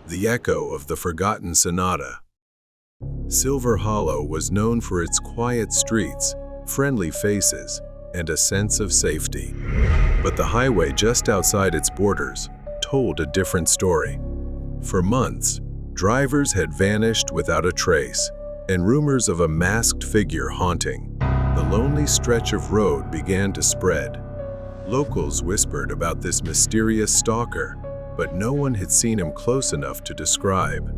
the echo of the forgotten sonata. Silver Hollow was known for its quiet streets, friendly faces, and a sense of safety. But the highway just outside its borders told a different story. For months, drivers had vanished without a trace, and rumors of a masked figure haunting the lonely stretch of road began to spread. Locals whispered about this mysterious stalker, but no one had seen him close enough to describe.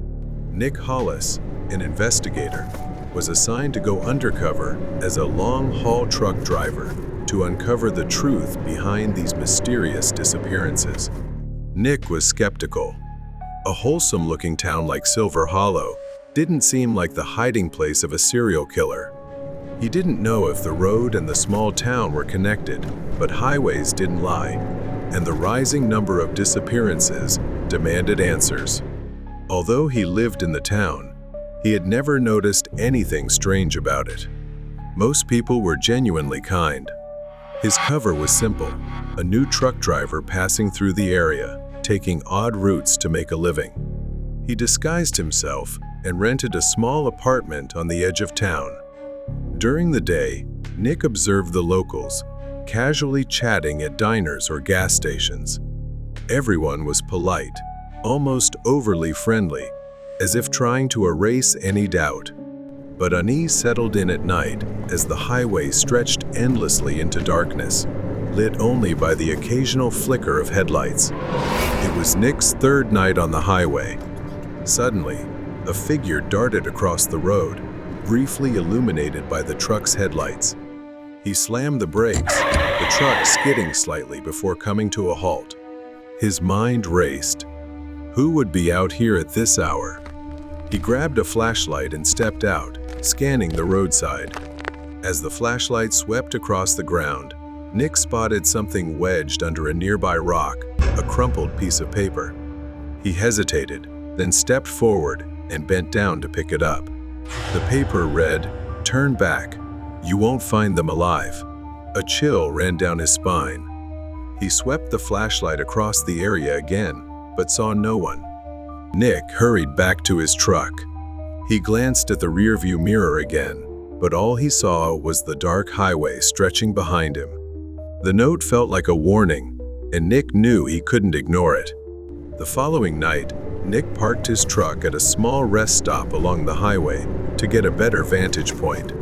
Nick Hollis, an investigator, was assigned to go undercover as a long-haul truck driver to uncover the truth behind these mysterious disappearances. Nick was skeptical. A wholesome-looking town like Silver Hollow didn't seem like the hiding place of a serial killer. He didn't know if the road and the small town were connected, but highways didn't lie, and the rising number of disappearances demanded answers. Although he lived in the town, he had never noticed anything strange about it. Most people were genuinely kind. His cover was simple: a new truck driver passing through the area, taking odd routes to make a living. He disguised himself and rented a small apartment on the edge of town. During the day, Nick observed the locals, casually chatting at diners or gas stations. Everyone was polite, almost overly friendly, as if trying to erase any doubt. But unease settled in at night as the highway stretched endlessly into darkness, lit only by the occasional flicker of headlights. It was Nick's third night on the highway. Suddenly, a figure darted across the road, briefly illuminated by the truck's headlights. He slammed the brakes, the truck skidding slightly before coming to a halt. His mind raced. Who would be out here at this hour? He grabbed a flashlight and stepped out, scanning the roadside. As the flashlight swept across the ground, Nick spotted something wedged under a nearby rock, a crumpled piece of paper. He hesitated, then stepped forward and bent down to pick it up. The paper read, "Turn back. You won't find them alive." A chill ran down his spine. He swept the flashlight across the area again, but saw no one. Nick hurried back to his truck. He glanced at the rearview mirror again, but all he saw was the dark highway stretching behind him. The note felt like a warning, and Nick knew he couldn't ignore it. The following night, Nick parked his truck at a small rest stop along the highway to get a better vantage point.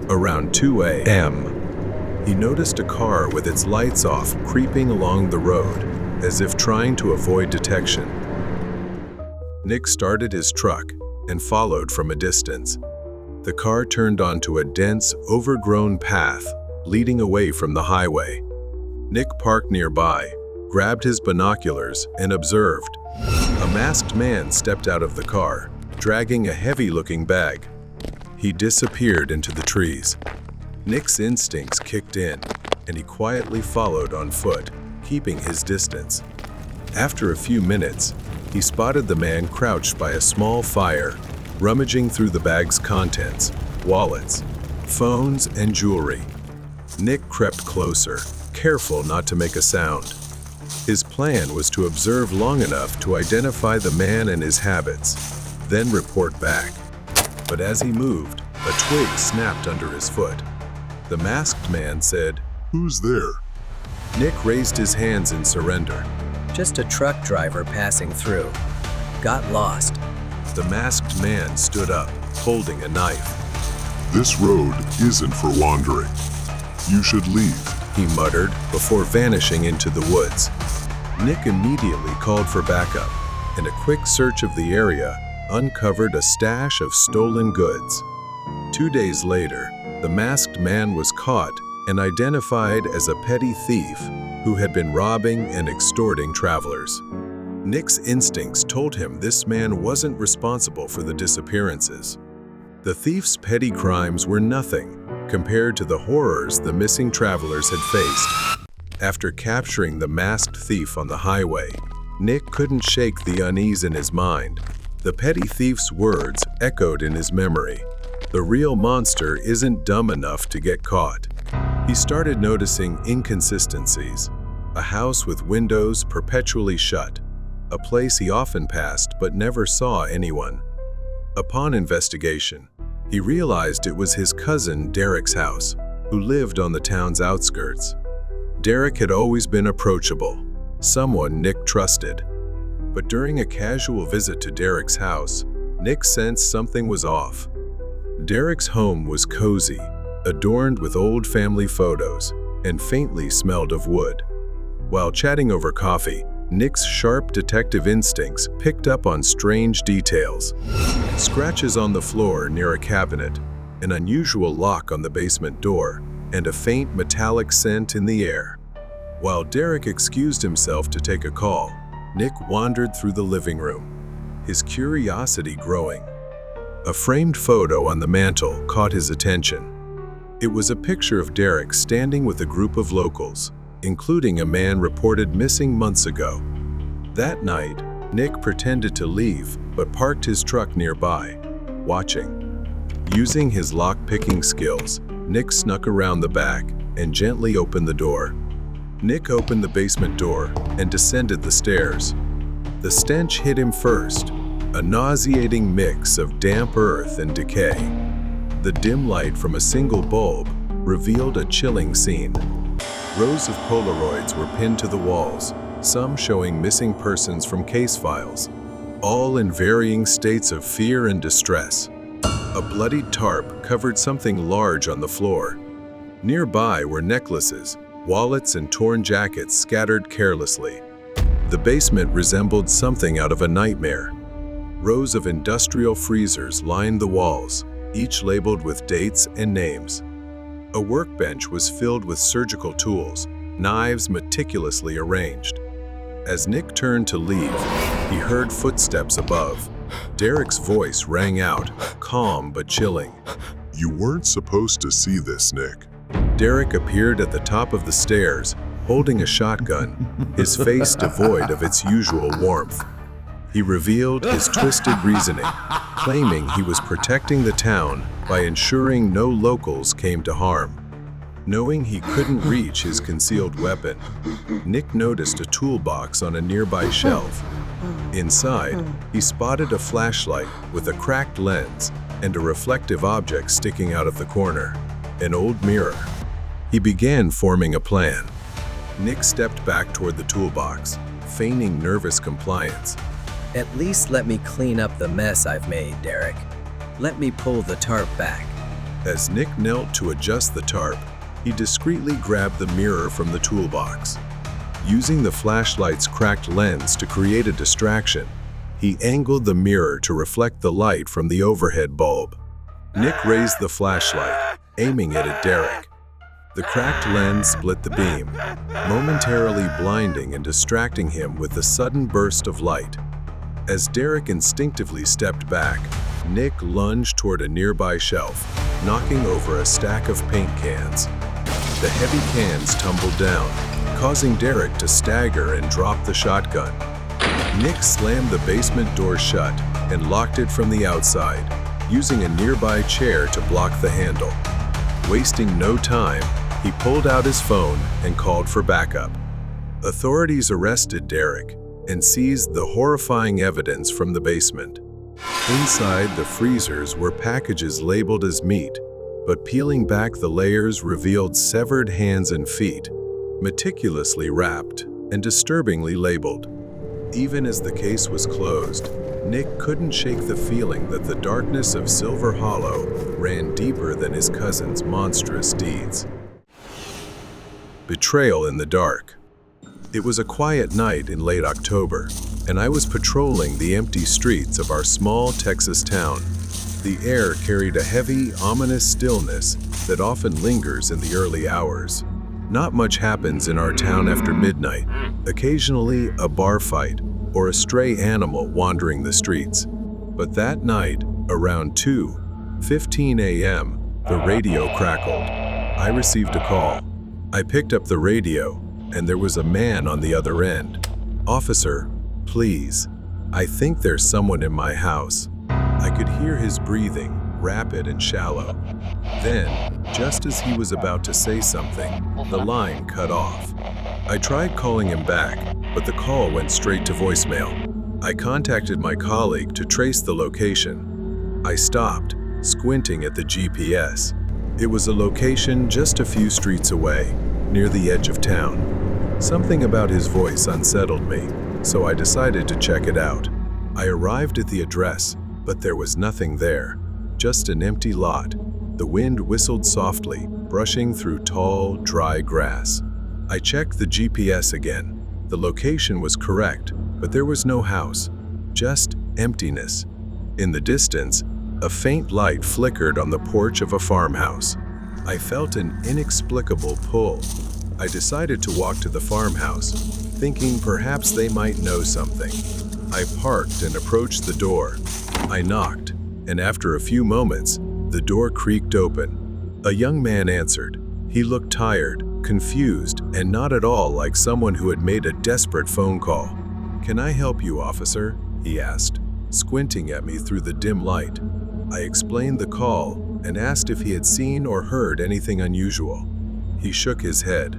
Around 2 a.m., he noticed a car with its lights off creeping along the road, as if trying to avoid detection. Nick started his truck and followed from a distance. The car turned onto a dense, overgrown path leading away from the highway. Nick parked nearby, grabbed his binoculars, and observed. A masked man stepped out of the car, dragging a heavy-looking bag. He disappeared into the trees. Nick's instincts kicked in, and he quietly followed on foot, keeping his distance. After a few minutes, he spotted the man crouched by a small fire, rummaging through the bag's contents, wallets, phones, and jewelry. Nick crept closer, careful not to make a sound. His plan was to observe long enough to identify the man and his habits, then report back. But as he moved, a twig snapped under his foot. The masked man said, "Who's there?" Nick raised his hands in surrender. "Just a truck driver passing through. Got lost." The masked man stood up, holding a knife. "This road isn't for wandering. You should leave," he muttered before vanishing into the woods. Nick immediately called for backup, and a quick search of the area uncovered a stash of stolen goods. 2 days later, the masked man was caught and identified as a petty thief who had been robbing and extorting travelers. Nick's instincts told him this man wasn't responsible for the disappearances. The thief's petty crimes were nothing compared to the horrors the missing travelers had faced. After capturing the masked thief on the highway, Nick couldn't shake the unease in his mind. The petty thief's words echoed in his memory. The real monster isn't dumb enough to get caught. He started noticing inconsistencies. A house with windows perpetually shut, a place he often passed but never saw anyone. Upon investigation, he realized it was his cousin Derek's house, who lived on the town's outskirts. Derek had always been approachable, someone Nick trusted. But during a casual visit to Derek's house, Nick sensed something was off. Derek's home was cozy, adorned with old family photos, and faintly smelled of wood. While chatting over coffee, Nick's sharp detective instincts picked up on strange details. Scratches on the floor near a cabinet, an unusual lock on the basement door, and a faint metallic scent in the air. While Derek excused himself to take a call, Nick wandered through the living room, his curiosity growing. A framed photo on the mantel caught his attention. It was a picture of Derek standing with a group of locals, including a man reported missing months ago. That night, Nick pretended to leave but parked his truck nearby, watching. Using his lock-picking skills, Nick snuck around the back and gently opened the door. Nick opened the basement door and descended the stairs. The stench hit him first, a nauseating mix of damp earth and decay. The dim light from a single bulb revealed a chilling scene. Rows of Polaroids were pinned to the walls, some showing missing persons from case files, all in varying states of fear and distress. A bloodied tarp covered something large on the floor. Nearby were necklaces, wallets, and torn jackets scattered carelessly. The basement resembled something out of a nightmare. Rows of industrial freezers lined the walls, each labeled with dates and names. A workbench was filled with surgical tools, knives meticulously arranged. As Nick turned to leave, he heard footsteps above. Derek's voice rang out, calm but chilling. You weren't supposed to see this, Nick. Derek appeared at the top of the stairs, holding a shotgun, his face devoid of its usual warmth. He revealed his twisted reasoning, claiming he was protecting the town by ensuring no locals came to harm. Knowing he couldn't reach his concealed weapon, Nick noticed a toolbox on a nearby shelf. Inside, he spotted a flashlight with a cracked lens and a reflective object sticking out of the corner, an old mirror. He began forming a plan. Nick stepped back toward the toolbox, feigning nervous compliance. At least let me clean up the mess I've made, Derek. Let me pull the tarp back. As Nick knelt to adjust the tarp, he discreetly grabbed the mirror from the toolbox. Using the flashlight's cracked lens to create a distraction, he angled the mirror to reflect the light from the overhead bulb. Nick raised the flashlight, aiming it at Derek. The cracked lens split the beam, momentarily blinding and distracting him with a sudden burst of light. As Derek instinctively stepped back, Nick lunged toward a nearby shelf, knocking over a stack of paint cans. The heavy cans tumbled down, causing Derek to stagger and drop the shotgun. Nick slammed the basement door shut and locked it from the outside, using a nearby chair to block the handle. Wasting no time, he pulled out his phone and called for backup. Authorities arrested Derek and seized the horrifying evidence from the basement. Inside the freezers were packages labeled as meat, but peeling back the layers revealed severed hands and feet, meticulously wrapped and disturbingly labeled. Even as the case was closed, Nick couldn't shake the feeling that the darkness of Silver Hollow ran deeper than his cousin's monstrous deeds. Betrayal in the dark. It was a quiet night in late October, and I was patrolling the empty streets of our small Texas town. The air carried a heavy, ominous stillness that often lingers in the early hours. Not much happens in our town after midnight, occasionally a bar fight or a stray animal wandering the streets. But that night, around 2:15 a.m., the radio crackled. I received a call. I picked up the radio, and there was a man on the other end. "Officer, please. I think there's someone in my house." I could hear his breathing, rapid and shallow. Then, just as he was about to say something, the line cut off. I tried calling him back, but the call went straight to voicemail. I contacted my colleague to trace the location. I stopped, squinting at the GPS. It was a location just a few streets away, near the edge of town. Something about his voice unsettled me, so I decided to check it out. I arrived at the address, but there was nothing there, just an empty lot. The wind whistled softly, brushing through tall, dry grass. I checked the GPS again. The location was correct, but there was no house, just emptiness. In the distance, a faint light flickered on the porch of a farmhouse. I felt an inexplicable pull. I decided to walk to the farmhouse, thinking perhaps they might know something. I parked and approached the door. I knocked, and after a few moments, the door creaked open. A young man answered. He looked tired, confused, and not at all like someone who had made a desperate phone call. "Can I help you, officer?" he asked, squinting at me through the dim light. I explained the call and asked if he had seen or heard anything unusual. He shook his head.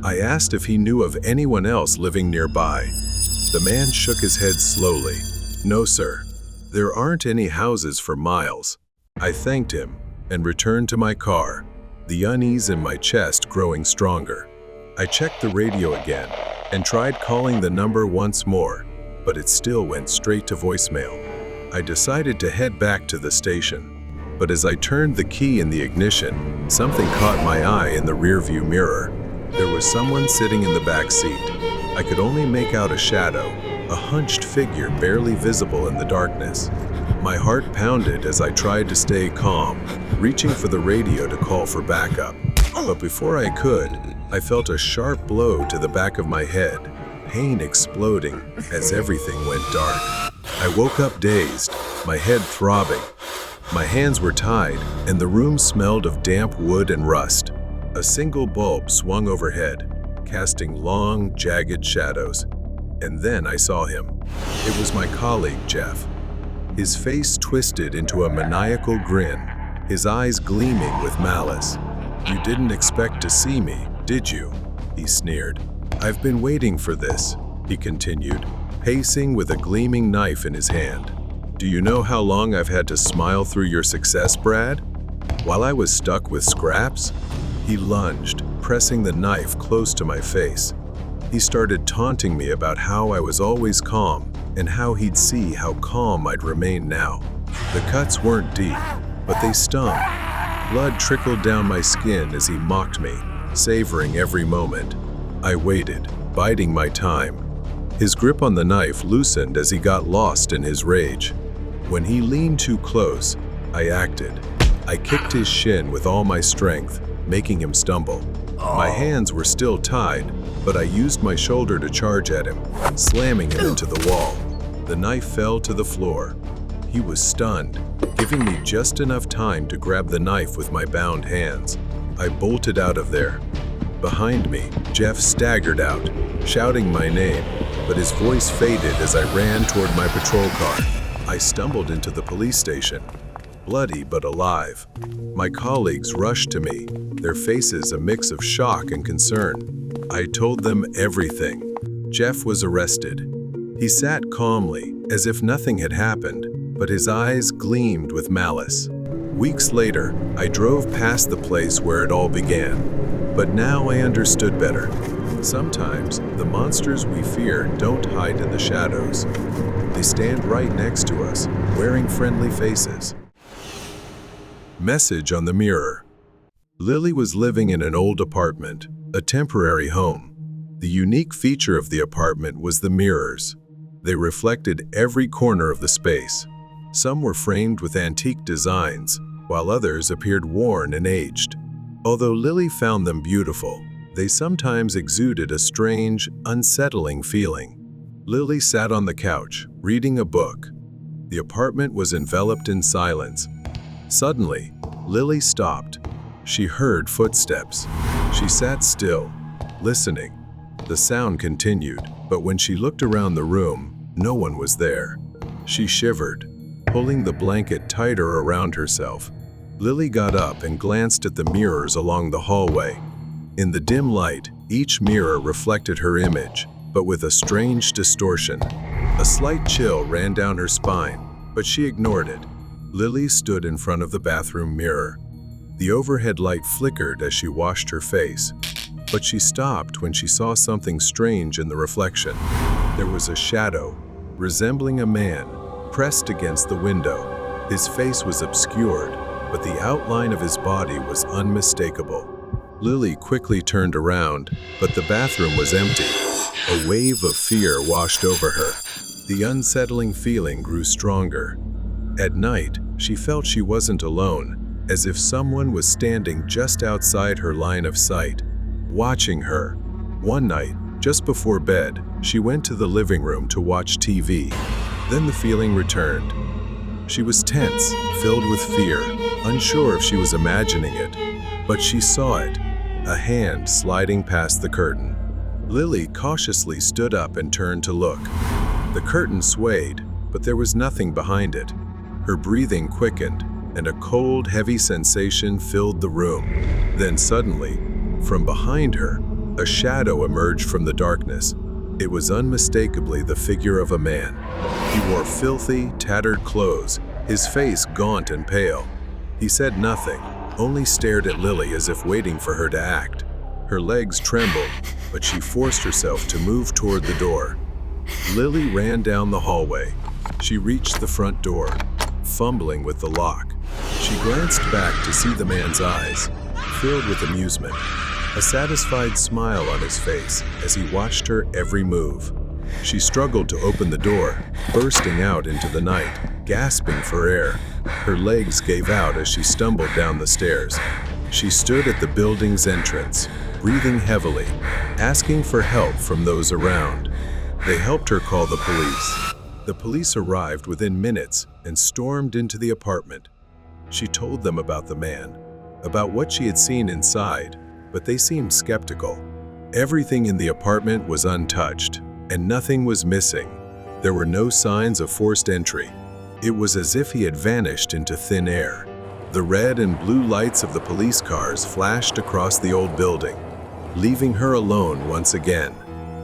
I asked if he knew of anyone else living nearby. The man shook his head slowly. "No, sir. There aren't any houses for miles." I thanked him and returned to my car, the unease in my chest growing stronger. I checked the radio again and tried calling the number once more, but it still went straight to voicemail. I decided to head back to the station, but as I turned the key in the ignition, something caught my eye in the rearview mirror. There was someone sitting in the back seat. I could only make out a shadow, a hunched figure barely visible in the darkness. My heart pounded as I tried to stay calm, reaching for the radio to call for backup. But before I could, I felt a sharp blow to the back of my head, pain exploding as everything went dark. I woke up dazed, my head throbbing. My hands were tied, and the room smelled of damp wood and rust. A single bulb swung overhead, casting long, jagged shadows. And then I saw him. It was my colleague, Jeff. His face twisted into a maniacal grin, his eyes gleaming with malice. "You didn't expect to see me, did you?" he sneered. "I've been waiting for this," he continued, pacing with a gleaming knife in his hand. "Do you know how long I've had to smile through your success, Brad? While I was stuck with scraps?" He lunged, pressing the knife close to my face. He started taunting me about how I was always calm and how he'd see how calm I'd remain now. The cuts weren't deep, but they stung. Blood trickled down my skin as he mocked me, savoring every moment. I waited, biding my time. His grip on the knife loosened as he got lost in his rage. When he leaned too close, I acted. I kicked his shin with all my strength, making him stumble. My hands were still tied, but I used my shoulder to charge at him, slamming him into the wall. The knife fell to the floor. He was stunned, giving me just enough time to grab the knife with my bound hands. I bolted out of there. Behind me, Jeff staggered out, shouting my name, but his voice faded as I ran toward my patrol car. I stumbled into the police station, bloody but alive. My colleagues rushed to me, their faces a mix of shock and concern. I told them everything. Jeff was arrested. He sat calmly, as if nothing had happened, but his eyes gleamed with malice. Weeks later, I drove past the place where it all began, but now I understood better. Sometimes, the monsters we fear don't hide in the shadows. They stand right next to us, wearing friendly faces. Message on the mirror. Lily was living in an old apartment, a temporary home. The unique feature of the apartment was the mirrors. They reflected every corner of the space. Some were framed with antique designs, while others appeared worn and aged. Although Lily found them beautiful, they sometimes exuded a strange, unsettling feeling. Lily sat on the couch, reading a book. The apartment was enveloped in silence. Suddenly, Lily stopped. She heard footsteps. She sat still, listening. The sound continued, but when she looked around the room, no one was there. She shivered, pulling the blanket tighter around herself. Lily got up and glanced at the mirrors along the hallway. In the dim light, Each mirror reflected her image, but with a strange distortion. A slight chill ran down her spine, but she ignored it. Lily stood in front of the bathroom mirror. The overhead light flickered as she washed her face, but she stopped when she saw something strange in the reflection. There was a shadow, resembling a man, pressed against the window. His face was obscured, but the outline of his body was unmistakable. Lily quickly turned around, but the bathroom was empty. A wave of fear washed over her. The unsettling feeling grew stronger. At night, she felt she wasn't alone, as if someone was standing just outside her line of sight, watching her. One night, just before bed, she went to the living room to watch TV. Then the feeling returned. She was tense, filled with fear, unsure if she was imagining it. But she saw it, a hand sliding past the curtain. Lily cautiously stood up and turned to look. The curtain swayed, but there was nothing behind it. Her breathing quickened, and a cold, heavy sensation filled the room. Then suddenly, from behind her, a shadow emerged from the darkness. It was unmistakably the figure of a man. He wore filthy, tattered clothes, his face gaunt and pale. He said nothing, only stared at Lily as if waiting for her to act. Her legs trembled, but she forced herself to move toward the door. Lily ran down the hallway. She reached the front door, fumbling with the lock. She glanced back to see the man's eyes, filled with amusement, a satisfied smile on his face as he watched her every move. She struggled to open the door, bursting out into the night, gasping for air. Her legs gave out as she stumbled down the stairs. She stood at the building's entrance, breathing heavily, asking for help from those around. They helped her call the police. The police arrived within minutes and stormed into the apartment. She told them about the man, about what she had seen inside, but they seemed skeptical. Everything in the apartment was untouched, and nothing was missing. There were no signs of forced entry. It was as if he had vanished into thin air. The red and blue lights of the police cars flashed across the old building, leaving her alone once again.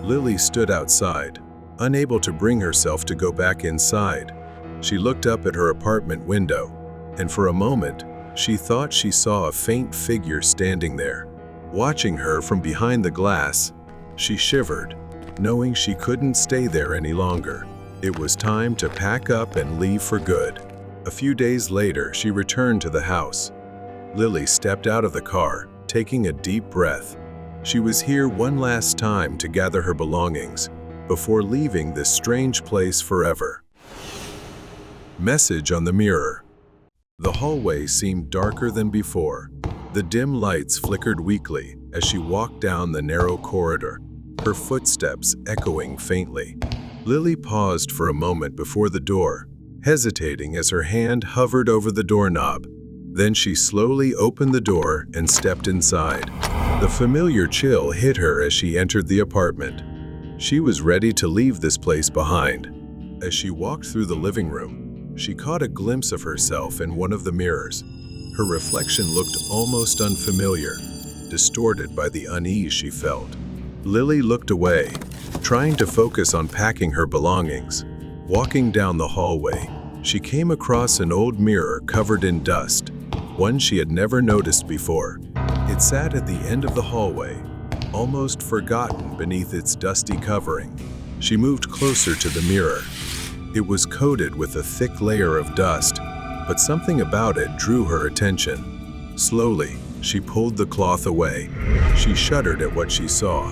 Lily stood outside, unable to bring herself to go back inside. She looked up at her apartment window, and for a moment, she thought she saw a faint figure standing there. Watching her from behind the glass, she shivered, knowing she couldn't stay there any longer. It was time to pack up and leave for good. A few days later, she returned to the house. Lily stepped out of the car, taking a deep breath. She was here one last time to gather her belongings before leaving this strange place forever. Message on the mirror. The hallway seemed darker than before. The dim lights flickered weakly as she walked down the narrow corridor, her footsteps echoing faintly. Lily paused for a moment before the door, hesitating as her hand hovered over the doorknob. Then she slowly opened the door and stepped inside. The familiar chill hit her as she entered the apartment. She was ready to leave this place behind. As she walked through the living room, she caught a glimpse of herself in one of the mirrors. Her reflection looked almost unfamiliar, distorted by the unease she felt. Lily looked away, trying to focus on packing her belongings. Walking down the hallway, she came across an old mirror covered in dust, one she had never noticed before. It sat at the end of the hallway, almost forgotten beneath its dusty covering. She moved closer to the mirror. It was coated with a thick layer of dust, but something about it drew her attention. Slowly, she pulled the cloth away. She shuddered at what she saw.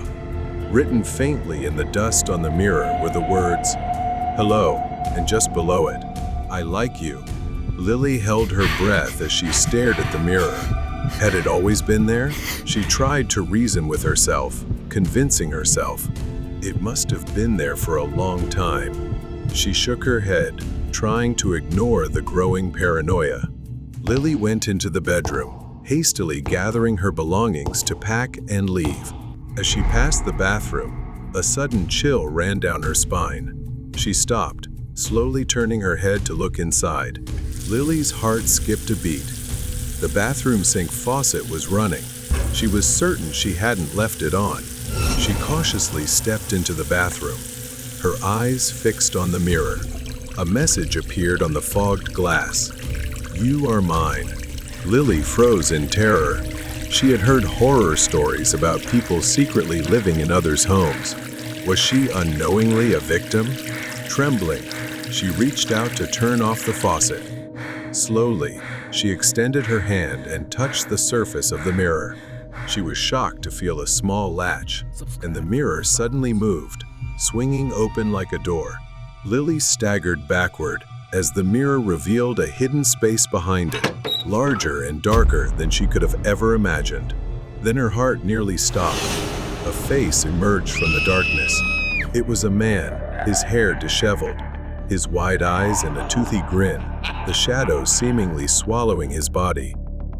Written faintly in the dust on the mirror were the words, "Hello," and just below it, "I like you." Lily held her breath as she stared at the mirror. Had it always been there? She tried to reason with herself, convincing herself. It must have been there for a long time. She shook her head, trying to ignore the growing paranoia. Lily went into the bedroom, hastily gathering her belongings to pack and leave. As she passed the bathroom, a sudden chill ran down her spine. She stopped, slowly turning her head to look inside. Lily's heart skipped a beat. The bathroom sink faucet was running. She was certain she hadn't left it on. She cautiously stepped into the bathroom, her eyes fixed on the mirror. A message appeared on the fogged glass. "You are mine." Lily froze in terror. She had heard horror stories about people secretly living in others' homes. Was she unknowingly a victim? Trembling, she reached out to turn off the faucet. Slowly, she extended her hand and touched the surface of the mirror. She was shocked to feel a small latch, and the mirror suddenly moved, swinging open like a door. Lily staggered backward as the mirror revealed a hidden space behind it, larger and darker than she could have ever imagined. Then her heart nearly stopped. A face emerged from the darkness. It was a man, his hair disheveled, his wide eyes and a toothy grin, the shadows seemingly swallowing his body,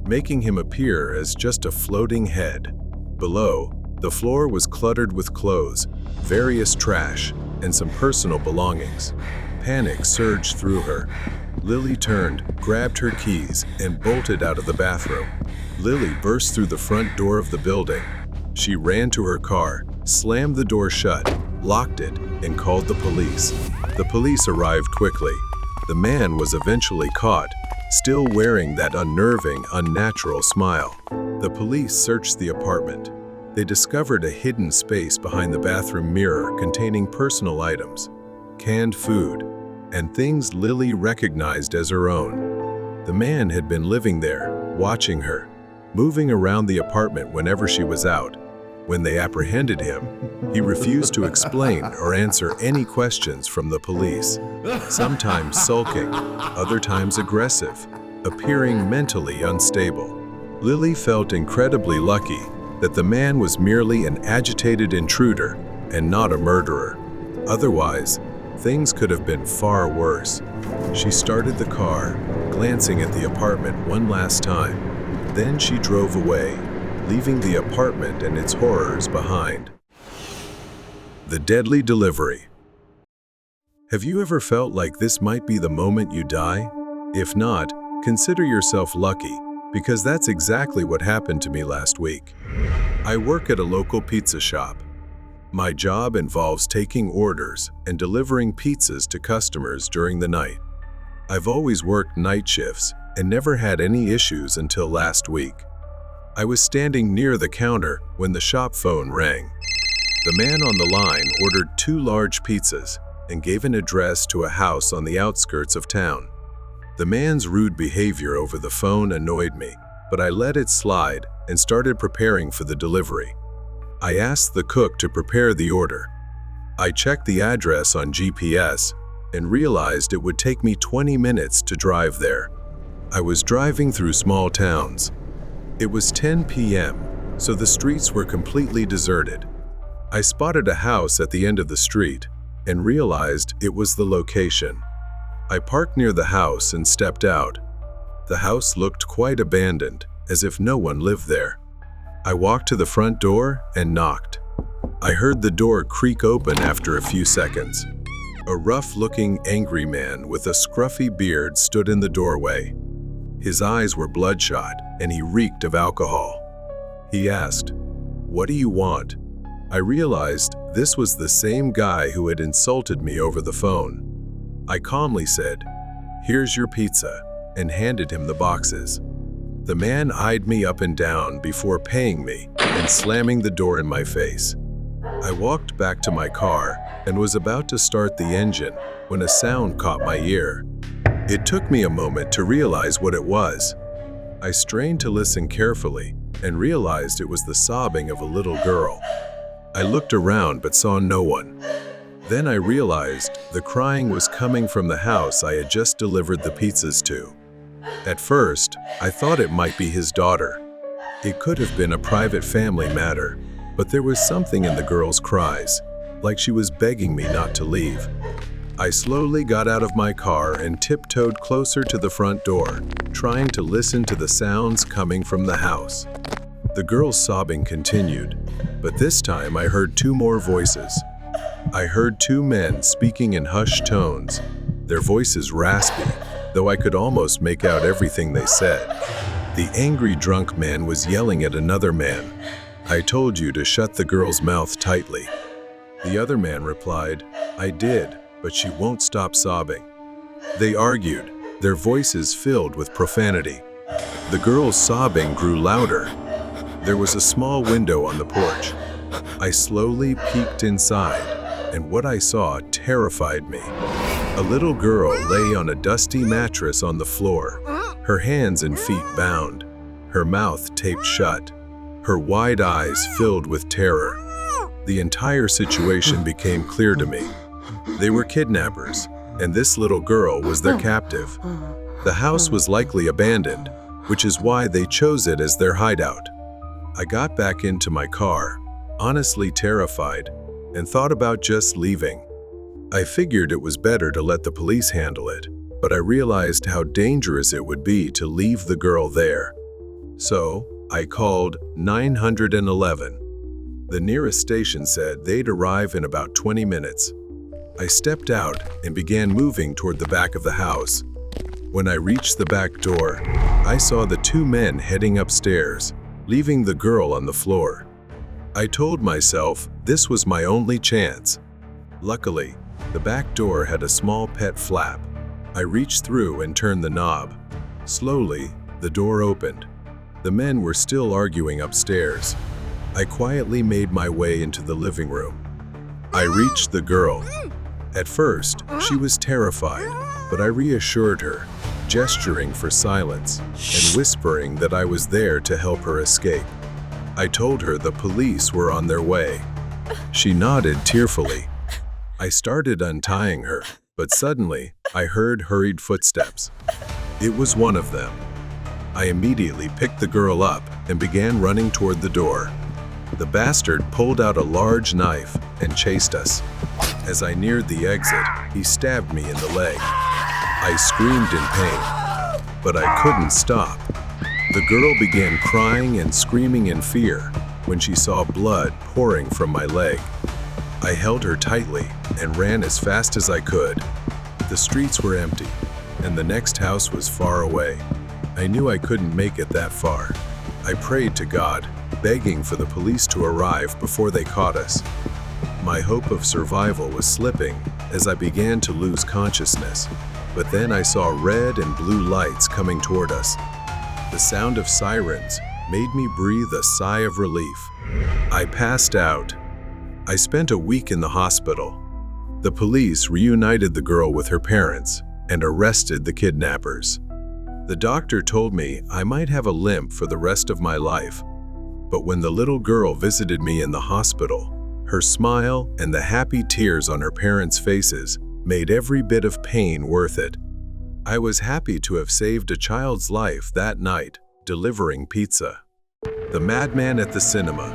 making him appear as just a floating head. Below, the floor was cluttered with clothes, various trash, and some personal belongings. Panic surged through her. Lily turned, grabbed her keys, and bolted out of the bathroom. Lily burst through the front door of the building. She ran to her car, slammed the door shut, locked it, and called the police. The police arrived quickly. The man was eventually caught, still wearing that unnerving, unnatural smile. The police searched the apartment. They discovered a hidden space behind the bathroom mirror containing personal items, canned food, and things Lily recognized as her own. The man had been living there, watching her, moving around the apartment whenever she was out. When they apprehended him, he refused to explain or answer any questions from the police, sometimes sulking, other times aggressive, appearing mentally unstable. Lily felt incredibly lucky that the man was merely an agitated intruder and not a murderer. Otherwise, things could have been far worse. She started the car, glancing at the apartment one last time. Then she drove away, leaving the apartment and its horrors behind. The deadly delivery. Have you ever felt like this might be the moment you die? If not, consider yourself lucky, because that's exactly what happened to me last week. I work at a local pizza shop. My job involves taking orders and delivering pizzas to customers during the night. I've always worked night shifts and never had any issues until last week. I was standing near the counter when the shop phone rang. The man on the line ordered 2 large pizzas and gave an address to a house on the outskirts of town. The man's rude behavior over the phone annoyed me, but I let it slide and started preparing for the delivery. I asked the cook to prepare the order. I checked the address on GPS and realized it would take me 20 minutes to drive there. I was driving through small towns. It was 10 p.m., so the streets were completely deserted. I spotted a house at the end of the street and realized it was the location. I parked near the house and stepped out. The house looked quite abandoned, as if no one lived there. I walked to the front door and knocked. I heard the door creak open after a few seconds. A rough-looking, angry man with a scruffy beard stood in the doorway. His eyes were bloodshot, and he reeked of alcohol. He asked, "What do you want?" I realized this was the same guy who had insulted me over the phone. I calmly said, "Here's your pizza," and handed him the boxes. The man eyed me up and down before paying me and slamming the door in my face. I walked back to my car and was about to start the engine when a sound caught my ear. It took me a moment to realize what it was. I strained to listen carefully and realized it was the sobbing of a little girl. I looked around but saw no one. Then I realized the crying was coming from the house I had just delivered the pizzas to. At first, I thought it might be his daughter. It could have been a private family matter, but there was something in the girl's cries, like she was begging me not to leave. I slowly got out of my car and tiptoed closer to the front door, trying to listen to the sounds coming from the house. The girl's sobbing continued, but this time I heard 2 more voices. I heard 2 men speaking in hushed tones, their voices raspy, though I could almost make out everything they said. The angry drunk man was yelling at another man, I told you to shut the girl's mouth tightly." The other man replied, "I did, but she won't stop sobbing." They argued, their voices filled with profanity. The girl's sobbing grew louder. There was a small window on the porch. I slowly peeked inside, and what I saw terrified me. A little girl lay on a dusty mattress on the floor, her hands and feet bound, her mouth taped shut, her wide eyes filled with terror. The entire situation became clear to me. They were kidnappers, and this little girl was their captive. The house was likely abandoned, which is why they chose it as their hideout. I got back into my car, honestly terrified, and thought about just leaving. I figured it was better to let the police handle it, but I realized how dangerous it would be to leave the girl there. So, I called 911. The nearest station said they'd arrive in about 20 minutes. I stepped out and began moving toward the back of the house. When I reached the back door, I saw the two men heading upstairs, leaving the girl on the floor. I told myself this was my only chance. Luckily, the back door had a small pet flap. I reached through and turned the knob. Slowly, the door opened. The men were still arguing upstairs. I quietly made my way into the living room. I reached the girl. At first, she was terrified, but I reassured her, gesturing for silence and whispering that I was there to help her escape. I told her the police were on their way. She nodded tearfully. I started untying her, but suddenly I heard hurried footsteps. It was one of them. I immediately picked the girl up and began running toward the door. The bastard pulled out a large knife and chased us. As I neared the exit, he stabbed me in the leg. I screamed in pain, but I couldn't stop. The girl began crying and screaming in fear when she saw blood pouring from my leg. I held her tightly and ran as fast as I could. The streets were empty, and the next house was far away. I knew I couldn't make it that far. I prayed to God, begging for the police to arrive before they caught us. My hope of survival was slipping as I began to lose consciousness, but then I saw red and blue lights coming toward us. The sound of sirens made me breathe a sigh of relief. I passed out. I spent a week in the hospital. The police reunited the girl with her parents and arrested the kidnappers. The doctor told me I might have a limp for the rest of my life, but when the little girl visited me in the hospital, her smile and the happy tears on her parents' faces made every bit of pain worth it. I was happy to have saved a child's life that night, delivering pizza. The madman at the cinema.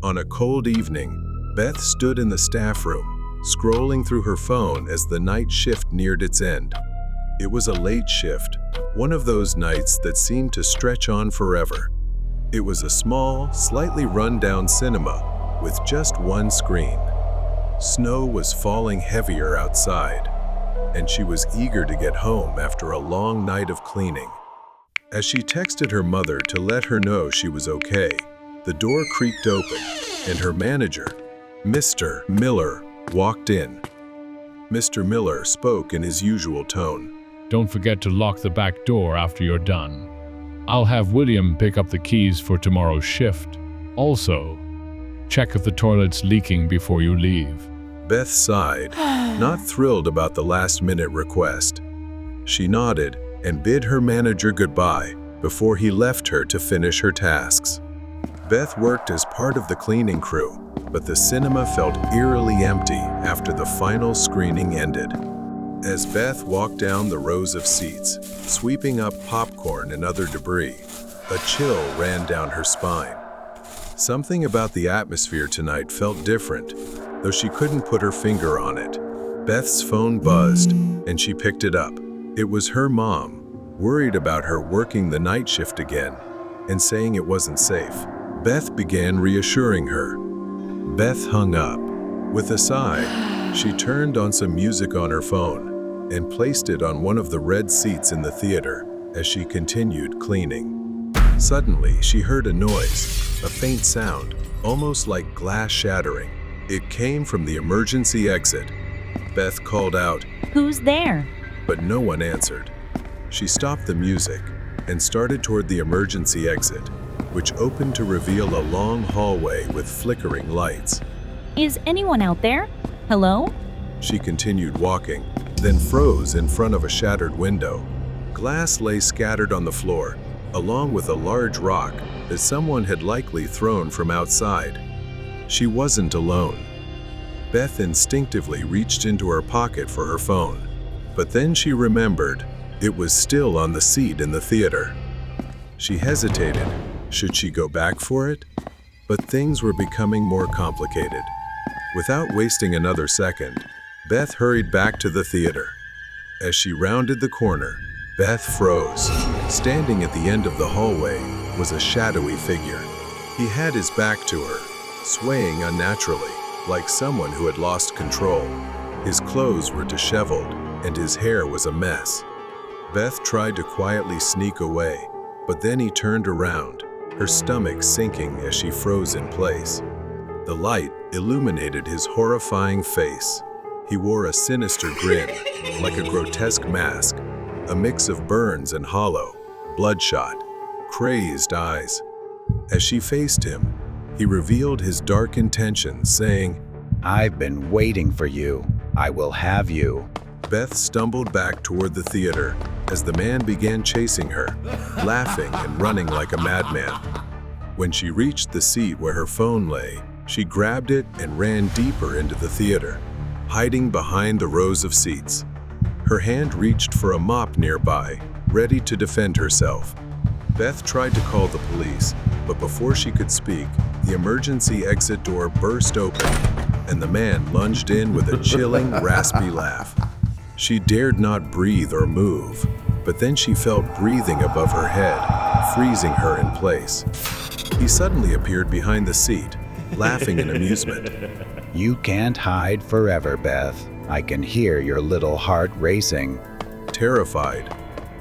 On a cold evening, Beth stood in the staff room, scrolling through her phone as the night shift neared its end. It was a late shift, one of those nights that seemed to stretch on forever. It was a small, slightly run-down cinema with just one screen. Snow was falling heavier outside, and she was eager to get home after a long night of cleaning. As she texted her mother to let her know she was okay, the door creaked open, and her manager, Mr. Miller, walked in. Mr. Miller spoke in his usual tone. "Don't forget to lock the back door after you're done. I'll have William pick up the keys for tomorrow's shift. Also, check if the toilet's leaking before you leave." Beth sighed, not thrilled about the last-minute request. She nodded and bid her manager goodbye before he left her to finish her tasks. Beth worked as part of the cleaning crew, but the cinema felt eerily empty after the final screening ended. As Beth walked down the rows of seats, sweeping up popcorn and other debris, a chill ran down her spine. Something about the atmosphere tonight felt different, though she couldn't put her finger on it. Beth's phone buzzed, and she picked it up. It was her mom, worried about her working the night shift again, and saying it wasn't safe. Beth began reassuring her. Beth hung up. With a sigh, she turned on some music on her phone and placed it on one of the red seats in the theater as she continued cleaning. Suddenly, she heard a noise, a faint sound, almost like glass shattering. It came from the emergency exit. Beth called out, Who's there? but no one answered. She stopped the music and started toward the emergency exit, which opened to reveal a long hallway with flickering lights. Is anyone out there? Hello? She continued walking, then froze in front of a shattered window. Glass lay scattered on the floor, along with a large rock that someone had likely thrown from outside. She wasn't alone. Beth instinctively reached into her pocket for her phone, but then she remembered it was still on the seat in the theater. She hesitated. Should she go back for it? But things were becoming more complicated. Without wasting another second, Beth hurried back to the theater. As she rounded the corner, Beth froze. Standing at the end of the hallway was a shadowy figure. He had his back to her, swaying unnaturally, like someone who had lost control. His clothes were disheveled, and his hair was a mess. Beth tried to quietly sneak away, but then he turned around, her stomach sinking as she froze in place. The light illuminated his horrifying face. He wore a sinister grin, like a grotesque mask, a mix of burns and hollow, bloodshot, crazed eyes. As she faced him, he revealed his dark intentions, saying, I've been waiting for you. I will have you. Beth stumbled back toward the theater as the man began chasing her, laughing and running like a madman. When she reached the seat where her phone lay, she grabbed it and ran deeper into the theater, hiding behind the rows of seats. Her hand reached for a mop nearby, ready to defend herself. Beth tried to call the police, but before she could speak, the emergency exit door burst open, and the man lunged in with a chilling, raspy laugh. She dared not breathe or move, but then she felt breathing above her head, freezing her in place. He suddenly appeared behind the seat, laughing in amusement. You can't hide forever, Beth. I can hear your little heart racing. Terrified,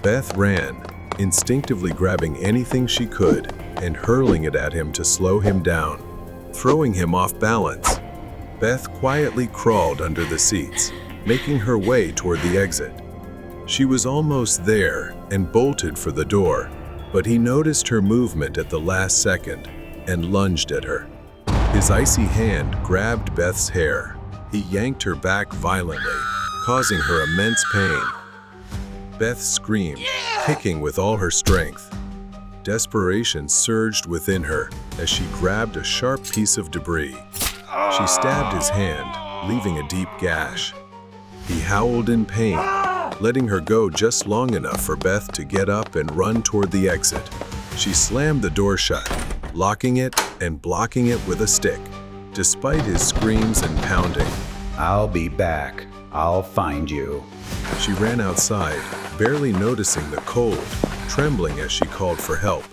Beth ran, instinctively grabbing anything she could and hurling it at him to slow him down, throwing him off balance. Beth quietly crawled under the seats, making her way toward the exit. She was almost there and bolted for the door, but he noticed her movement at the last second and lunged at her. His icy hand grabbed Beth's hair. He yanked her back violently, causing her immense pain. Beth screamed, kicking with all her strength. Desperation surged within her as she grabbed a sharp piece of debris. She stabbed his hand, leaving a deep gash. He howled in pain, letting her go just long enough for Beth to get up and run toward the exit. She slammed the door shut, locking it and blocking it with a stick. Despite his screams and pounding, I'll be back. I'll find you. she ran outside, barely noticing the cold, trembling as she called for help.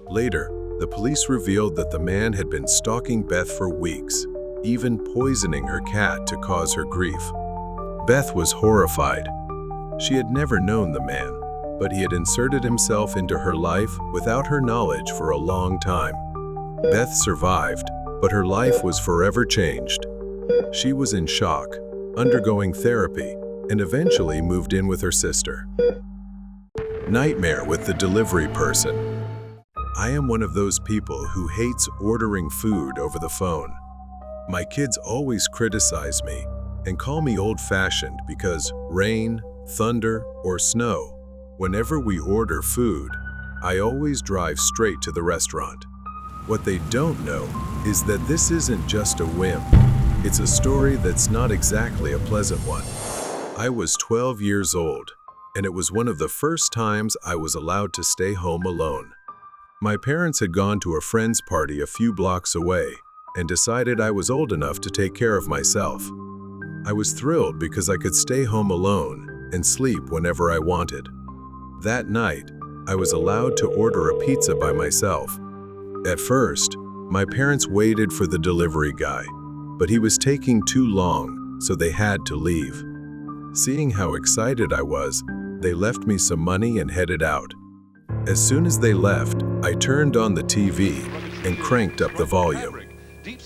Later, the police revealed that the man had been stalking Beth for weeks, even poisoning her cat to cause her grief. Beth was horrified. She had never known the man, but he had inserted himself into her life without her knowledge for a long time. Beth survived, but her life was forever changed. She was in shock, undergoing therapy, and eventually moved in with her sister. Nightmare with the delivery person. I am one of those people who hates ordering food over the phone. My kids always criticize me and call me old-fashioned because rain, thunder, or snow, whenever we order food, I always drive straight to the restaurant. What they don't know is that this isn't just a whim. It's a story that's not exactly a pleasant one. I was 12 years old, and it was one of the first times I was allowed to stay home alone. My parents had gone to a friend's party a few blocks away and decided I was old enough to take care of myself. I was thrilled because I could stay home alone and sleep whenever I wanted. That night, I was allowed to order a pizza by myself. At first, my parents waited for the delivery guy, but he was taking too long, so they had to leave. Seeing how excited I was, they left me some money and headed out. As soon as they left, I turned on the TV and cranked up the volume.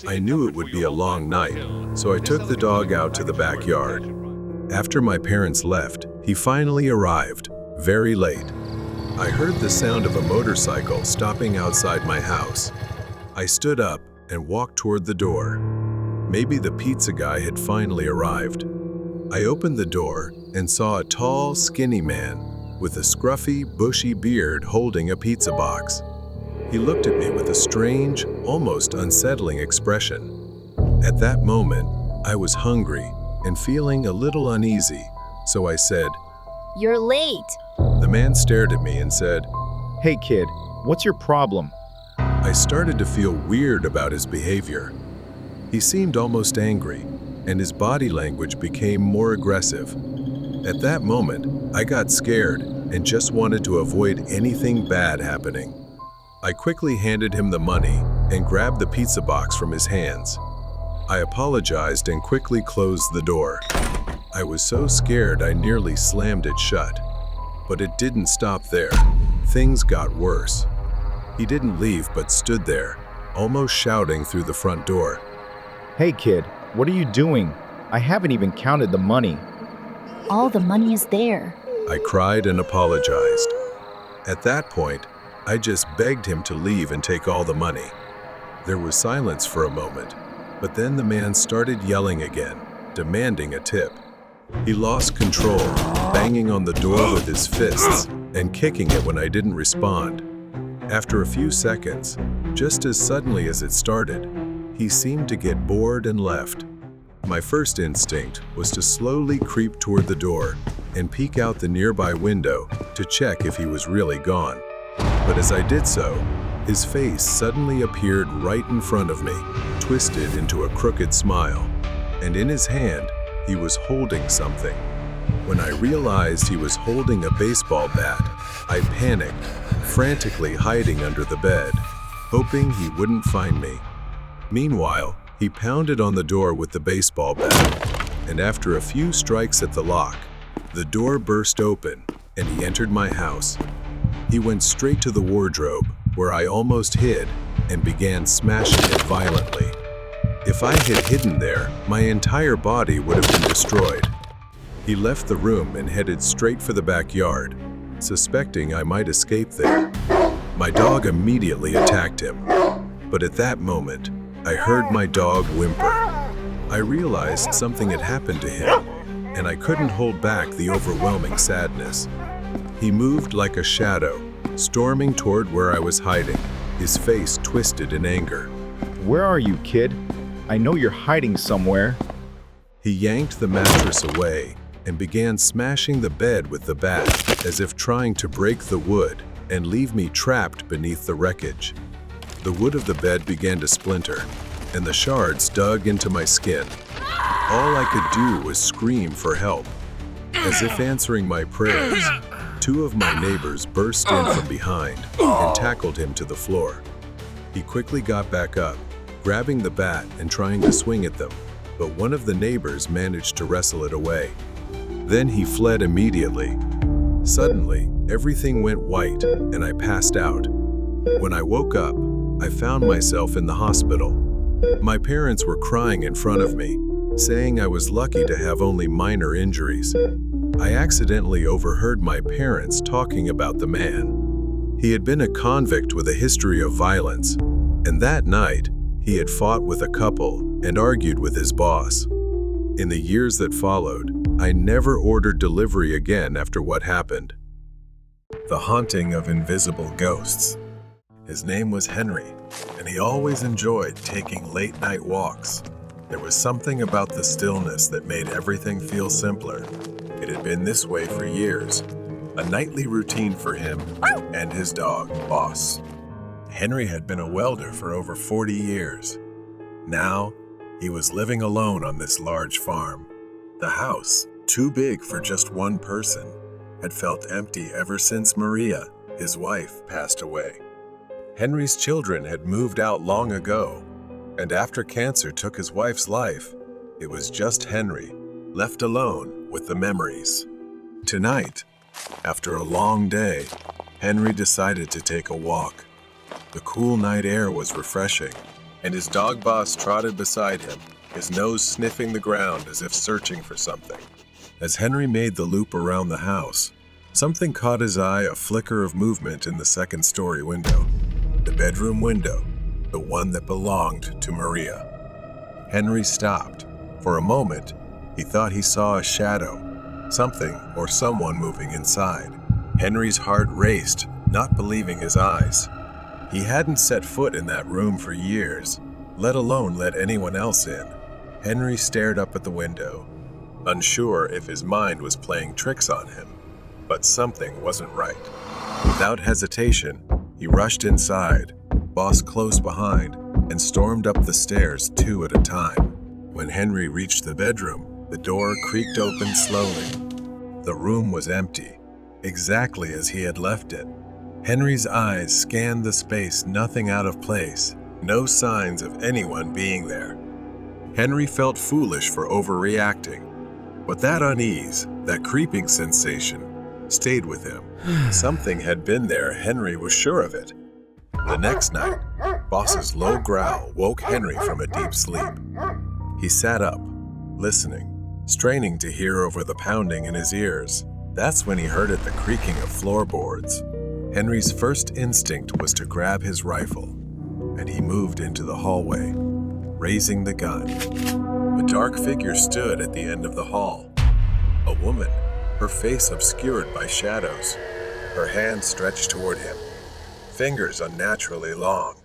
I knew it would be a long night, so I took the dog out to the backyard. After my parents left, he finally arrived, very late. I heard the sound of a motorcycle stopping outside my house. I stood up and walked toward the door. Maybe the pizza guy had finally arrived. I opened the door and saw a tall, skinny man with a scruffy, bushy beard holding a pizza box. He looked at me with a strange, almost unsettling expression. At that moment, I was hungry and feeling a little uneasy, so I said, "You're late." The man stared at me and said, Hey kid, what's your problem? I started to feel weird about his behavior. He seemed almost angry, and his body language became more aggressive. At that moment, I got scared and just wanted to avoid anything bad happening. I quickly handed him the money and grabbed the pizza box from his hands. I apologized and quickly closed the door. I was so scared I nearly slammed it shut. But it didn't stop there. Things got worse. He didn't leave but stood there, almost shouting through the front door. Hey kid, what are you doing? I haven't even counted the money. All the money is there. I cried and apologized. At that point, I just begged him to leave and take all the money. There was silence for a moment, but then the man started yelling again, demanding a tip. He lost control, banging on the door with his fists and kicking it when I didn't respond. After a few seconds, just as suddenly as it started, he seemed to get bored and left. My first instinct was to slowly creep toward the door and peek out the nearby window to check if he was really gone. But as I did so, his face suddenly appeared right in front of me, twisted into a crooked smile, and in his hand, he was holding something. When I realized he was holding a baseball bat, I panicked, frantically hiding under the bed, hoping he wouldn't find me. Meanwhile, he pounded on the door with the baseball bat, and after a few strikes at the lock, the door burst open and he entered my house. He went straight to the wardrobe, where I almost hid, and began smashing it violently. If I had hidden there, my entire body would have been destroyed. He left the room and headed straight for the backyard, suspecting I might escape there. My dog immediately attacked him, but at that moment, I heard my dog whimper. I realized something had happened to him, and I couldn't hold back the overwhelming sadness. He moved like a shadow, storming toward where I was hiding, his face twisted in anger. Where are you, kid? I know you're hiding somewhere. He yanked the mattress away and began smashing the bed with the bat, as if trying to break the wood and leave me trapped beneath the wreckage. The wood of the bed began to splinter, and the shards dug into my skin. All I could do was scream for help. As if answering my prayers, two of my neighbors burst in from behind and tackled him to the floor. He quickly got back up, grabbing the bat and trying to swing at them, but one of the neighbors managed to wrestle it away. Then he fled immediately. Suddenly, everything went white and I passed out. When I woke up, I found myself in the hospital. My parents were crying in front of me, saying I was lucky to have only minor injuries. I accidentally overheard my parents talking about the man. He had been a convict with a history of violence, and that night, he had fought with a couple and argued with his boss. In the years that followed, I never ordered delivery again after what happened. The haunting of invisible ghosts. His name was Henry, and he always enjoyed taking late-night walks. There was something about the stillness that made everything feel simpler. It had been this way for years, a nightly routine for him and his dog, Boss. Henry had been a welder for over 40 years. Now, he was living alone on this large farm. The house, too big for just one person, had felt empty ever since Maria, his wife, passed away. Henry's children had moved out long ago, and after cancer took his wife's life, it was just Henry, left alone with the memories. Tonight, after a long day, Henry decided to take a walk. The cool night air was refreshing, and his dog boss trotted beside him, his nose sniffing the ground as if searching for something. As Henry made the loop around the house, something caught his eye, a flicker of movement in the second-story window. The bedroom window, the one that belonged to Maria. Henry stopped. For a moment, he thought he saw a shadow, something or someone moving inside. Henry's heart raced, not believing his eyes. He hadn't set foot in that room for years, let alone let anyone else in. Henry stared up at the window, unsure if his mind was playing tricks on him. But something wasn't right. Without hesitation, he rushed inside, boss close behind, and stormed up the stairs 2 at a time. When Henry reached the bedroom, the door creaked open slowly. The room was empty, exactly as he had left it. Henry's eyes scanned the space, nothing out of place, no signs of anyone being there. Henry felt foolish for overreacting, but that unease, that creeping sensation, stayed with him. Something had been there, Henry was sure of it. The next night, boss's low growl woke Henry from a deep sleep. He sat up, listening, straining to hear over the pounding in his ears. That's when he heard it, the creaking of floorboards. Henry's first instinct was to grab his rifle, and he moved into the hallway, raising the gun. A dark figure stood at the end of the hall. A woman, her face obscured by shadows, her hand stretched toward him, fingers unnaturally long.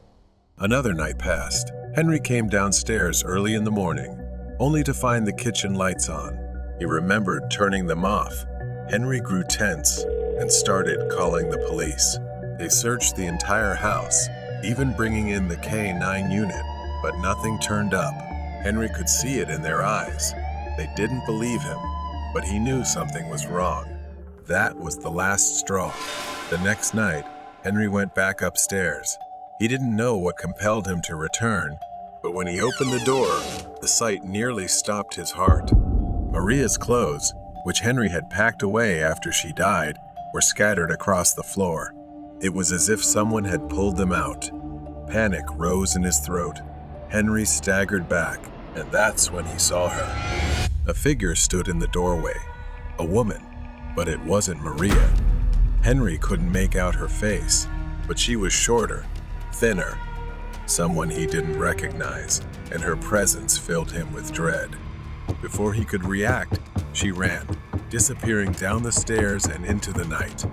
Another night passed. Henry came downstairs early in the morning, only to find the kitchen lights on. He remembered turning them off. Henry grew tense and started calling the police. They searched the entire house, even bringing in the K-9 unit, but nothing turned up. Henry could see it in their eyes. They didn't believe him, but he knew something was wrong. That was the last straw. The next night, Henry went back upstairs. He didn't know what compelled him to return, but when he opened the door, the sight nearly stopped his heart. Maria's clothes, which Henry had packed away after she died, were scattered across the floor. It was as if someone had pulled them out. Panic rose in his throat. Henry staggered back, and that's when he saw her. A figure stood in the doorway, a woman, but it wasn't Maria. Henry couldn't make out her face, but she was shorter, thinner, someone he didn't recognize, and her presence filled him with dread. Before he could react, she ran, disappearing down the stairs and into the night.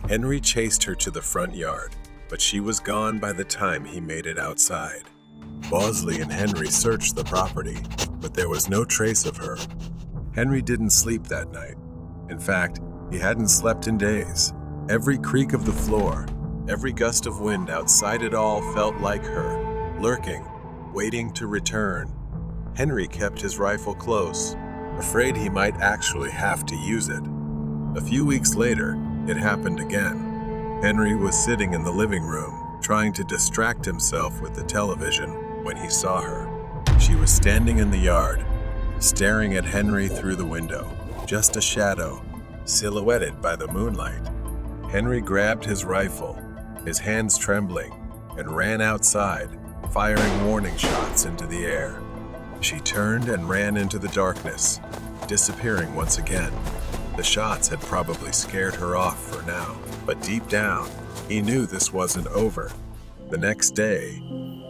Henry chased her to the front yard, but she was gone by the time he made it outside. Bosley and Henry searched the property, but there was no trace of her. Henry didn't sleep that night. In fact, he hadn't slept in days. Every creak of the floor, every gust of wind outside it all felt like her, lurking, waiting to return. Henry kept his rifle close, afraid he might actually have to use it. A few weeks later, it happened again. Henry was sitting in the living room, trying to distract himself with the television when he saw her. She was standing in the yard, staring at Henry through the window, just a shadow, silhouetted by the moonlight. Henry grabbed his rifle, his hands trembling, and ran outside, firing warning shots into the air. She turned and ran into the darkness, disappearing once again. The shots had probably scared her off for now, but deep down, he knew this wasn't over. The next day,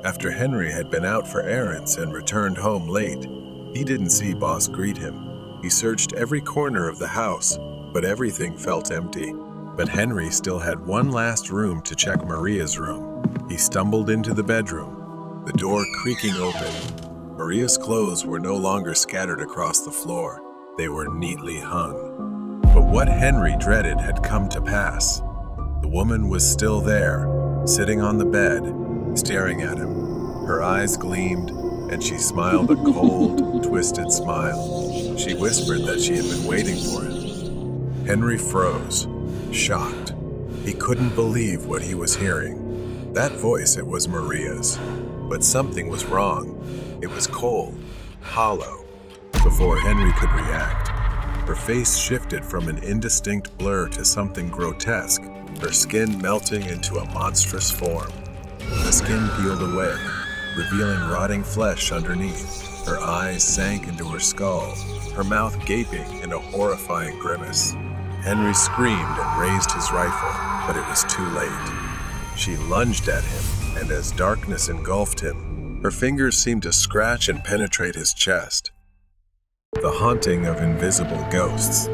after Henry had been out for errands and returned home late, he didn't see Boss greet him. He searched every corner of the house, but everything felt empty. But Henry still had one last room to check, Maria's room. He stumbled into the bedroom, the door creaking open. Maria's clothes were no longer scattered across the floor. They were neatly hung. But what Henry dreaded had come to pass. The woman was still there, sitting on the bed, staring at him. Her eyes gleamed, and she smiled a cold, twisted smile. She whispered that she had been waiting for him. Henry froze, shocked. He couldn't believe what he was hearing. That voice, it was Maria's. But something was wrong. It was cold, hollow. Before Henry could react, her face shifted from an indistinct blur to something grotesque, her skin melting into a monstrous form. The skin peeled away, revealing rotting flesh underneath. Her eyes sank into her skull, her mouth gaping in a horrifying grimace. Henry screamed and raised his rifle, but it was too late. She lunged at him, and as darkness engulfed him, her fingers seemed to scratch and penetrate his chest. The haunting of invisible ghosts.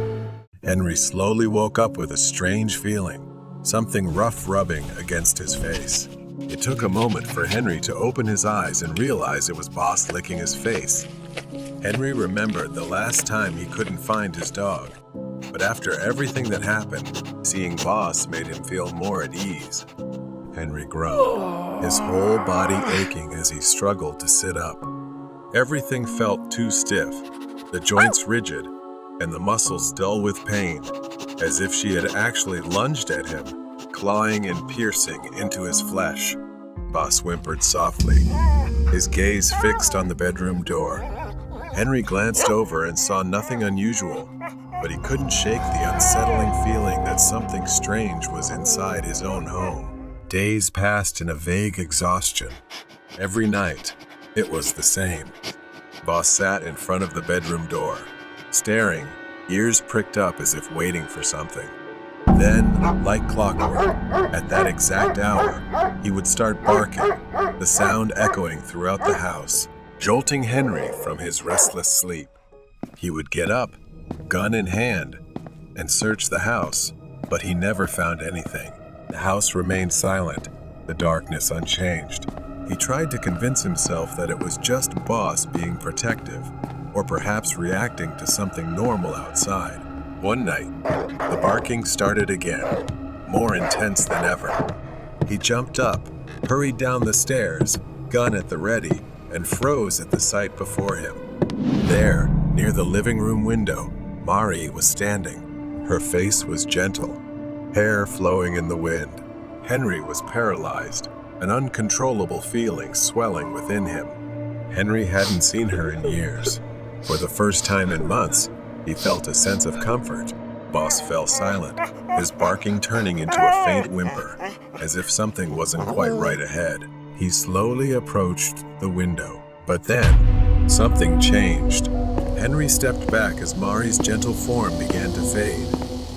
Henry slowly woke up with a strange feeling, something rough rubbing against his face. It took a moment for Henry to open his eyes and realize it was Boss licking his face. Henry remembered the last time he couldn't find his dog, but after everything that happened, seeing Boss made him feel more at ease. Henry groaned, his whole body aching as he struggled to sit up. Everything felt too stiff, the joints rigid, and the muscles dull with pain, as if she had actually lunged at him, clawing and piercing into his flesh. Boss whimpered softly, his gaze fixed on the bedroom door. Henry glanced over and saw nothing unusual, but he couldn't shake the unsettling feeling that something strange was inside his own home. Days passed in a vague exhaustion. Every night, it was the same. Boss sat in front of the bedroom door, staring, ears pricked up as if waiting for something. Then, like clockwork, at that exact hour, he would start barking, the sound echoing throughout the house, jolting Henry from his restless sleep. He would get up, gun in hand, and search the house, but he never found anything. The house remained silent, the darkness unchanged. He tried to convince himself that it was just Boss being protective, or perhaps reacting to something normal outside. One night, the barking started again, more intense than ever. He jumped up, hurried down the stairs, gun at the ready, and froze at the sight before him. There, near the living room window, Mari was standing. Her face was gentle, hair flowing in the wind. Henry was paralyzed, an uncontrollable feeling swelling within him. Henry hadn't seen her in years. For the first time in months, he felt a sense of comfort. Boss fell silent, his barking turning into a faint whimper, as if something wasn't quite right ahead. He slowly approached the window, but then something changed. Henry stepped back as Mari's gentle form began to fade,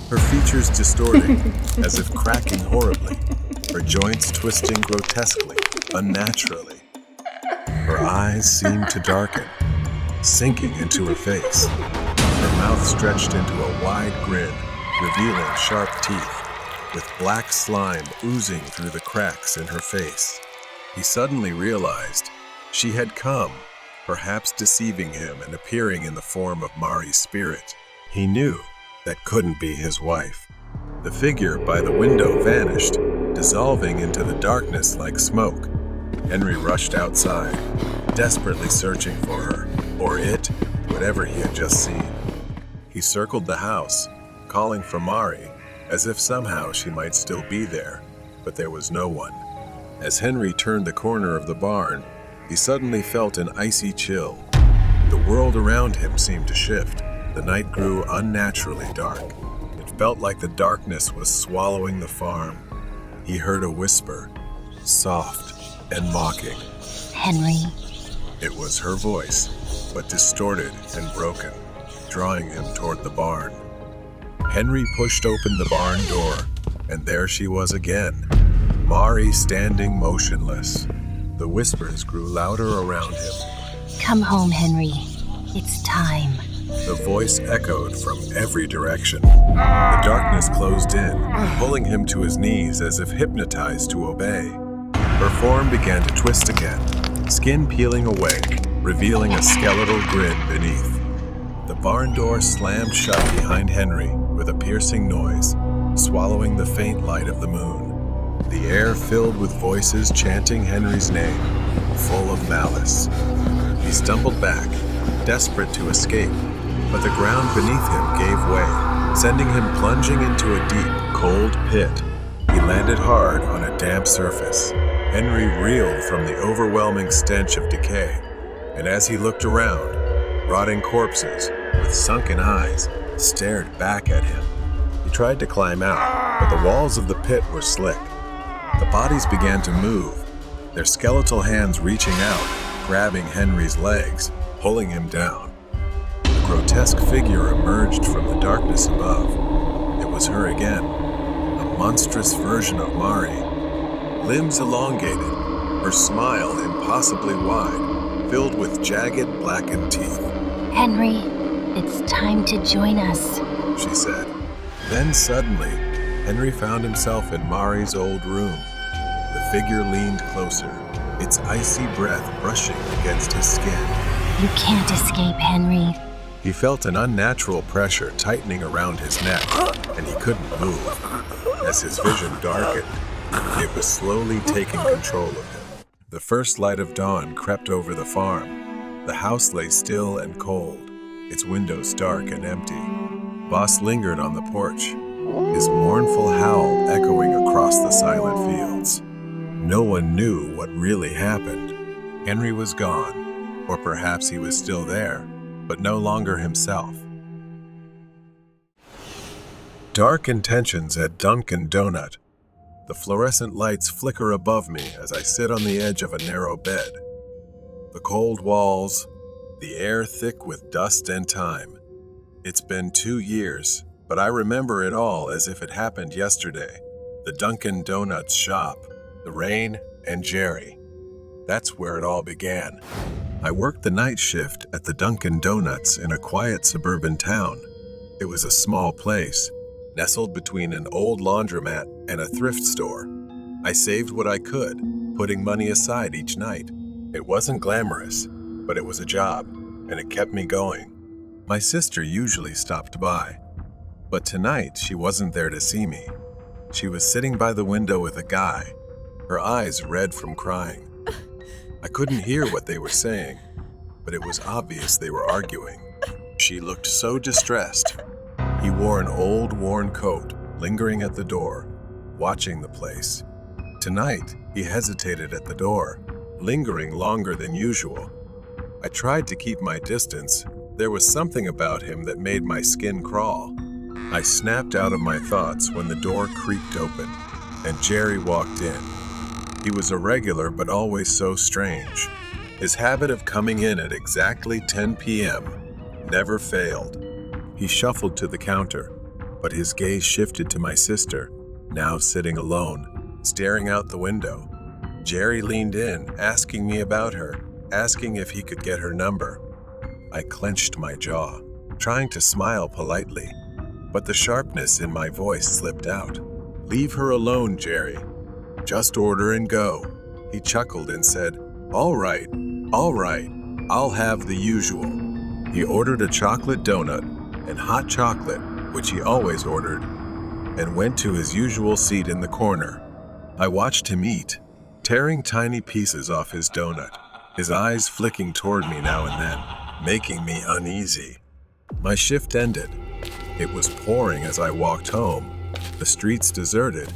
her features distorting, as if cracking horribly, her joints twisting grotesquely, unnaturally. Her eyes seemed to darken, sinking into her face. Her mouth stretched into a wide grin, revealing sharp teeth, with black slime oozing through the cracks in her face. He suddenly realized she had come, perhaps deceiving him and appearing in the form of Mari's spirit. He knew that couldn't be his wife. The figure by the window vanished, dissolving into the darkness like smoke. Henry rushed outside, desperately searching for her, or it, whatever he had just seen. He circled the house, calling for Mari, as if somehow she might still be there, but there was no one. As Henry turned the corner of the barn, he suddenly felt an icy chill. The world around him seemed to shift. The night grew unnaturally dark. It felt like the darkness was swallowing the farm. He heard a whisper, soft and mocking. Henry. It was her voice, but distorted and broken, drawing him toward the barn. Henry pushed open the barn door, and there she was again, Mari standing motionless. The whispers grew louder around him. Come home, Henry. It's time. The voice echoed from every direction. The darkness closed in, pulling him to his knees as if hypnotized to obey. Her form began to twist again, skin peeling away, revealing a skeletal grin beneath. The barn door slammed shut behind Henry with a piercing noise, swallowing the faint light of the moon. The air filled with voices chanting Henry's name, full of malice. He stumbled back, desperate to escape, but the ground beneath him gave way, sending him plunging into a deep, cold pit. He landed hard on a damp surface. Henry reeled from the overwhelming stench of decay, and as he looked around, rotting corpses, with sunken eyes, stared back at him. He tried to climb out, but the walls of the pit were slick. The bodies began to move, their skeletal hands reaching out, grabbing Henry's legs, pulling him down. A grotesque figure emerged from the darkness above. It was her again, a monstrous version of Mari. Limbs elongated, her smile impossibly wide, filled with jagged, blackened teeth. Henry, it's time to join us. She said. Then suddenly, Henry found himself in Mari's old room. The figure leaned closer, its icy breath brushing against his skin. You can't escape, Henry. He felt an unnatural pressure tightening around his neck, and he couldn't move. As his vision darkened, it was slowly taking control of him. The first light of dawn crept over the farm. The house lay still and cold, its windows dark and empty. Boss lingered on the porch, his mournful howl echoing across the silent fields. No one knew what really happened. Henry was gone, or perhaps he was still there, but no longer himself. Dark intentions at Dunkin' Donut. The fluorescent lights flicker above me as I sit on the edge of a narrow bed. The cold walls, the air thick with dust and time. It's been 2 years, but I remember it all as if it happened yesterday. The Dunkin' Donuts shop, the rain, and Jerry. That's where it all began. I worked the night shift at the Dunkin' Donuts in a quiet suburban town. It was a small place, nestled between an old laundromat and a thrift store. I saved what I could, putting money aside each night. It wasn't glamorous, but it was a job, and it kept me going. My sister usually stopped by, but tonight she wasn't there to see me. She was sitting by the window with a guy, her eyes red from crying. I couldn't hear what they were saying, but it was obvious they were arguing. She looked so distressed. He wore an old, worn coat, lingering at the door, watching the place. Tonight, he hesitated at the door, lingering longer than usual. I tried to keep my distance. There was something about him that made my skin crawl. I snapped out of my thoughts when the door creaked open, and Jerry walked in. He was irregular but always so strange. His habit of coming in at exactly 10 p.m. never failed. He shuffled to the counter, but his gaze shifted to my sister, now sitting alone, staring out the window. Jerry leaned in, asking me about her, asking if he could get her number. I clenched my jaw, trying to smile politely, but the sharpness in my voice slipped out. "Leave her alone, Jerry. Just order and go." He chuckled and said, all right, I'll have the usual." He ordered a chocolate donut and hot chocolate, which he always ordered, and went to his usual seat in the corner. I watched him eat, tearing tiny pieces off his donut, his eyes flicking toward me now and then, making me uneasy. My shift ended. It was pouring as I walked home, the streets deserted,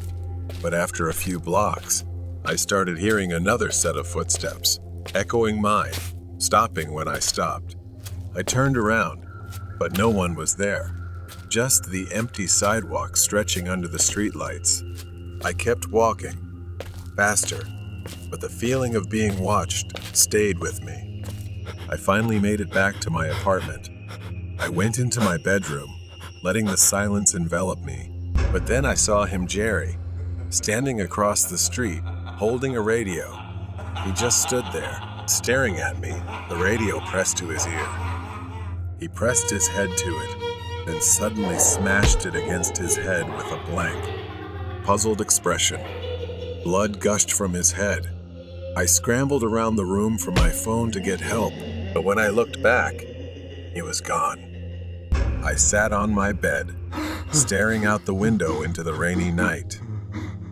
but after a few blocks, I started hearing another set of footsteps, echoing mine, stopping when I stopped. I turned around, but no one was there, just the empty sidewalk stretching under the streetlights. I kept walking, faster, but the feeling of being watched stayed with me. I finally made it back to my apartment. I went into my bedroom, letting the silence envelop me. But then I saw him, Jerry, standing across the street, holding a radio. He just stood there, staring at me, the radio pressed to his ear. He pressed his head to it, then suddenly smashed it against his head with a blank, puzzled expression. Blood gushed from his head. I scrambled around the room for my phone to get help, but when I looked back, he was gone. I sat on my bed, staring out the window into the rainy night.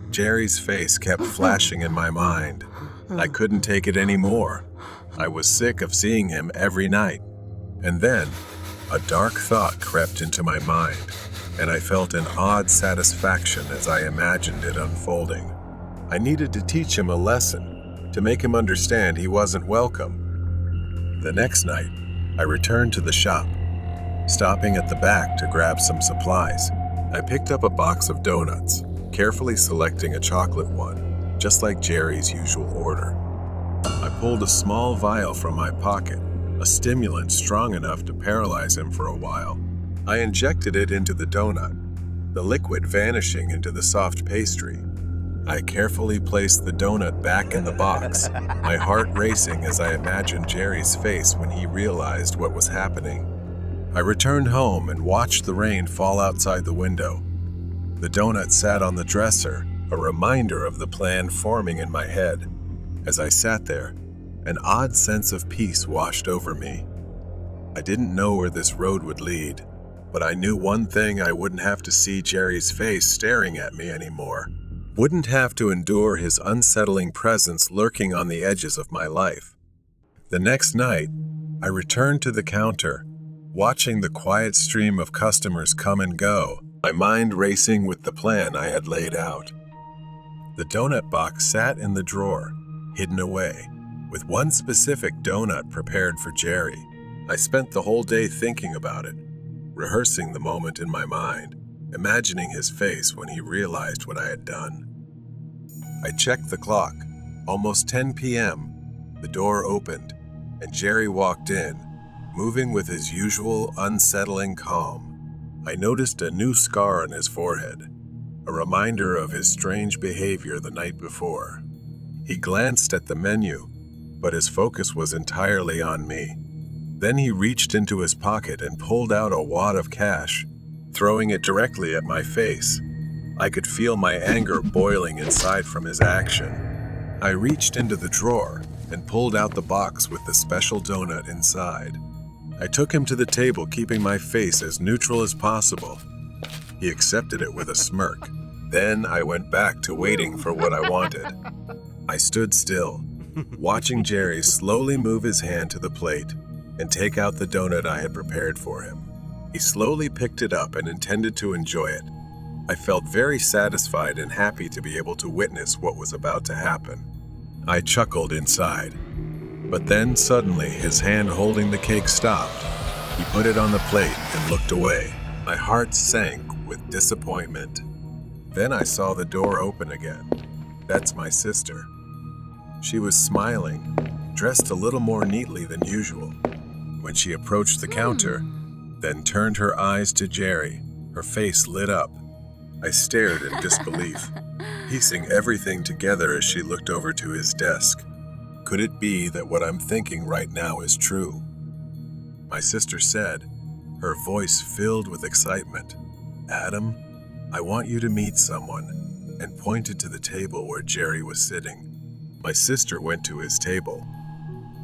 Jerry's face kept flashing in my mind. I couldn't take it anymore. I was sick of seeing him every night. And then, a dark thought crept into my mind, and I felt an odd satisfaction as I imagined it unfolding. I needed to teach him a lesson, to make him understand he wasn't welcome. The next night, I returned to the shop, stopping at the back to grab some supplies. I picked up a box of donuts, carefully selecting a chocolate one, just like Jerry's usual order. I pulled a small vial from my pocket, a stimulant strong enough to paralyze him for a while. I injected it into the donut, the liquid vanishing into the soft pastry. I carefully placed the donut back in the box, my heart racing as I imagined Jerry's face when he realized what was happening. I returned home and watched the rain fall outside the window. The donut sat on the dresser, a reminder of the plan forming in my head. As I sat there, an odd sense of peace washed over me. I didn't know where this road would lead, but I knew one thing: I wouldn't have to see Jerry's face staring at me anymore. Wouldn't have to endure his unsettling presence lurking on the edges of my life. The next night, I returned to the counter, watching the quiet stream of customers come and go, my mind racing with the plan I had laid out. The donut box sat in the drawer, hidden away, with one specific donut prepared for Jerry. I spent the whole day thinking about it, rehearsing the moment in my mind, imagining his face when he realized what I had done. I checked the clock. Almost 10 p.m. The door opened, and Jerry walked in, moving with his usual unsettling calm. I noticed a new scar on his forehead, a reminder of his strange behavior the night before. He glanced at the menu, but his focus was entirely on me. Then he reached into his pocket and pulled out a wad of cash, throwing it directly at my face. I could feel my anger boiling inside from his action. I reached into the drawer and pulled out the box with the special donut inside. I took him to the table, keeping my face as neutral as possible. He accepted it with a smirk. Then I went back to waiting for what I wanted. I stood still, watching Jerry slowly move his hand to the plate and take out the donut I had prepared for him. He slowly picked it up and intended to enjoy it. I felt very satisfied and happy to be able to witness what was about to happen. I chuckled inside, but then suddenly his hand holding the cake stopped. He put it on the plate and looked away. My heart sank with disappointment. Then I saw the door open again. That's my sister. She was smiling, dressed a little more neatly than usual. When she approached the counter, then turned her eyes to Jerry, her face lit up. I stared in disbelief, piecing everything together as she looked over to his desk. Could it be that what I'm thinking right now is true? My sister said, her voice filled with excitement, "Adam, I want you to meet someone," and pointed to the table where Jerry was sitting. My sister went to his table.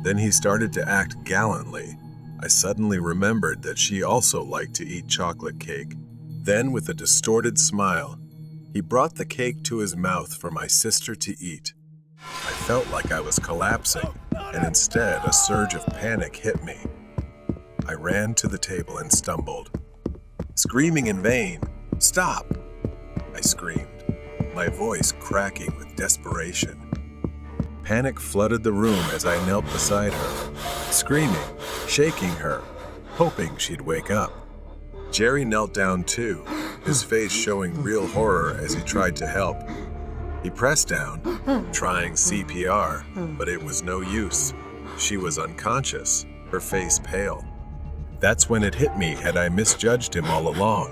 Then he started to act gallantly. I suddenly remembered that she also liked to eat chocolate cake. Then, with a distorted smile, he brought the cake to his mouth for my sister to eat. I felt like I was collapsing, and instead a surge of panic hit me. I ran to the table and stumbled, screaming in vain, "Stop!" I screamed, my voice cracking with desperation. Panic flooded the room as I knelt beside her, screaming, shaking her, hoping she'd wake up. Jerry knelt down too, his face showing real horror as he tried to help. He pressed down, trying CPR, but it was no use. She was unconscious, her face pale. That's when it hit me, had I misjudged him all along?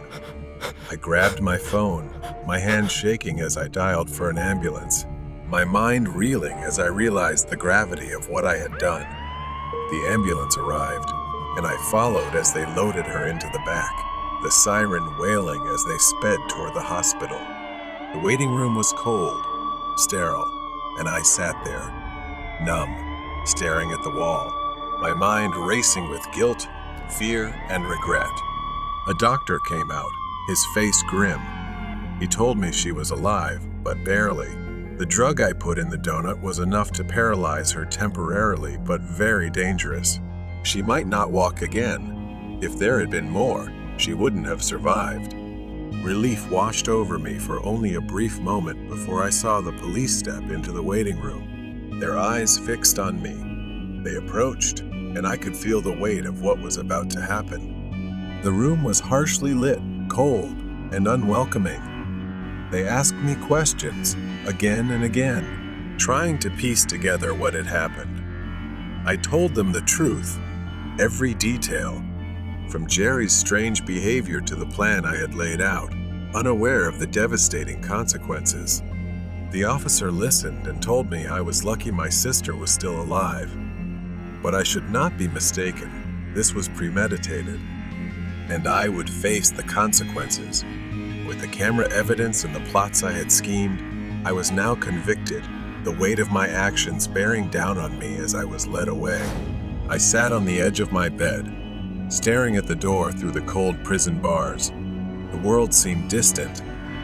I grabbed my phone, my hand shaking as I dialed for an ambulance, my mind reeling as I realized the gravity of what I had done. The ambulance arrived, and I followed as they loaded her into the back, the siren wailing as they sped toward the hospital. The waiting room was cold, sterile, and I sat there, numb, staring at the wall, my mind racing with guilt, fear, and regret. A doctor came out, his face grim. He told me she was alive, but barely. The drug I put in the donut was enough to paralyze her temporarily, but very dangerous. She might not walk again. If there had been more, she wouldn't have survived. Relief washed over me for only a brief moment before I saw the police step into the waiting room, their eyes fixed on me. They approached, and I could feel the weight of what was about to happen. The room was harshly lit, cold, and unwelcoming. They asked me questions again and again, trying to piece together what had happened. I told them the truth, every detail, from Jerry's strange behavior to the plan I had laid out, unaware of the devastating consequences. The officer listened and told me I was lucky my sister was still alive. But I should not be mistaken. This was premeditated, and I would face the consequences. With the camera evidence and the plots I had schemed, I was now convicted, the weight of my actions bearing down on me as I was led away. I sat on the edge of my bed, staring at the door through the cold prison bars. The world seemed distant,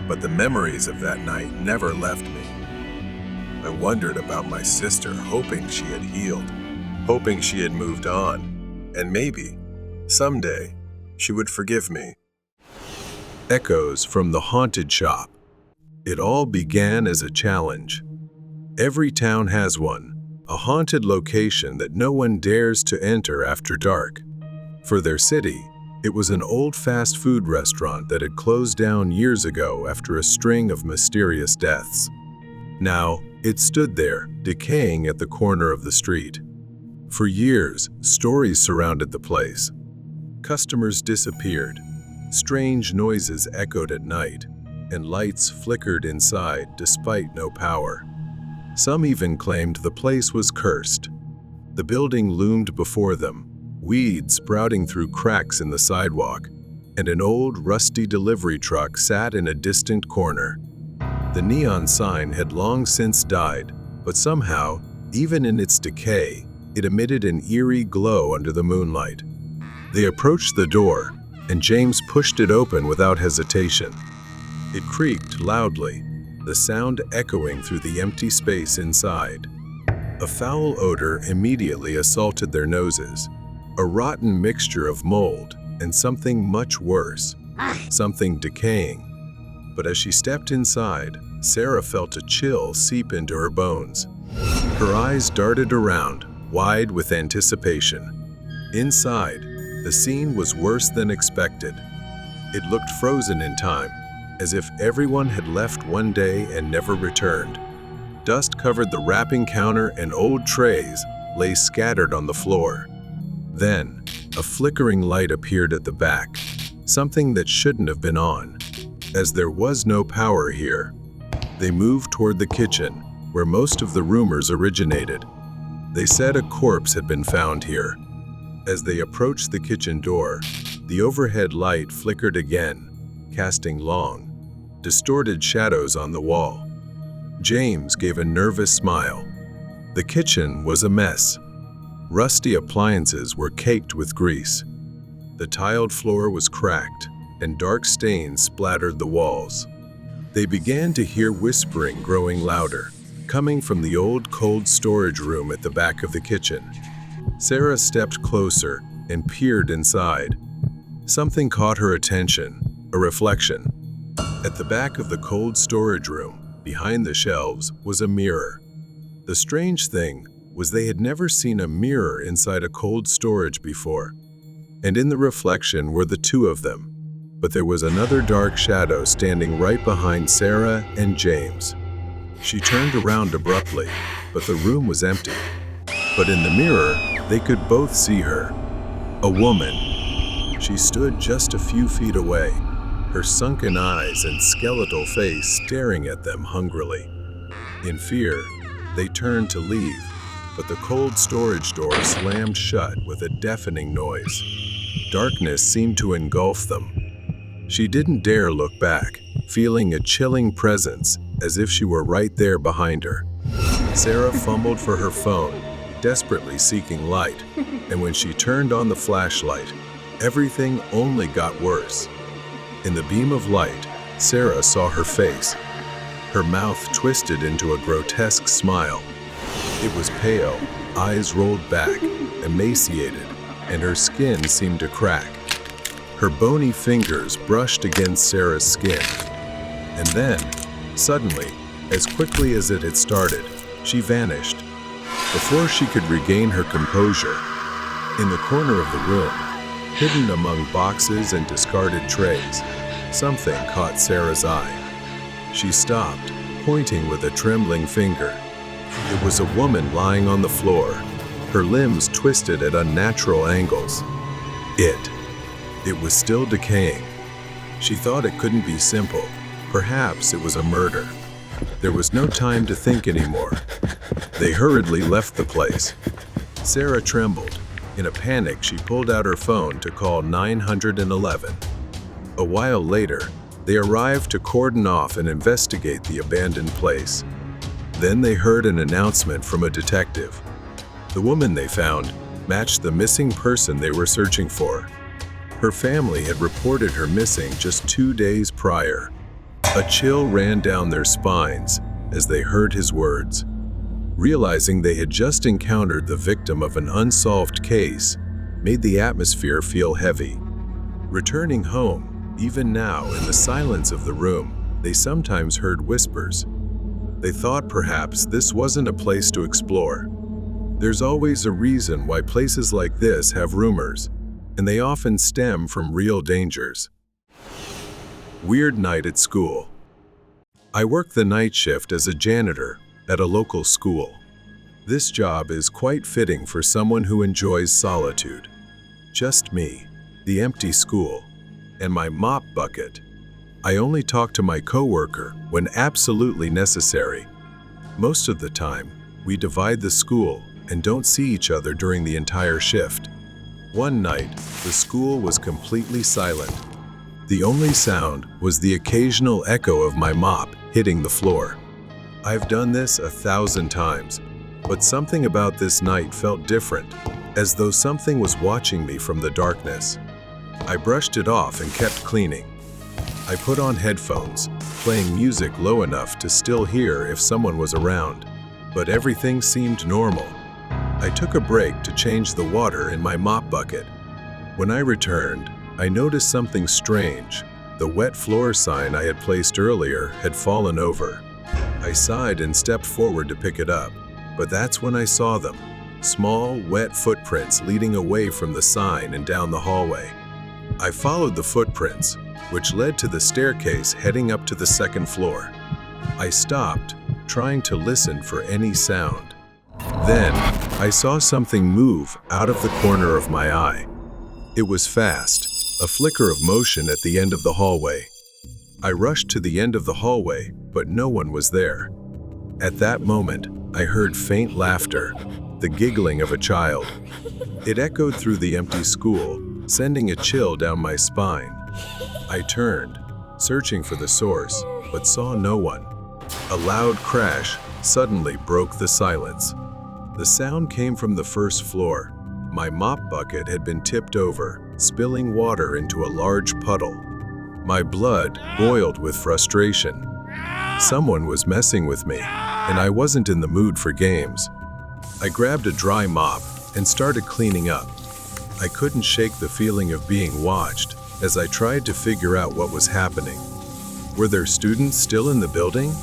but the memories of that night never left me. I wondered about my sister, hoping she had healed, hoping she had moved on, and maybe, someday, she would forgive me. Echoes from the haunted shop. It all began as a challenge. Every town has one, a haunted location that no one dares to enter after dark. For their city, it was an old fast food restaurant that had closed down years ago after a string of mysterious deaths. Now, it stood there, decaying at the corner of the street. For years, stories surrounded the place. Customers disappeared, strange noises echoed at night, and lights flickered inside despite no power. Some even claimed the place was cursed. The building loomed before them, weeds sprouting through cracks in the sidewalk, and an old, rusty delivery truck sat in a distant corner. The neon sign had long since died, but somehow, even in its decay, it emitted an eerie glow under the moonlight. They approached the door, and James pushed it open without hesitation. It creaked loudly, the sound echoing through the empty space inside. A foul odor immediately assaulted their noses. A rotten mixture of mold and something much worse, something decaying. But as she stepped inside, Sarah felt a chill seep into her bones. Her eyes darted around, wide with anticipation. Inside, the scene was worse than expected. It looked frozen in time, as if everyone had left one day and never returned. Dust covered the wrapping counter and old trays lay scattered on the floor. Then, a flickering light appeared at the back, something that shouldn't have been on. As there was no power here, they moved toward the kitchen, where most of the rumors originated. They said a corpse had been found here. As they approached the kitchen door, the overhead light flickered again, casting long, distorted shadows on the wall. James gave a nervous smile. The kitchen was a mess. Rusty appliances were caked with grease. The tiled floor was cracked, and dark stains splattered the walls. They began to hear whispering growing louder, coming from the old cold storage room at the back of the kitchen. Sarah stepped closer and peered inside. Something caught her attention, a reflection. At the back of the cold storage room, behind the shelves, was a mirror. The strange thing was they had never seen a mirror inside a cold storage before. And in the reflection were the two of them. But there was another dark shadow standing right behind Sarah and James. She turned around abruptly, but the room was empty. But in the mirror, they could both see her. A woman. She stood just a few feet away, her sunken eyes and skeletal face staring at them hungrily. In fear, they turned to leave, but the cold storage door slammed shut with a deafening noise. Darkness seemed to engulf them. She didn't dare look back, feeling a chilling presence as if she were right there behind her. Sarah fumbled for her phone, desperately seeking light, and when she turned on the flashlight, everything only got worse. In the beam of light, Sarah saw her face. Her mouth twisted into a grotesque smile. It was pale, eyes rolled back, emaciated, and her skin seemed to crack. Her bony fingers brushed against Sarah's skin. And then, suddenly, as quickly as it had started, she vanished. Before she could regain her composure, in the corner of the room, hidden among boxes and discarded trays, something caught Sarah's eye. She stopped, pointing with a trembling finger. It was a woman lying on the floor, her limbs twisted at unnatural angles. It was still decaying. She thought it couldn't be simple. Perhaps it was a murder. There was no time to think anymore. They hurriedly left the place. Sarah trembled. In a panic, she pulled out her phone to call 911. A while later, they arrived to cordon off and investigate the abandoned place. Then they heard an announcement from a detective. The woman they found matched the missing person they were searching for. Her family had reported her missing just 2 days prior. A chill ran down their spines as they heard his words. Realizing they had just encountered the victim of an unsolved case made the atmosphere feel heavy. Returning home, even now in the silence of the room, they sometimes heard whispers. They thought perhaps this wasn't a place to explore. There's always a reason why places like this have rumors, and they often stem from real dangers. Weird night at school. I work the night shift as a janitor at a local school. This job is quite fitting for someone who enjoys solitude. Just me, the empty school, and my mop bucket. I only talk to my coworker when absolutely necessary. Most of the time, we divide the school and don't see each other during the entire shift. One night, the school was completely silent. The only sound was the occasional echo of my mop hitting the floor. I've done this 1,000 times, but something about this night felt different, as though something was watching me from the darkness. I brushed it off and kept cleaning. I put on headphones, playing music low enough to still hear if someone was around, but everything seemed normal. I took a break to change the water in my mop bucket. When I returned, I noticed something strange. The wet floor sign I had placed earlier had fallen over. I sighed and stepped forward to pick it up, but that's when I saw them. Small, wet footprints leading away from the sign and down the hallway. I followed the footprints, which led to the staircase heading up to the second floor. I stopped, trying to listen for any sound. Then, I saw something move out of the corner of my eye. It was fast, a flicker of motion at the end of the hallway. I rushed to the end of the hallway, but no one was there. At that moment, I heard faint laughter, the giggling of a child. It echoed through the empty school, sending a chill down my spine. I turned, searching for the source, but saw no one. A loud crash suddenly broke the silence. The sound came from the first floor. My mop bucket had been tipped over, spilling water into a large puddle. My blood boiled with frustration. Someone was messing with me, and I wasn't in the mood for games. I grabbed a dry mop and started cleaning up. I couldn't shake the feeling of being watched as I tried to figure out what was happening. Were there students still in the building?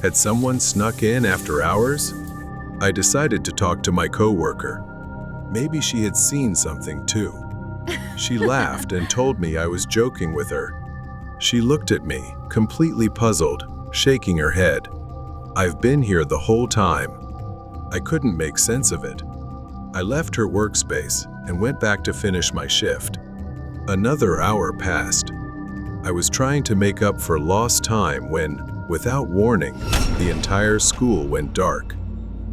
Had someone snuck in after hours? I decided to talk to my coworker. Maybe she had seen something too. She laughed and told me I was joking with her. She looked at me, completely puzzled, shaking her head. I've been here the whole time. I couldn't make sense of it. I left her workspace and went back to finish my shift. Another hour passed. I was trying to make up for lost time when, without warning, the entire school went dark.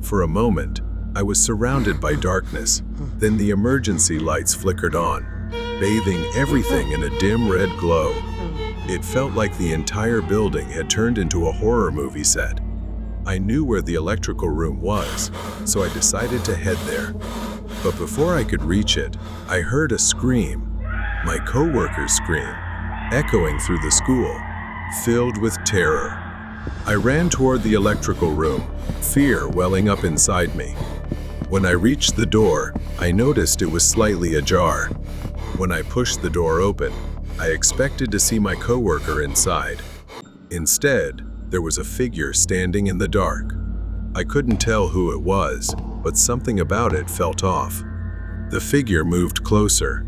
For a moment, I was surrounded by darkness. Then the emergency lights flickered on, bathing everything in a dim red glow. It felt like the entire building had turned into a horror movie set. I knew where the electrical room was, so I decided to head there. But before I could reach it, I heard a scream, my coworker's scream, echoing through the school, filled with terror. I ran toward the electrical room, fear welling up inside me. When I reached the door, I noticed it was slightly ajar. When I pushed the door open, I expected to see my coworker inside. Instead, there was a figure standing in the dark. I couldn't tell who it was, but something about it felt off. The figure moved closer.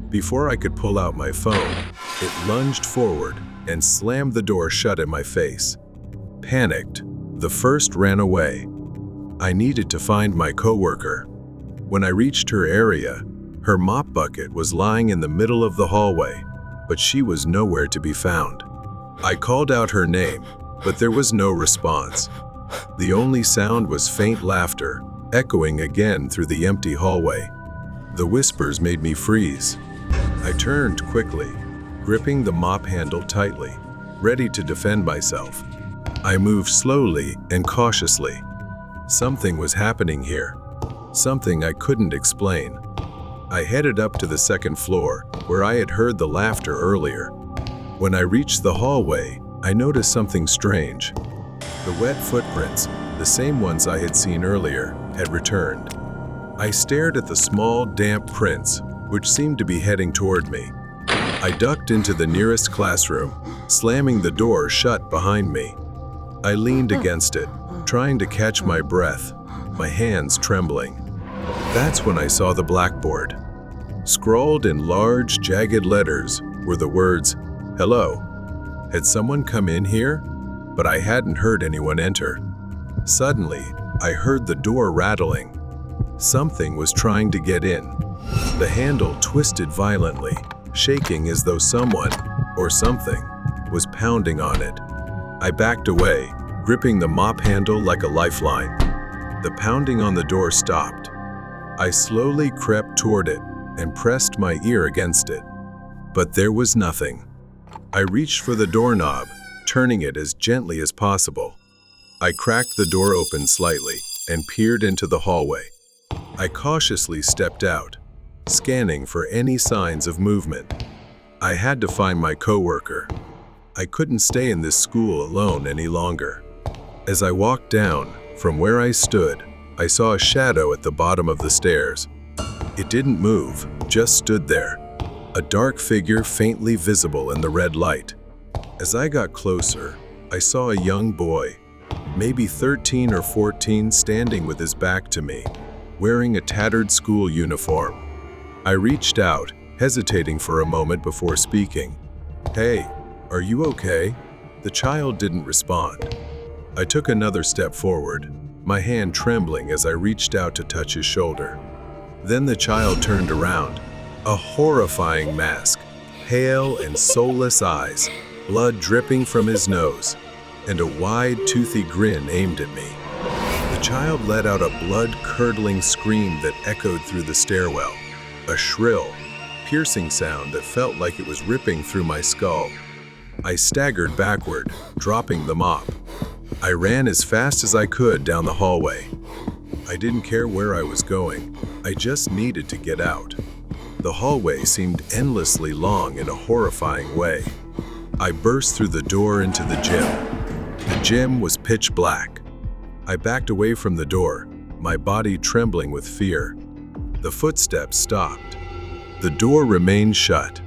Before I could pull out my phone, It lunged forward and slammed the door shut in my face. Panicked, the first ran away. I needed to find my coworker. When I reached her area, her mop bucket was lying in the middle of the hallway, but she was nowhere to be found. I called out her name, but there was no response. The only sound was faint laughter, echoing again through the empty hallway. The whispers made me freeze. I turned quickly, gripping the mop handle tightly, ready to defend myself. I moved slowly and cautiously. Something was happening here, something I couldn't explain. I headed up to the second floor, where I had heard the laughter earlier. When I reached the hallway, I noticed something strange. The wet footprints, the same ones I had seen earlier, had returned. I stared at the small, damp prints, which seemed to be heading toward me. I ducked into the nearest classroom, slamming the door shut behind me. I leaned against it, trying to catch my breath, my hands trembling. That's when I saw the blackboard. Scrawled in large, jagged letters were the words, "Hello." Had someone come in here? But I hadn't heard anyone enter. Suddenly, I heard the door rattling. Something was trying to get in. The handle twisted violently, shaking as though someone, or something, was pounding on it. I backed away, gripping the mop handle like a lifeline. The pounding on the door stopped. I slowly crept toward it and pressed my ear against it. But there was nothing. I reached for the doorknob, turning it as gently as possible. I cracked the door open slightly and peered into the hallway. I cautiously stepped out, scanning for any signs of movement. I had to find my coworker. I couldn't stay in this school alone any longer. As I walked down, from where I stood, I saw a shadow at the bottom of the stairs. It didn't move, just stood there, a dark figure faintly visible in the red light. As I got closer, I saw a young boy, maybe 13 or 14, standing with his back to me, wearing a tattered school uniform. I reached out, hesitating for a moment before speaking. "Hey, are you okay?" The child didn't respond. I took another step forward, my hand trembling as I reached out to touch his shoulder. Then the child turned around, a horrifying mask, pale and soulless eyes, blood dripping from his nose, and a wide, toothy grin aimed at me. The child let out a blood-curdling scream that echoed through the stairwell, a shrill, piercing sound that felt like it was ripping through my skull. I staggered backward, dropping the mop. I ran as fast as I could down the hallway. I didn't care where I was going. I just needed to get out. The hallway seemed endlessly long in a horrifying way. I burst through the door into the gym. The gym was pitch black. I backed away from the door, my body trembling with fear. The footsteps stopped. The door remained shut.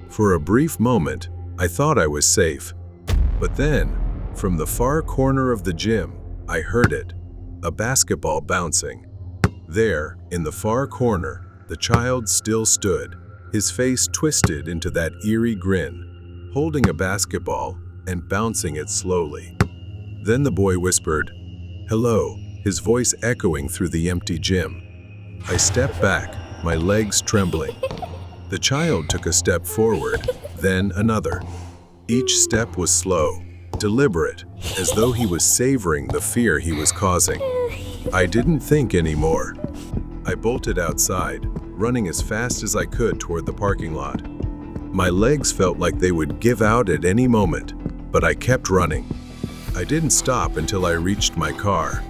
For a brief moment, I thought I was safe. But then, from the far corner of the gym, I heard it, a basketball bouncing. There, in the far corner, the child still stood, his face twisted into that eerie grin, holding a basketball and bouncing it slowly. Then the boy whispered, "Hello," his voice echoing through the empty gym. I stepped back, my legs trembling. The child took a step forward, then another. Each step was slow, deliberate, as though he was savoring the fear he was causing. I didn't think anymore. I bolted outside, running as fast as I could toward the parking lot. My legs felt like they would give out at any moment, but I kept running. I didn't stop until I reached my car.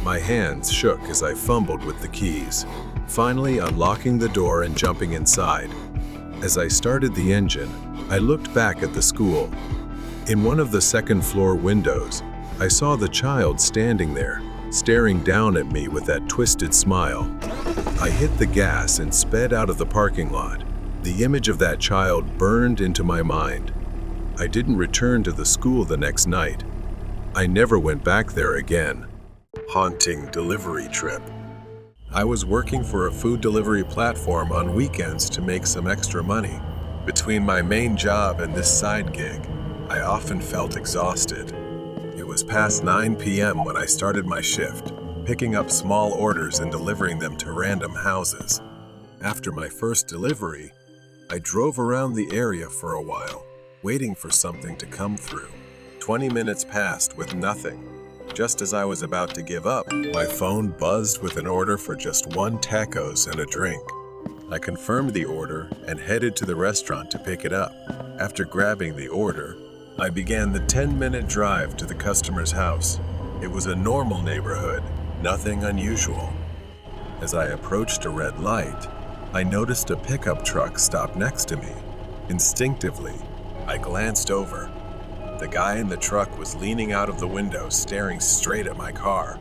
My hands shook as I fumbled with the keys, finally unlocking the door and jumping inside. As I started the engine, I looked back at the school. In one of the second-floor windows, I saw the child standing there, staring down at me with that twisted smile. I hit the gas and sped out of the parking lot. The image of that child burned into my mind. I didn't return to the school the next night. I never went back there again. Haunting delivery trip. I was working for a food delivery platform on weekends to make some extra money. Between my main job and this side gig, I often felt exhausted. It was past 9 p.m. when I started my shift, picking up small orders and delivering them to random houses. After my first delivery, I drove around the area for a while, waiting for something to come through. 20 minutes passed with nothing. Just as I was about to give up, my phone buzzed with an order for just 1 tacos and a drink. I confirmed the order and headed to the restaurant to pick it up. After grabbing the order, I began the 10-minute drive to the customer's house. It was a normal neighborhood, nothing unusual. As I approached a red light, I noticed a pickup truck stop next to me. Instinctively, I glanced over. The guy in the truck was leaning out of the window, staring straight at my car.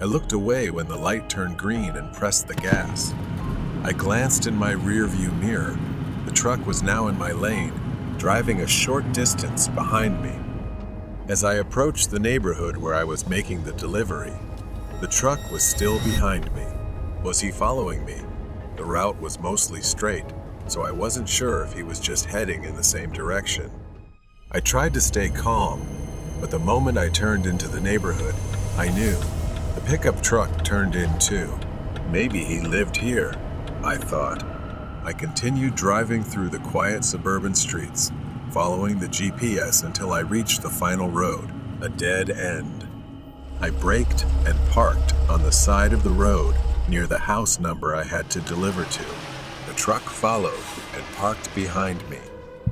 I looked away when the light turned green and pressed the gas. I glanced in my rearview mirror. The truck was now in my lane, driving a short distance behind me. As I approached the neighborhood where I was making the delivery, the truck was still behind me. Was he following me? The route was mostly straight, so I wasn't sure if he was just heading in the same direction. I tried to stay calm, but the moment I turned into the neighborhood, I knew. The pickup truck turned in too. Maybe he lived here, I thought. I continued driving through the quiet suburban streets, following the GPS until I reached the final road, a dead end. I braked and parked on the side of the road near the house number I had to deliver to. The truck followed and parked behind me.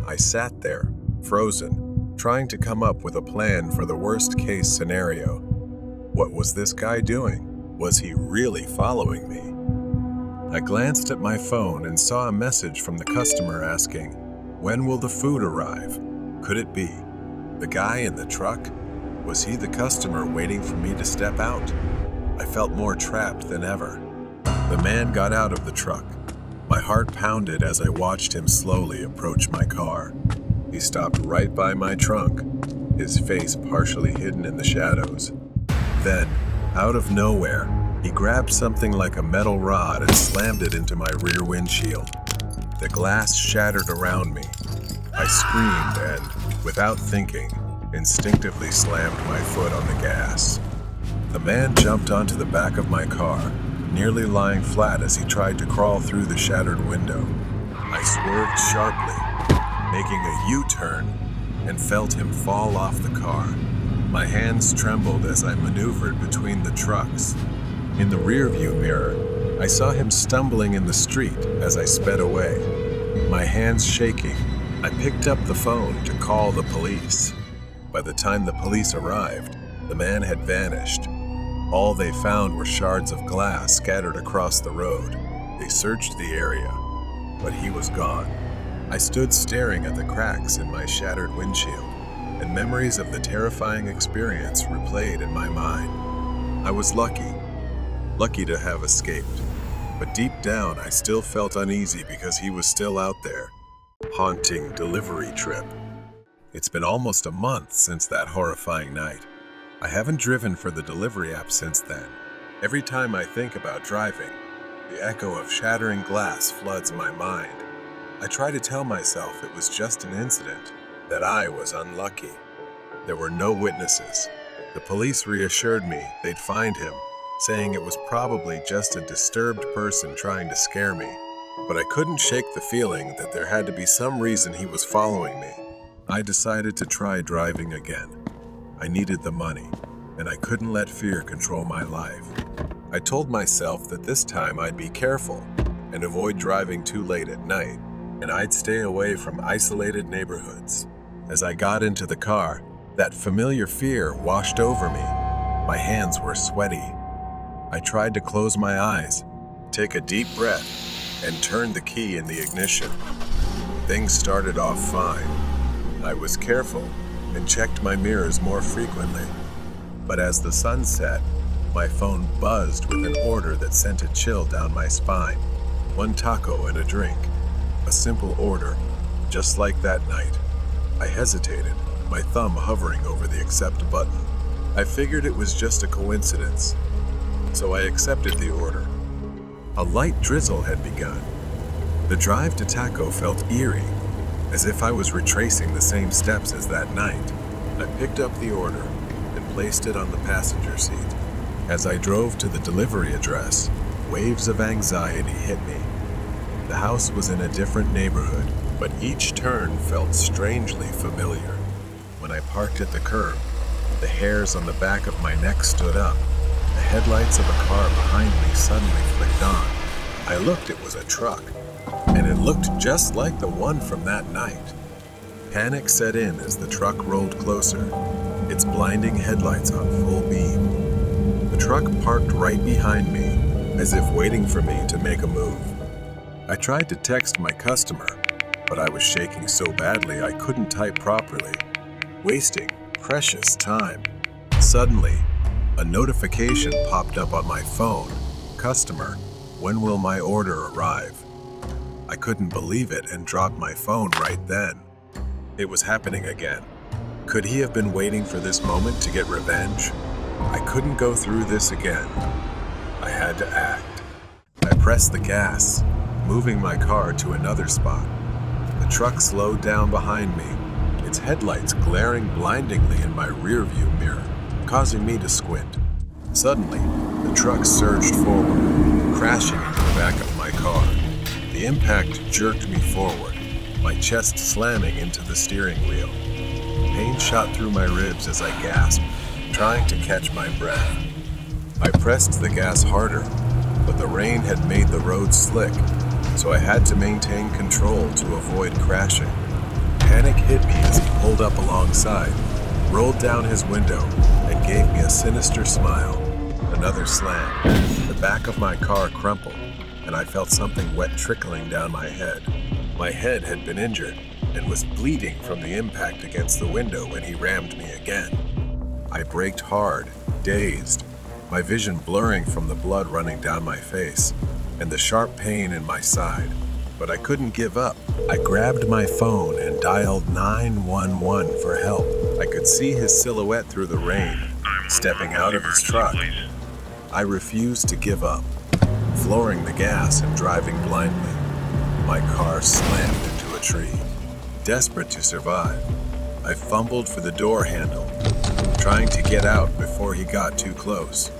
I sat there, frozen, trying to come up with a plan for the worst-case scenario. What was this guy doing? Was he really following me? I glanced at my phone and saw a message from the customer asking, "When will the food arrive?" Could it be the guy in the truck? Was he the customer waiting for me to step out? I felt more trapped than ever. The man got out of the truck. My heart pounded as I watched him slowly approach my car. He stopped right by my trunk, his face partially hidden in the shadows. Then, out of nowhere, he grabbed something like a metal rod and slammed it into my rear windshield. The glass shattered around me. I screamed and, without thinking, instinctively slammed my foot on the gas. The man jumped onto the back of my car, nearly lying flat as he tried to crawl through the shattered window. I swerved sharply, making a U-turn, and felt him fall off the car. My hands trembled as I maneuvered between the trucks. In the rearview mirror, I saw him stumbling in the street as I sped away. My hands shaking, I picked up the phone to call the police. By the time the police arrived, the man had vanished. All they found were shards of glass scattered across the road. They searched the area, but he was gone. I stood staring at the cracks in my shattered windshield, and memories of the terrifying experience replayed in my mind. I was lucky to have escaped, but deep down I still felt uneasy because he was still out there, haunting delivery trip. It's been almost a month since that horrifying night. I haven't driven for the delivery app since then. Every time I think about driving, the echo of shattering glass floods my mind. I try to tell myself it was just an incident, that I was unlucky. There were no witnesses. The police reassured me they'd find him, saying it was probably just a disturbed person trying to scare me. But I couldn't shake the feeling that there had to be some reason he was following me. I decided to try driving again. I needed the money, and I couldn't let fear control my life. I told myself that this time I'd be careful and avoid driving too late at night, and I'd stay away from isolated neighborhoods. As I got into the car, that familiar fear washed over me. My hands were sweaty. I tried to close my eyes, take a deep breath, and turn the key in the ignition. Things started off fine. I was careful and checked my mirrors more frequently. But as the sun set, my phone buzzed with an order that sent a chill down my spine. 1 taco and a drink. A simple order, just like that night. I hesitated, my thumb hovering over the accept button. I figured it was just a coincidence, so I accepted the order. A light drizzle had begun. The drive to Taco felt eerie, as if I was retracing the same steps as that night. I picked up the order and placed it on the passenger seat. As I drove to the delivery address, waves of anxiety hit me. The house was in a different neighborhood, but each turn felt strangely familiar. When I parked at the curb, the hairs on the back of my neck stood up. The headlights of a car behind me suddenly flicked on. I looked, it was a truck, and it looked just like the one from that night. Panic set in as the truck rolled closer, its blinding headlights on full beam. The truck parked right behind me, as if waiting for me to make a move. I tried to text my customer, but I was shaking so badly I couldn't type properly, wasting precious time. Suddenly, a notification popped up on my phone. Customer, when will my order arrive? I couldn't believe it and dropped my phone right then. It was happening again. Could he have been waiting for this moment to get revenge? I couldn't go through this again. I had to act. I pressed the gas, moving my car to another spot. The truck slowed down behind me, its headlights glaring blindingly in my rearview mirror, causing me to squint. Suddenly, the truck surged forward, crashing into the back of my car. The impact jerked me forward, my chest slamming into the steering wheel. Pain shot through my ribs as I gasped, trying to catch my breath. I pressed the gas harder, but the rain had made the road slick, so I had to maintain control to avoid crashing. Panic hit me as he pulled up alongside, rolled down his window, and gave me a sinister smile. Another slam. The back of my car crumpled, and I felt something wet trickling down my head. My head had been injured and was bleeding from the impact against the window when he rammed me again. I braked hard, dazed, my vision blurring from the blood running down my face and the sharp pain in my side. But I couldn't give up. I grabbed my phone and dialed 911 for help. I could see his silhouette through the rain, stepping out of his truck. I refused to give up, flooring the gas and driving blindly. My car slammed into a tree. Desperate to survive, I fumbled for the door handle, trying to get out before he got too close.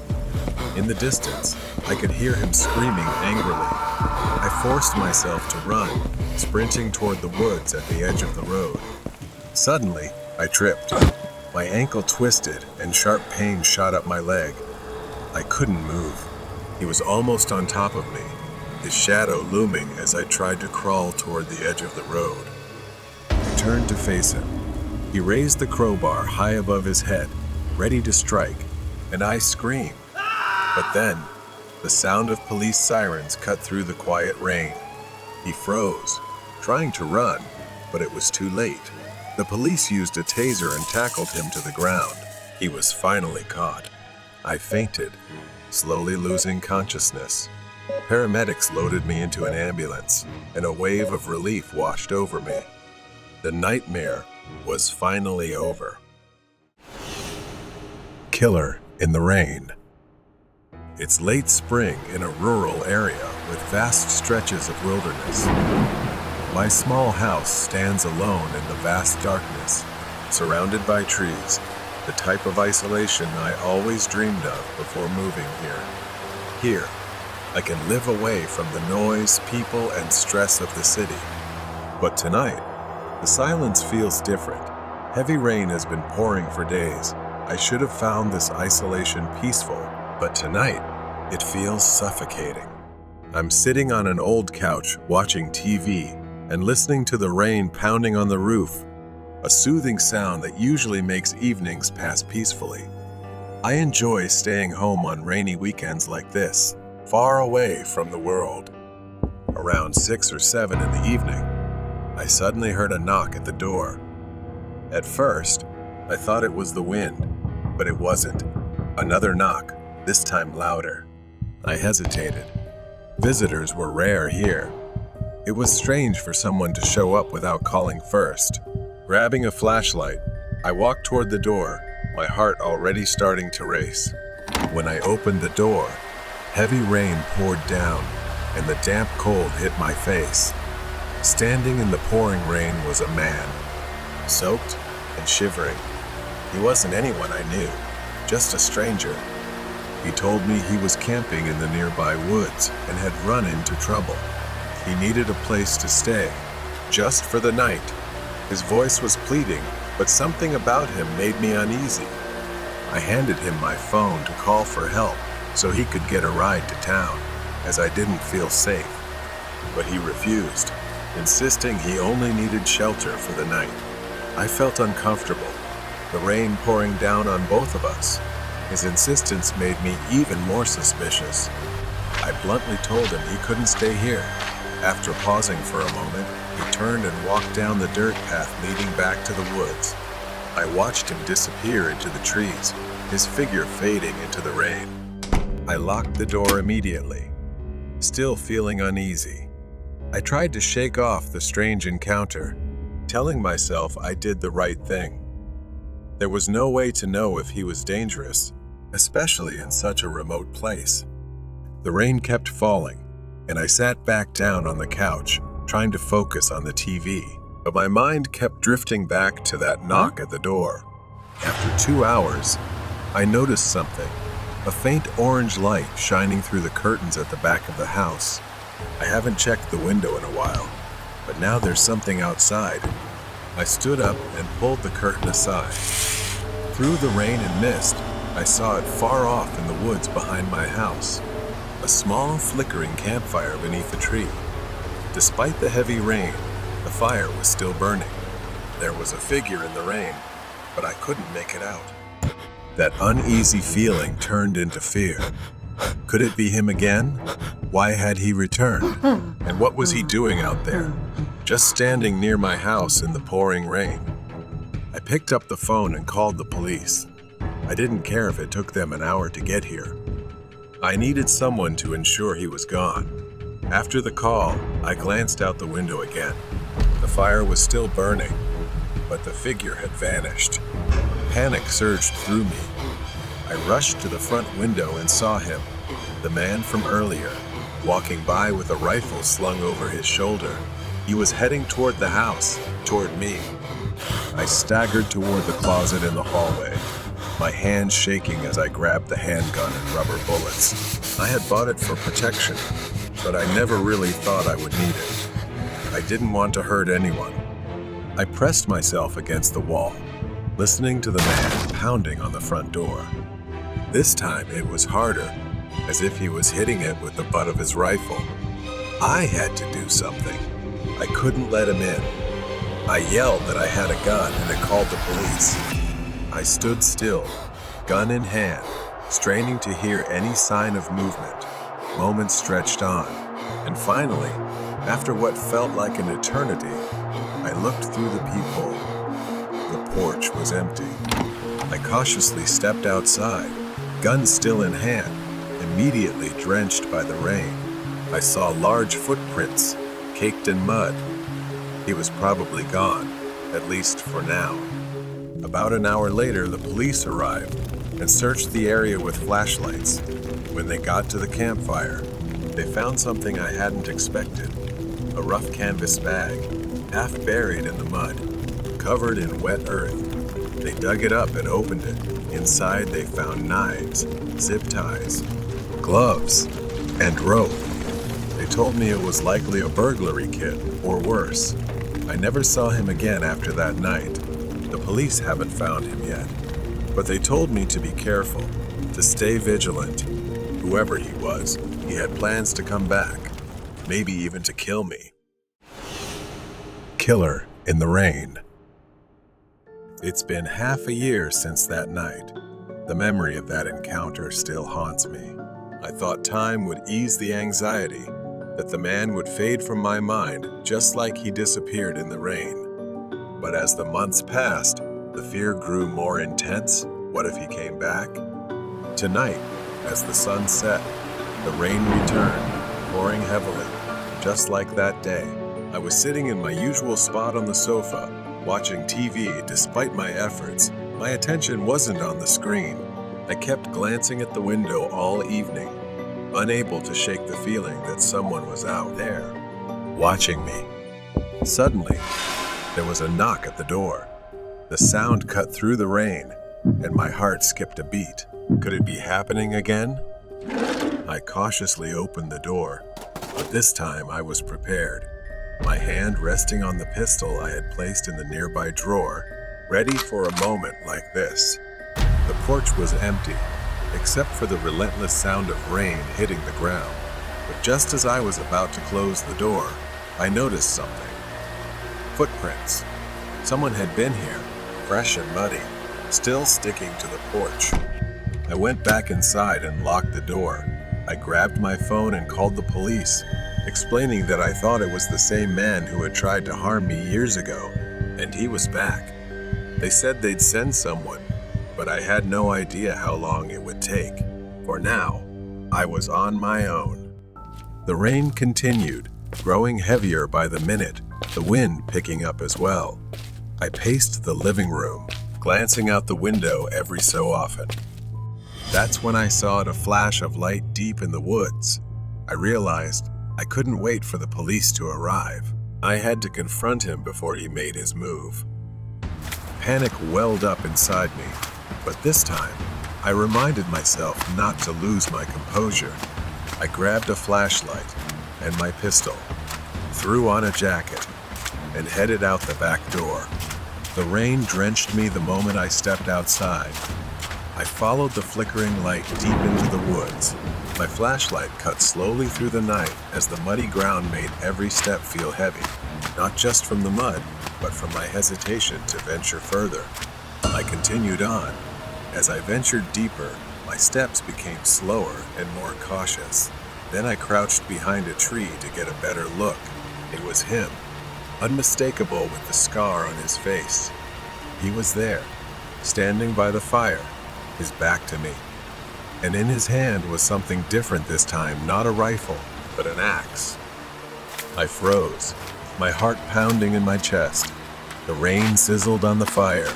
In the distance, I could hear him screaming angrily. I forced myself to run, sprinting toward the woods at the edge of the road. Suddenly, I tripped. My ankle twisted and sharp pain shot up my leg. I couldn't move. He was almost on top of me, his shadow looming as I tried to crawl toward the edge of the road. I turned to face him. He raised the crowbar high above his head, ready to strike, and I screamed. But then, the sound of police sirens cut through the quiet rain. He froze, trying to run, but it was too late. The police used a taser and tackled him to the ground. He was finally caught. I fainted, slowly losing consciousness. Paramedics loaded me into an ambulance, and a wave of relief washed over me. The nightmare was finally over. Killer in the rain. It's late spring in a rural area with vast stretches of wilderness. My small house stands alone in the vast darkness, surrounded by trees, the type of isolation I always dreamed of before moving here. Here, I can live away from the noise, people, and stress of the city. But tonight, the silence feels different. Heavy rain has been pouring for days. I should have found this isolation peaceful, but tonight, it feels suffocating. I'm sitting on an old couch watching TV and listening to the rain pounding on the roof, a soothing sound that usually makes evenings pass peacefully. I enjoy staying home on rainy weekends like this, far away from the world. Around 6 or 7 in the evening, I suddenly heard a knock at the door. At first, I thought it was the wind, but it wasn't. Another knock, this time louder. I hesitated. Visitors were rare here. It was strange for someone to show up without calling first. Grabbing a flashlight, I walked toward the door, my heart already starting to race. When I opened the door, heavy rain poured down, and the damp cold hit my face. Standing in the pouring rain was a man, soaked and shivering. He wasn't anyone I knew, just a stranger. He told me he was camping in the nearby woods and had run into trouble. He needed a place to stay, just for the night. His voice was pleading, but something about him made me uneasy. I handed him my phone to call for help so he could get a ride to town, as I didn't feel safe. But he refused, insisting he only needed shelter for the night. I felt uncomfortable, the rain pouring down on both of us. His insistence made me even more suspicious. I bluntly told him he couldn't stay here. After pausing for a moment, he turned and walked down the dirt path leading back to the woods. I watched him disappear into the trees, his figure fading into the rain. I locked the door immediately, still feeling uneasy. I tried to shake off the strange encounter, telling myself I did the right thing. There was no way to know if he was dangerous, especially in such a remote place. The rain kept falling, and I sat back down on the couch, trying to focus on the TV, but my mind kept drifting back to that knock at the door. After 2 hours, I noticed something, a faint orange light shining through the curtains at the back of the house. I haven't checked the window in a while, but now there's something outside. I stood up and pulled the curtain aside. Through the rain and mist, I saw it far off in the woods behind my house, a small flickering campfire beneath a tree. Despite the heavy rain, the fire was still burning. There was a figure in the rain, but I couldn't make it out. That uneasy feeling turned into fear. Could it be him again? Why had he returned? And what was he doing out there, just standing near my house in the pouring rain? I picked up the phone and called the police. I didn't care if it took them an hour to get here. I needed someone to ensure he was gone. After the call, I glanced out the window again. The fire was still burning, but the figure had vanished. Panic surged through me. I rushed to the front window and saw him, the man from earlier, walking by with a rifle slung over his shoulder. He was heading toward the house, toward me. I staggered toward the closet in the hallway, my hands shaking as I grabbed the handgun and rubber bullets. I had bought it for protection, but I never really thought I would need it. I didn't want to hurt anyone. I pressed myself against the wall, listening to the man pounding on the front door. This time it was harder, as if he was hitting it with the butt of his rifle. I had to do something. I couldn't let him in. I yelled that I had a gun and it called the police. I stood still, gun in hand, straining to hear any sign of movement. Moments stretched on, and finally, after what felt like an eternity, I looked through the peephole. The porch was empty. I cautiously stepped outside, gun still in hand, immediately drenched by the rain. I saw large footprints, caked in mud. He was probably gone, at least for now. About an hour later, the police arrived and searched the area with flashlights. When they got to the campfire, they found something I hadn't expected. A rough canvas bag, half buried in the mud, covered in wet earth. They dug it up and opened it. Inside, they found knives, zip ties, gloves, and rope. They told me it was likely a burglary kit, or worse. I never saw him again after that night. The police haven't found him yet. But they told me to be careful, to stay vigilant. Whoever he was, he had plans to come back, maybe even to kill me. Killer in the rain. It's been half a year since that night. The memory of that encounter still haunts me. I thought time would ease the anxiety, that the man would fade from my mind just like he disappeared in the rain. But as the months passed, the fear grew more intense. What if he came back? Tonight, as the sun set, the rain returned, pouring heavily, just like that day. I was sitting in my usual spot on the sofa, watching TV despite my efforts. My attention wasn't on the screen. I kept glancing at the window all evening, unable to shake the feeling that someone was out there, watching me. Suddenly, there was a knock at the door. The sound cut through the rain, and my heart skipped a beat. Could it be happening again? I cautiously opened the door, but this time I was prepared. My hand resting on the pistol I had placed in the nearby drawer, ready for a moment like this. The porch was empty, except for the relentless sound of rain hitting the ground. But just as I was about to close the door, I noticed something. Footprints. Someone had been here, fresh and muddy, still sticking to the porch. I went back inside and locked the door. I grabbed my phone and called the police, explaining that I thought it was the same man who had tried to harm me years ago, and he was back. They said they'd send someone, but I had no idea how long it would take. For now, I was on my own. The rain continued, growing heavier by the minute, the wind picking up as well. I paced the living room, glancing out the window every so often. That's when I saw a flash of light deep in the woods. I realized I couldn't wait for the police to arrive. I had to confront him before he made his move. Panic welled up inside me, but this time, I reminded myself not to lose my composure. I grabbed a flashlight and my pistol, threw on a jacket, and headed out the back door. The rain drenched me the moment I stepped outside. I followed the flickering light deep into the woods. My flashlight cut slowly through the night as the muddy ground made every step feel heavy, not just from the mud, but from my hesitation to venture further. I continued on. As I ventured deeper, my steps became slower and more cautious. Then I crouched behind a tree to get a better look. It was him, unmistakable with the scar on his face. He was there, standing by the fire, his back to me. And in his hand was something different this time, not a rifle, but an axe. I froze, my heart pounding in my chest. The rain sizzled on the fire.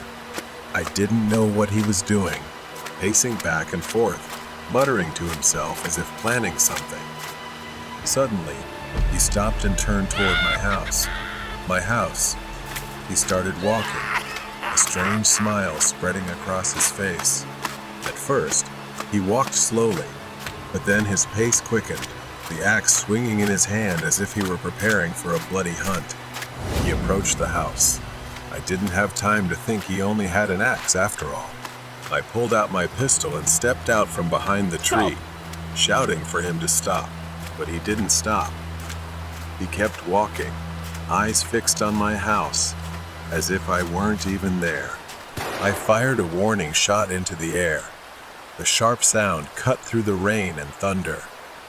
I didn't know what he was doing, pacing back and forth, muttering to himself as if planning something. Suddenly, he stopped and turned toward my house. My house. He started walking, a strange smile spreading across his face. At first, he walked slowly, but then his pace quickened, the axe swinging in his hand as if he were preparing for a bloody hunt. He approached the house. I didn't have time to think he only had an axe after all. I pulled out my pistol and stepped out from behind the tree, shouting for him to stop, but he didn't stop. He kept walking, eyes fixed on my house, as if I weren't even there. I fired a warning shot into the air. The sharp sound cut through the rain and thunder.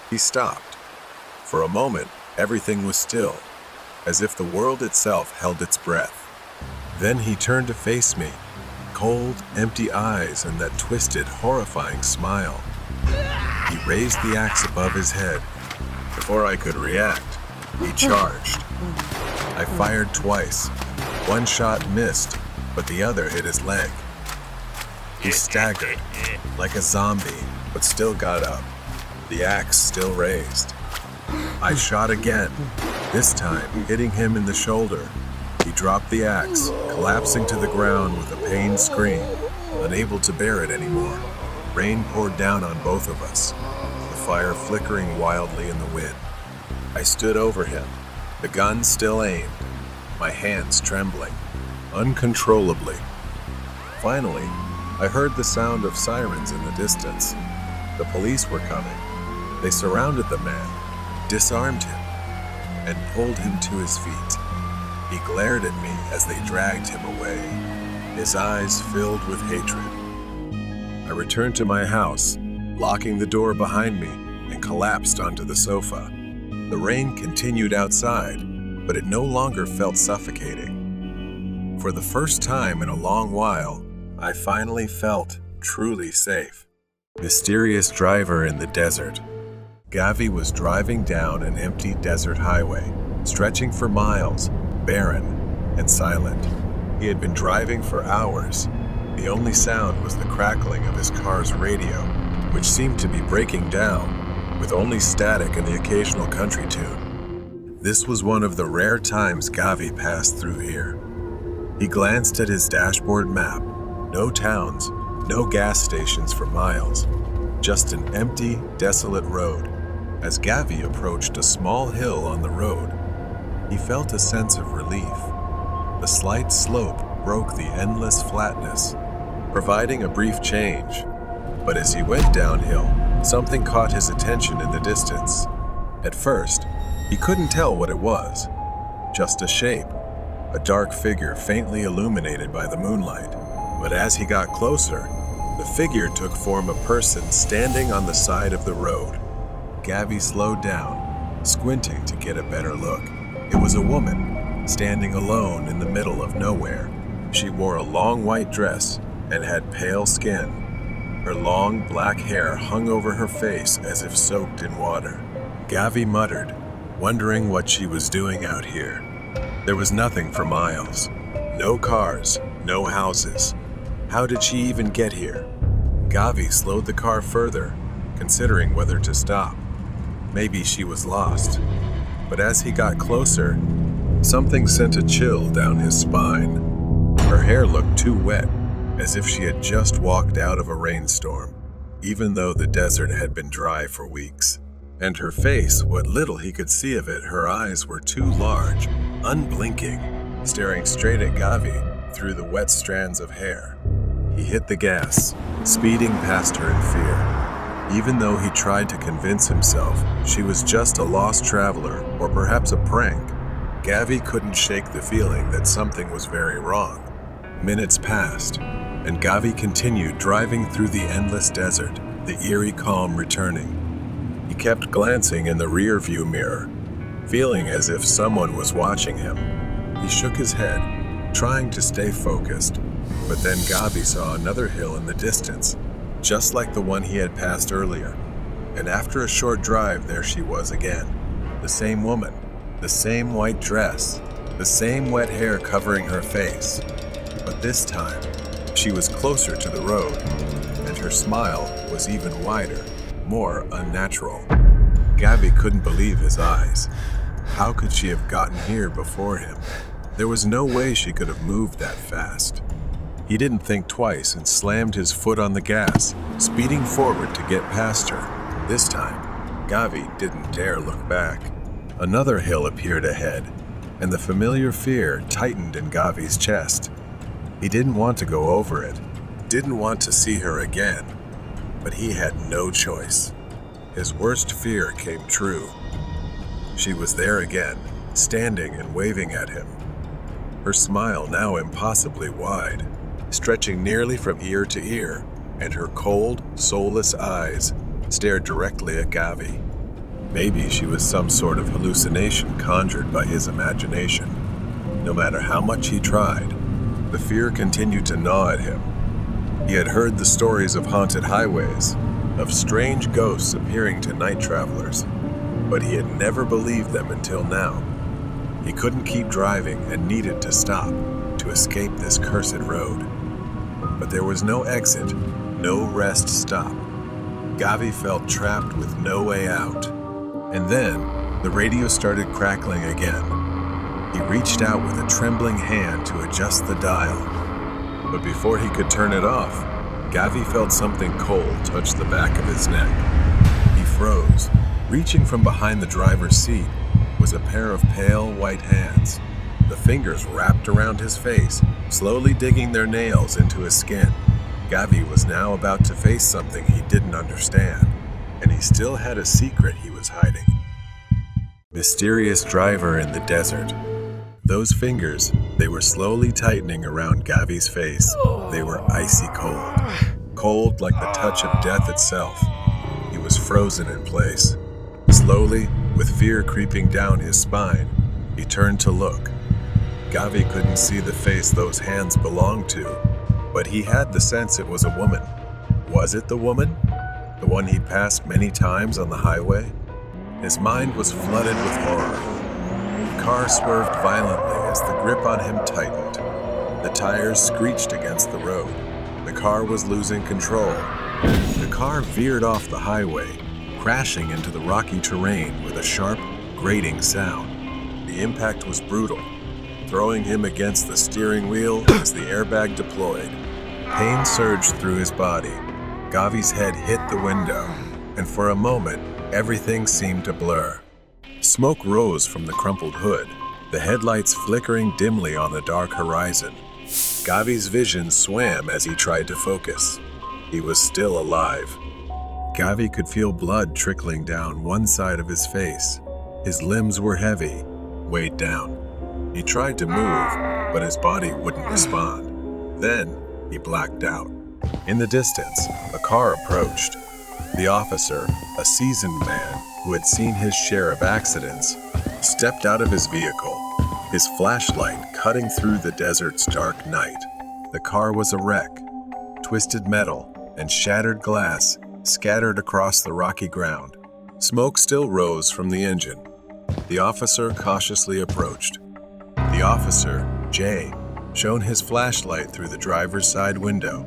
He stopped. For a moment, everything was still, as if the world itself held its breath. Then he turned to face me, cold, empty eyes and that twisted, horrifying smile. He raised the axe above his head. Before I could react, he charged. I fired twice. One shot missed, but the other hit his leg. He staggered, like a zombie, but still got up, the axe still raised. I shot again, this time hitting him in the shoulder. He dropped the axe, collapsing to the ground with a pained scream, unable to bear it anymore. Rain poured down on both of us, the fire flickering wildly in the wind. I stood over him, the gun still aimed, my hands trembling, uncontrollably. Finally, I heard the sound of sirens in the distance. The police were coming. They surrounded the man, disarmed him, and pulled him to his feet. He glared at me as they dragged him away, his eyes filled with hatred. I returned to my house, locking the door behind me, and collapsed onto the sofa. The rain continued outside, but it no longer felt suffocating. For the first time in a long while, I finally felt truly safe. Mysterious driver in the desert. Gavi was driving down an empty desert highway, stretching for miles, barren and silent. He had been driving for hours. The only sound was the crackling of his car's radio, which seemed to be breaking down, with only static and the occasional country tune. This was one of the rare times Gavi passed through here. He glanced at his dashboard map. No towns, no gas stations for miles. Just an empty, desolate road. As Gavi approached a small hill on the road, he felt a sense of relief. The slight slope broke the endless flatness, providing a brief change. But as he went downhill, something caught his attention in the distance. At first, he couldn't tell what it was. Just a shape, a dark figure faintly illuminated by the moonlight. But as he got closer, the figure took form a person standing on the side of the road. Gavi slowed down, squinting to get a better look. It was a woman, standing alone in the middle of nowhere. She wore a long white dress and had pale skin. Her long black hair hung over her face as if soaked in water. Gavi muttered, wondering what she was doing out here. There was nothing for miles. No cars, no houses. How did she even get here? Gavi slowed the car further, considering whether to stop. Maybe she was lost. But as he got closer, something sent a chill down his spine. Her hair looked too wet, as if she had just walked out of a rainstorm, even though the desert had been dry for weeks. And her face, what little he could see of it, her eyes were too large, unblinking, staring straight at Gavi through the wet strands of hair. He hit the gas, speeding past her in fear. Even though he tried to convince himself she was just a lost traveler or perhaps a prank, Gavi couldn't shake the feeling that something was very wrong. Minutes passed, and Gavi continued driving through the endless desert, the eerie calm returning. He kept glancing in the rear-view mirror, feeling as if someone was watching him. He shook his head, trying to stay focused, but then Gavi saw another hill in the distance, just like the one he had passed earlier. And after a short drive, there she was again. The same woman, the same white dress, the same wet hair covering her face. But this time, she was closer to the road, and her smile was even wider, more unnatural. Gavi couldn't believe his eyes. How could she have gotten here before him? There was no way she could have moved that fast. He didn't think twice and slammed his foot on the gas, speeding forward to get past her. This time, Gavi didn't dare look back. Another hill appeared ahead, and the familiar fear tightened in Gavi's chest. He didn't want to go over it, didn't want to see her again, but he had no choice. His worst fear came true. She was there again, standing and waving at him. Her smile now impossibly wide, stretching nearly from ear to ear, and her cold, soulless eyes stared directly at Gavi. Maybe she was some sort of hallucination conjured by his imagination. No matter how much he tried, the fear continued to gnaw at him. He had heard the stories of haunted highways, of strange ghosts appearing to night travelers, but he had never believed them until now. He couldn't keep driving and needed to stop to escape this cursed road. But there was no exit, no rest stop. Gavi felt trapped with no way out. And then, the radio started crackling again. He reached out with a trembling hand to adjust the dial. But before he could turn it off, Gavi felt something cold touch the back of his neck. He froze. Reaching from behind the driver's seat was a pair of pale white hands. The fingers wrapped around his face, slowly digging their nails into his skin. Gavi was now about to face something he didn't understand, and he still had a secret he was hiding. Mysterious driver in the desert. Those fingers, they were slowly tightening around Gavi's face. They were icy cold. Cold like the touch of death itself. He was frozen in place. Slowly, with fear creeping down his spine, he turned to look. Gavi couldn't see the face those hands belonged to, but he had the sense it was a woman. Was it the woman? The one he'd passed many times on the highway? His mind was flooded with horror. The car swerved violently as the grip on him tightened. The tires screeched against the road. The car was losing control. The car veered off the highway, crashing into the rocky terrain with a sharp, grating sound. The impact was brutal, throwing him against the steering wheel as the airbag deployed. Pain surged through his body. Gavi's head hit the window, and for a moment, everything seemed to blur. Smoke rose from the crumpled hood, the headlights flickering dimly on the dark horizon. Gavi's vision swam as he tried to focus. He was still alive. Gavi could feel blood trickling down one side of his face. His limbs were heavy, weighed down. He tried to move, but his body wouldn't respond. Then, he blacked out. In the distance, a car approached. The officer, a seasoned man who had seen his share of accidents, stepped out of his vehicle, his flashlight cutting through the desert's dark night. The car was a wreck. Twisted metal and shattered glass scattered across the rocky ground. Smoke still rose from the engine. The officer cautiously approached. The officer, Jay, shone his flashlight through the driver's side window.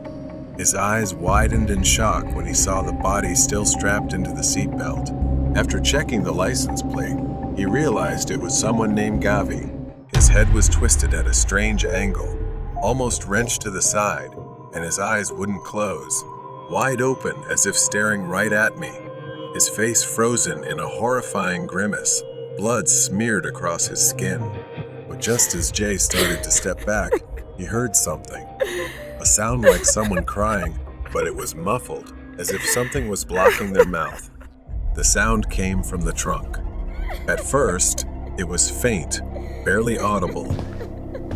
His eyes widened in shock when he saw the body still strapped into the seatbelt. After checking the license plate, he realized it was someone named Gavi. His head was twisted at a strange angle, almost wrenched to the side, and his eyes wouldn't close, wide open as if staring right at me. His face frozen in a horrifying grimace, blood smeared across his skin. But just as Jay started to step back, he heard something. A sound like someone crying, but it was muffled, as if something was blocking their mouth. The sound came from the trunk. At first, it was faint, barely audible.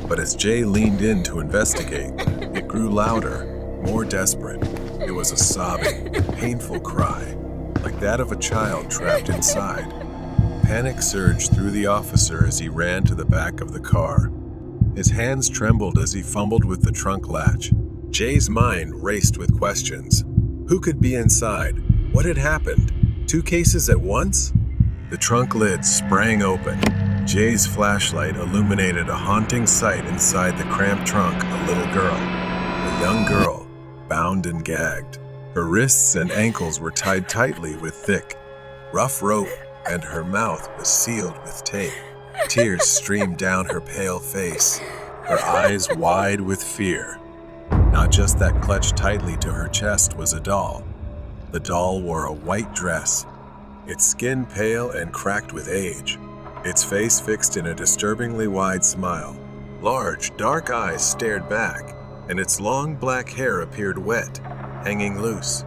But as Jay leaned in to investigate, it grew louder, more desperate. It was a sobbing, painful cry, like that of a child trapped inside. Panic surged through the officer as he ran to the back of the car. His hands trembled as he fumbled with the trunk latch. Jay's mind raced with questions. Who could be inside? What had happened? 2 cases at once? The trunk lid sprang open. Jay's flashlight illuminated a haunting sight inside the cramped trunk, a little girl. A young girl, bound and gagged. Her wrists and ankles were tied tightly with thick, rough rope, and her mouth was sealed with tape. Tears streamed down her pale face, her eyes wide with fear. Not just that clutched tightly to her chest was a doll. The doll wore a white dress, its skin pale and cracked with age, its face fixed in a disturbingly wide smile. Large, dark eyes stared back, and its long black hair appeared wet, hanging loose.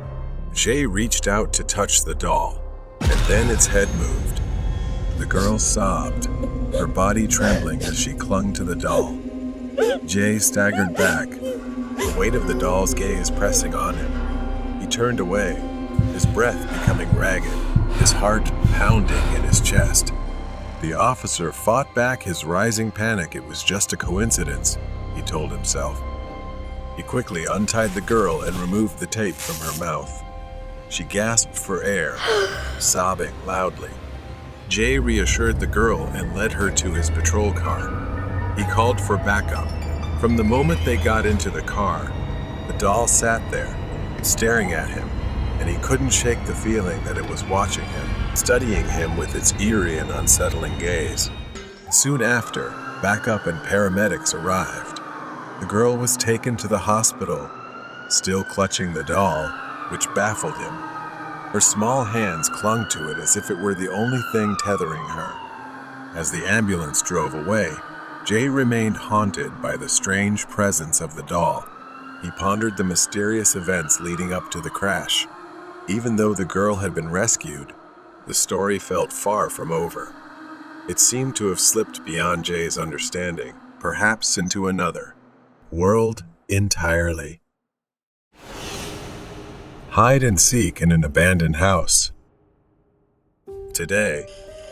Jay reached out to touch the doll, and then its head moved. The girl sobbed, her body trembling as she clung to the doll. Jay staggered back, the weight of the doll's gaze pressing on him. He turned away, his breath becoming ragged, his heart pounding in his chest. The officer fought back his rising panic. It was just a coincidence, he told himself. He quickly untied the girl and removed the tape from her mouth. She gasped for air, sobbing loudly. Jay reassured the girl and led her to his patrol car. He called for backup. From the moment they got into the car, the doll sat there, staring at him, and he couldn't shake the feeling that it was watching him, studying him with its eerie and unsettling gaze. Soon after, backup and paramedics arrived. The girl was taken to the hospital, still clutching the doll, which baffled him. Her small hands clung to it as if it were the only thing tethering her. As the ambulance drove away, Jay remained haunted by the strange presence of the doll. He pondered the mysterious events leading up to the crash. Even though the girl had been rescued, the story felt far from over. It seemed to have slipped beyond Jay's understanding, perhaps into another world entirely. Hide and seek in an abandoned house. Today,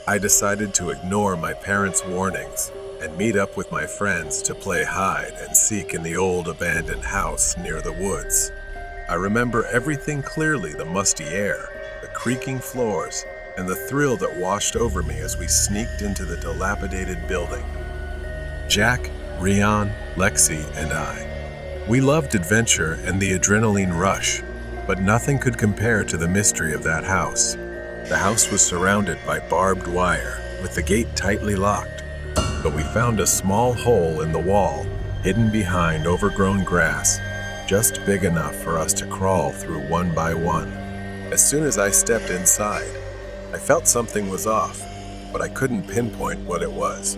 I decided to ignore my parents' warnings and meet up with my friends to play hide and seek in the old abandoned house near the woods. I remember everything clearly: the musty air, the creaking floors, and the thrill that washed over me as we sneaked into the dilapidated building. Jack, Rian, Lexi, and I. We loved adventure and the adrenaline rush, but nothing could compare to the mystery of that house. The house was surrounded by barbed wire, with the gate tightly locked. but we found a small hole in the wall, hidden behind overgrown grass, just big enough for us to crawl through one by one. As soon as I stepped inside, I felt something was off, but I couldn't pinpoint what it was.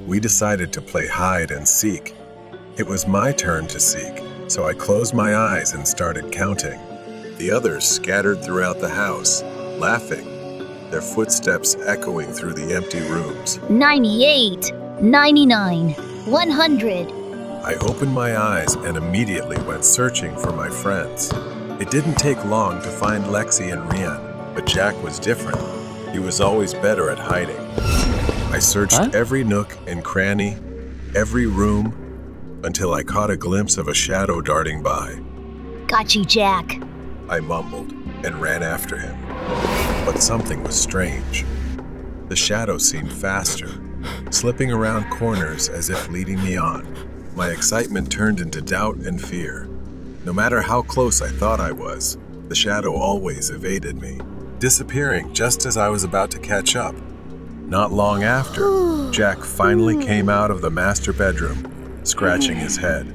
We decided to play hide and seek. It was my turn to seek, so I closed my eyes and started counting. The others scattered throughout the house, laughing, their footsteps echoing through the empty rooms. 98, 99, 100. I opened my eyes and immediately went searching for my friends. It didn't take long to find Lexi and Rian, but Jack was different. He was always better at hiding. I searched every nook and cranny, every room, until I caught a glimpse of a shadow darting by. Got you, Jack. I mumbled and ran after him. But something was strange. The shadow seemed faster, slipping around corners as if leading me on. My excitement turned into doubt and fear. No matter how close I thought I was, the shadow always evaded me, disappearing just as I was about to catch up. Not long after, Jack finally came out of the master bedroom, scratching his head.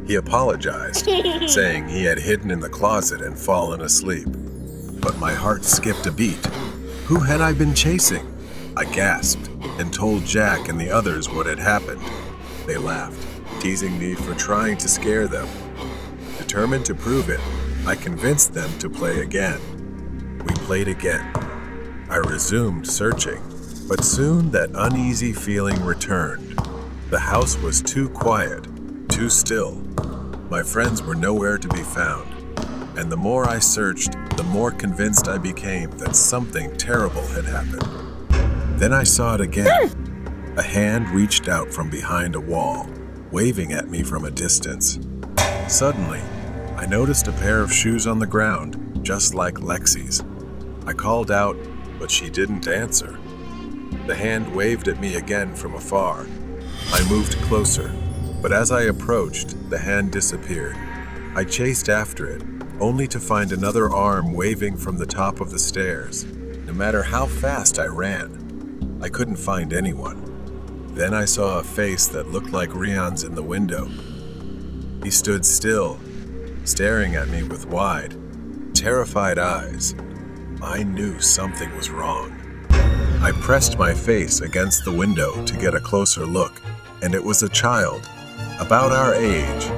He apologized, saying he had hidden in the closet and fallen asleep. But my heart skipped a beat. Who had I been chasing? I gasped and told Jack and the others what had happened. They laughed, teasing me for trying to scare them. Determined to prove it, I convinced them to play again. We played again. I resumed searching, but soon that uneasy feeling returned. The house was too quiet, too still. My friends were nowhere to be found, and the more I searched, the more convinced I became that something terrible had happened. Then I saw it again. A hand reached out from behind a wall, waving at me from a distance. Suddenly, I noticed a pair of shoes on the ground, just like Lexi's. I called out, but she didn't answer. The hand waved at me again from afar. I moved closer, but as I approached, the hand disappeared. I chased after it, only to find another arm waving from the top of the stairs. No matter how fast I ran, I couldn't find anyone. Then I saw a face that looked like Rian's in the window. He stood still, staring at me with wide, terrified eyes. I knew something was wrong. I pressed my face against the window to get a closer look, and it was a child, about our age,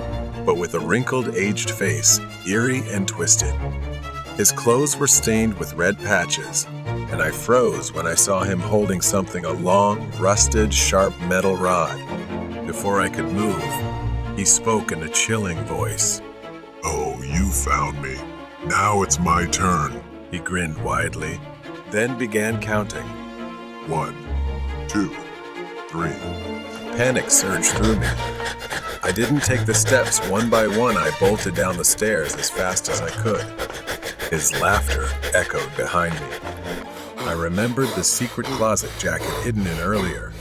but with a wrinkled, aged face, eerie and twisted. His clothes were stained with red patches, and I froze when I saw him holding something, a long, rusted, sharp metal rod. Before I could move, he spoke in a chilling voice. Oh, you found me. Now it's my turn. He grinned widely, then began counting. 1, 2, 3. Panic surged through me. I didn't take the steps one by one. I bolted down the stairs as fast as I could. His laughter echoed behind me. I remembered the secret closet Jack had hidden in earlier.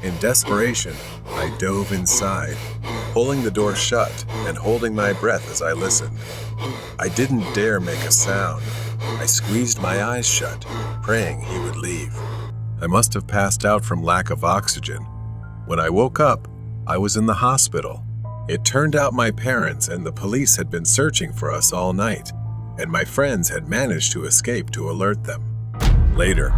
In desperation, I dove inside, pulling the door shut and holding my breath as I listened. I didn't dare make a sound. I squeezed my eyes shut, praying he would leave. I must have passed out from lack of oxygen. When I woke up, I was in the hospital. It turned out my parents and the police had been searching for us all night, and my friends had managed to escape to alert them. Later,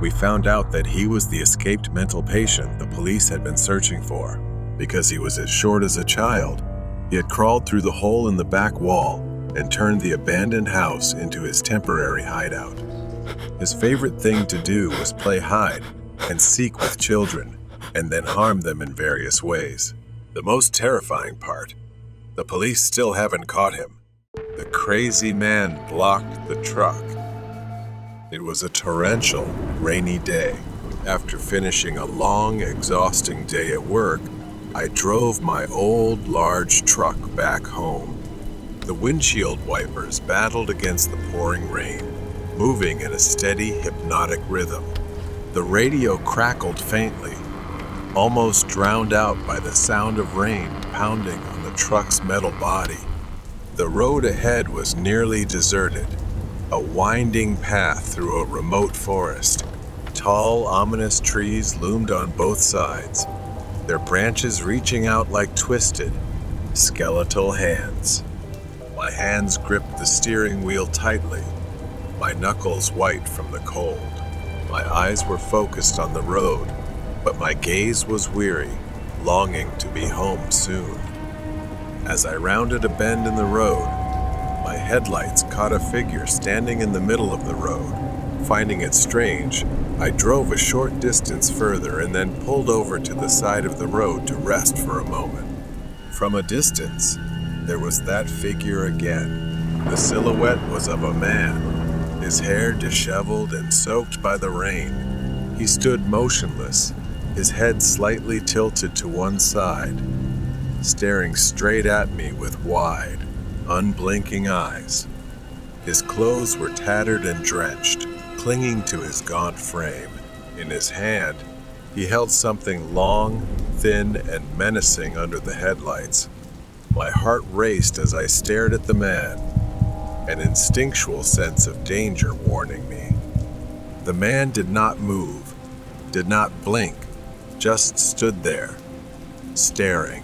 we found out that he was the escaped mental patient the police had been searching for. Because he was as short as a child, he had crawled through the hole in the back wall and turned the abandoned house into his temporary hideout. His favorite thing to do was play hide and seek with children, and then harm them in various ways. The most terrifying part, the police still haven't caught him. The crazy man blocked the truck. It was a torrential, rainy day. After finishing a long, exhausting day at work, I drove my old, large truck back home. The windshield wipers battled against the pouring rain, moving in a steady, hypnotic rhythm. The radio crackled faintly, almost drowned out by the sound of rain pounding on the truck's metal body. The road ahead was nearly deserted, a winding path through a remote forest. Tall, ominous trees loomed on both sides, their branches reaching out like twisted, skeletal hands. My hands gripped the steering wheel tightly, my knuckles white from the cold. My eyes were focused on the road, but my gaze was weary, longing to be home soon. As I rounded a bend in the road, my headlights caught a figure standing in the middle of the road. Finding it strange, I drove a short distance further and then pulled over to the side of the road to rest for a moment. From a distance, there was that figure again. The silhouette was of a man, his hair disheveled and soaked by the rain. He stood motionless, his head slightly tilted to one side, staring straight at me with wide, unblinking eyes. His clothes were tattered and drenched, clinging to his gaunt frame. In his hand, he held something long, thin, and menacing under the headlights. My heart raced as I stared at the man, an instinctual sense of danger warning me. The man did not move, did not blink, just stood there, staring.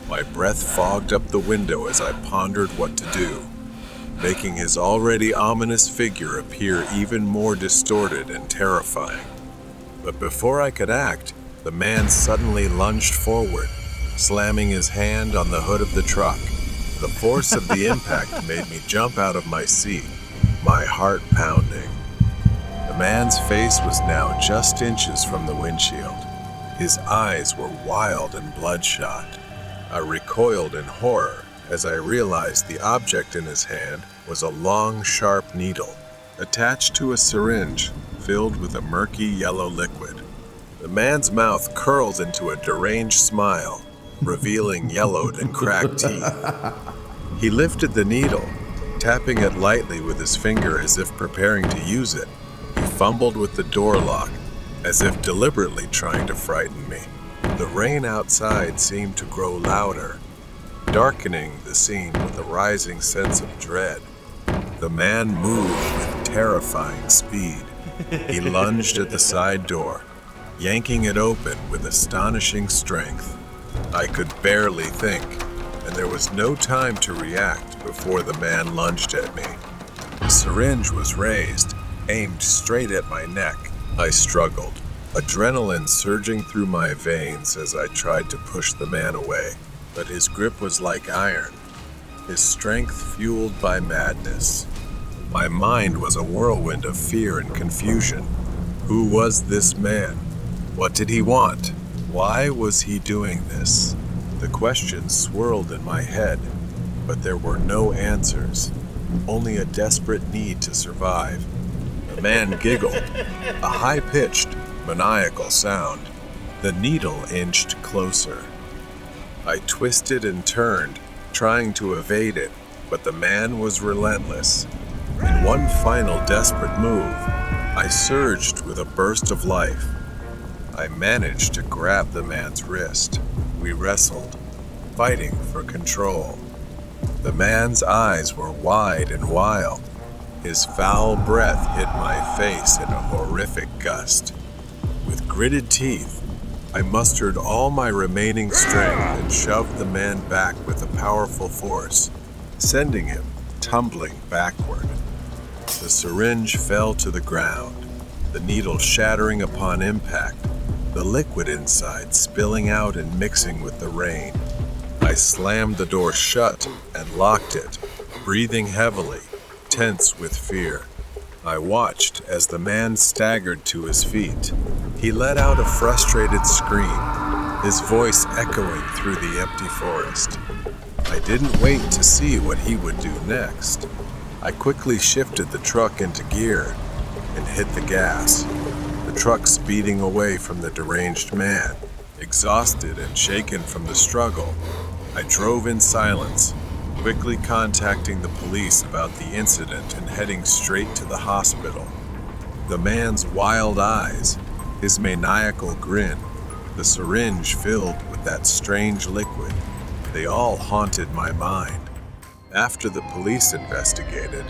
My breath fogged up the window as I pondered what to do, making his already ominous figure appear even more distorted and terrifying. But before I could act, the man suddenly lunged forward, slamming his hand on the hood of the truck. The force of the impact made me jump out of my seat, my heart pounding. The man's face was now just inches from the windshield. His eyes were wild and bloodshot. I recoiled in horror as I realized the object in his hand was a long, sharp needle attached to a syringe filled with a murky yellow liquid. The man's mouth curled into a deranged smile, revealing yellowed and cracked teeth. He lifted the needle, tapping it lightly with his finger as if preparing to use it. He fumbled with the door lock, as if deliberately trying to frighten me. The rain outside seemed to grow louder, darkening the scene with a rising sense of dread. The man moved with terrifying speed. He lunged at the side door, yanking it open with astonishing strength. I could barely think, and there was no time to react before the man lunged at me. The syringe was raised, aimed straight at my neck. I struggled, adrenaline surging through my veins as I tried to push the man away. But his grip was like iron, his strength fueled by madness. My mind was a whirlwind of fear and confusion. Who was this man? What did he want? Why was he doing this? The questions swirled in my head, but there were no answers, only a desperate need to survive. The man giggled, a high-pitched, maniacal sound. The needle inched closer. I twisted and turned, trying to evade it, but the man was relentless. In one final desperate move, I surged with a burst of life. I managed to grab the man's wrist. We wrestled, fighting for control. The man's eyes were wide and wild. His foul breath hit my face in a horrific gust. With gritted teeth, I mustered all my remaining strength and shoved the man back with a powerful force, sending him tumbling backward. The syringe fell to the ground, the needle shattering upon impact, the liquid inside spilling out and mixing with the rain. I slammed the door shut and locked it, breathing heavily, tense with fear. I watched as the man staggered to his feet. He let out a frustrated scream, his voice echoing through the empty forest. I didn't wait to see what he would do next. I quickly shifted the truck into gear and hit the gas, the truck speeding away from the deranged man. Exhausted and shaken from the struggle, I drove in silence, quickly contacting the police about the incident and heading straight to the hospital. The man's wild eyes, his maniacal grin, the syringe filled with that strange liquid, they all haunted my mind. After the police investigated,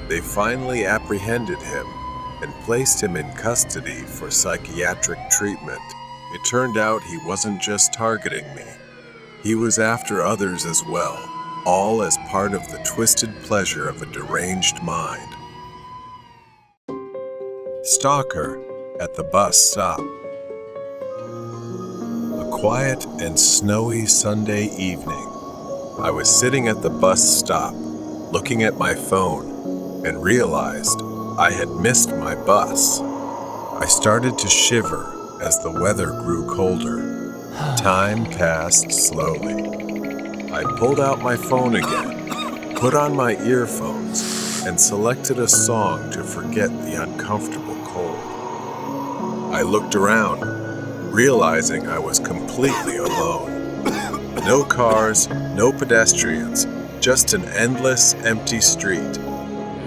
they finally apprehended him and placed him in custody for psychiatric treatment. It turned out he wasn't just targeting me. He was after others as well, all as part of the twisted pleasure of a deranged mind. Stalker at the bus stop. A quiet and snowy Sunday evening. I was sitting at the bus stop, looking at my phone, and realized I had missed my bus. I started to shiver as the weather grew colder. Time passed slowly. I pulled out my phone again, put on my earphones, and selected a song to forget the uncomfortable cold. I looked around, realizing I was completely alone. No cars, no pedestrians, just an endless, empty street.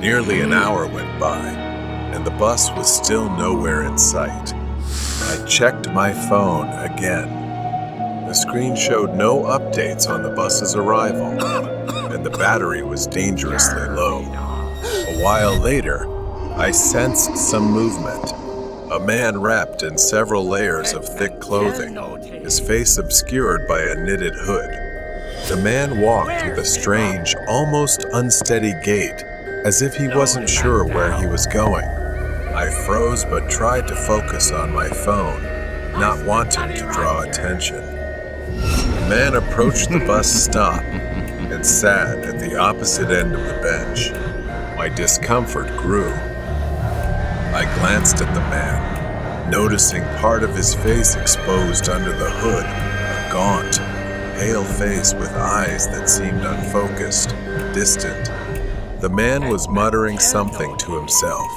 Nearly an hour went by, and the bus was still nowhere in sight. I checked my phone again. The screen showed no updates on the bus's arrival, and the battery was dangerously low. A while later, I sensed some movement. A man wrapped in several layers of thick clothing, his face obscured by a knitted hood. The man walked with a strange, almost unsteady gait, as if he wasn't sure where he was going. I froze but tried to focus on my phone, not wanting to draw attention. The man approached the bus stop and sat at the opposite end of the bench. My discomfort grew. I glanced at the man, noticing part of his face exposed under the hood, a gaunt, pale face with eyes that seemed unfocused, distant. The man was muttering something to himself,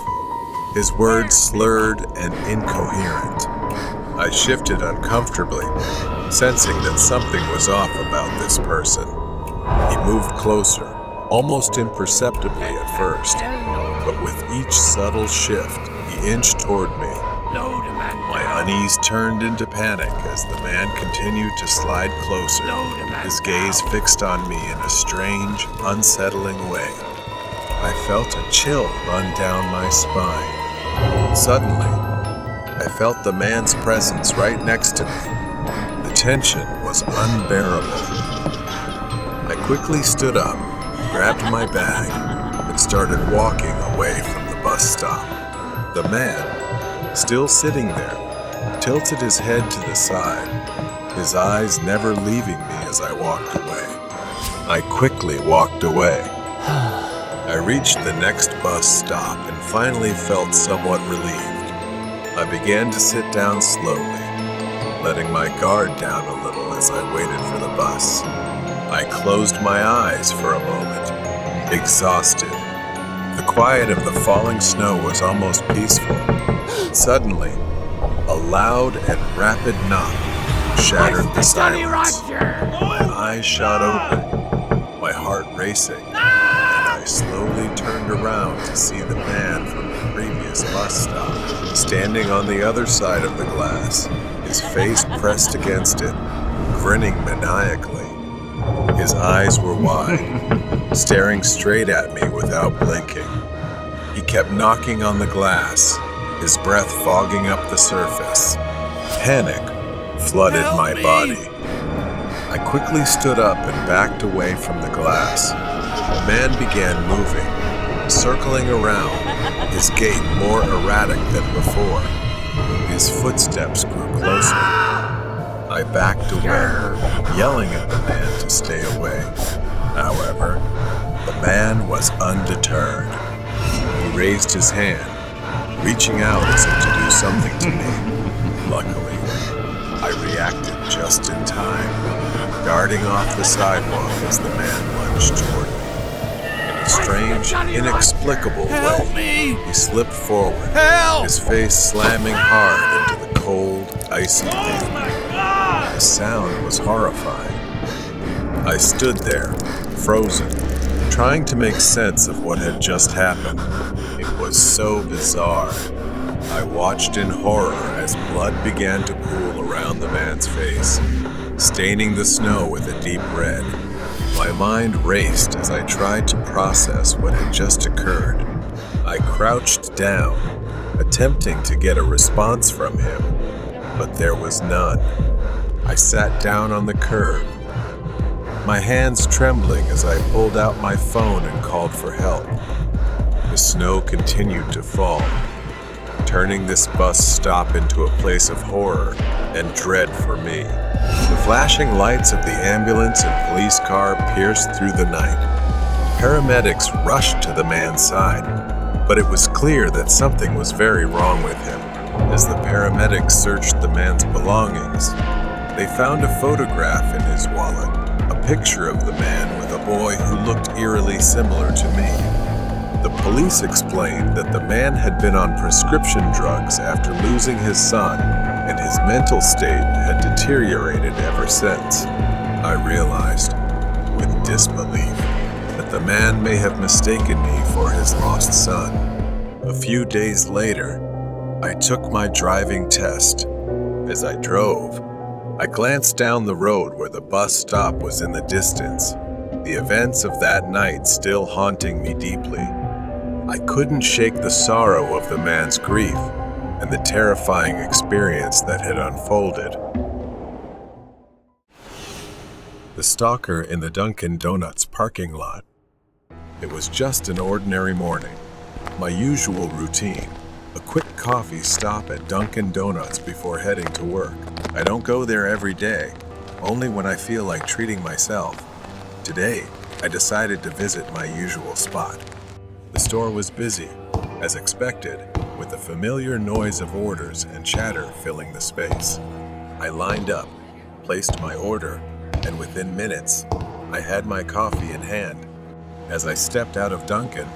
his words slurred and incoherent. I shifted uncomfortably, sensing that something was off about this person. He moved closer, almost imperceptibly at first, but with each subtle shift, he inched toward me. My unease turned into panic as the man continued to slide closer, his gaze fixed on me in a strange, unsettling way. I felt a chill run down my spine. Suddenly, I felt the man's presence right next to me. The tension was unbearable. I quickly stood up, grabbed my bag, and started walking away from the bus stop. The man, still sitting there, tilted his head to the side, his eyes never leaving me as I walked away. I quickly walked away. I reached the next bus stop and finally felt somewhat relieved. I began to sit down slowly, letting my guard down a little as I waited for the bus. I closed my eyes for a moment, exhausted. The quiet of the falling snow was almost peaceful. Suddenly, a loud and rapid knock shattered the silence. My eyes shot open, my heart racing, and I slowly turned around to see the man from the previous bus stop, standing on the other side of the glass, his face pressed against it, grinning maniacally. His eyes were wide, staring straight at me without blinking. He kept knocking on the glass, his breath fogging up the surface. Panic flooded my body. I quickly stood up and backed away from the glass. The man began moving, circling around, his gait more erratic than before. His footsteps grew closer. I backed away, yelling at the man to stay away. However, the man was undeterred. He raised his hand, reaching out as if to do something to me. Luckily, I reacted just in time, darting off the sidewalk as the man lunged toward me. In a strange, inexplicable way, he slipped forward, his face slamming hard into the cold, icy pavement. The sound was horrifying. I stood there, frozen, trying to make sense of what had just happened. It was so bizarre. I watched in horror as blood began to pool around the man's face, staining the snow with a deep red. My mind raced as I tried to process what had just occurred. I crouched down, attempting to get a response from him, but there was none. I sat down on the curb, my hands trembling as I pulled out my phone and called for help. The snow continued to fall, turning this bus stop into a place of horror and dread for me. The flashing lights of the ambulance and police car pierced through the night. Paramedics rushed to the man's side, but it was clear that something was very wrong with him. As the paramedics searched the man's belongings, they found a photograph in his wallet, a picture of the man with a boy who looked eerily similar to me. The police explained that the man had been on prescription drugs after losing his son, and his mental state had deteriorated ever since. I realized, with disbelief, that the man may have mistaken me for his lost son. A few days later, I took my driving test. As I drove, I glanced down the road where the bus stop was in the distance, the events of that night still haunting me deeply. I couldn't shake the sorrow of the man's grief and the terrifying experience that had unfolded. The stalker in the Dunkin' Donuts parking lot. It was just an ordinary morning, my usual routine. A quick coffee stop at Dunkin' Donuts before heading to work. I don't go there every day, only when I feel like treating myself. Today, I decided to visit my usual spot. The store was busy, as expected, with the familiar noise of orders and chatter filling the space. I lined up, placed my order, and within minutes, I had my coffee in hand. As I stepped out of Dunkin',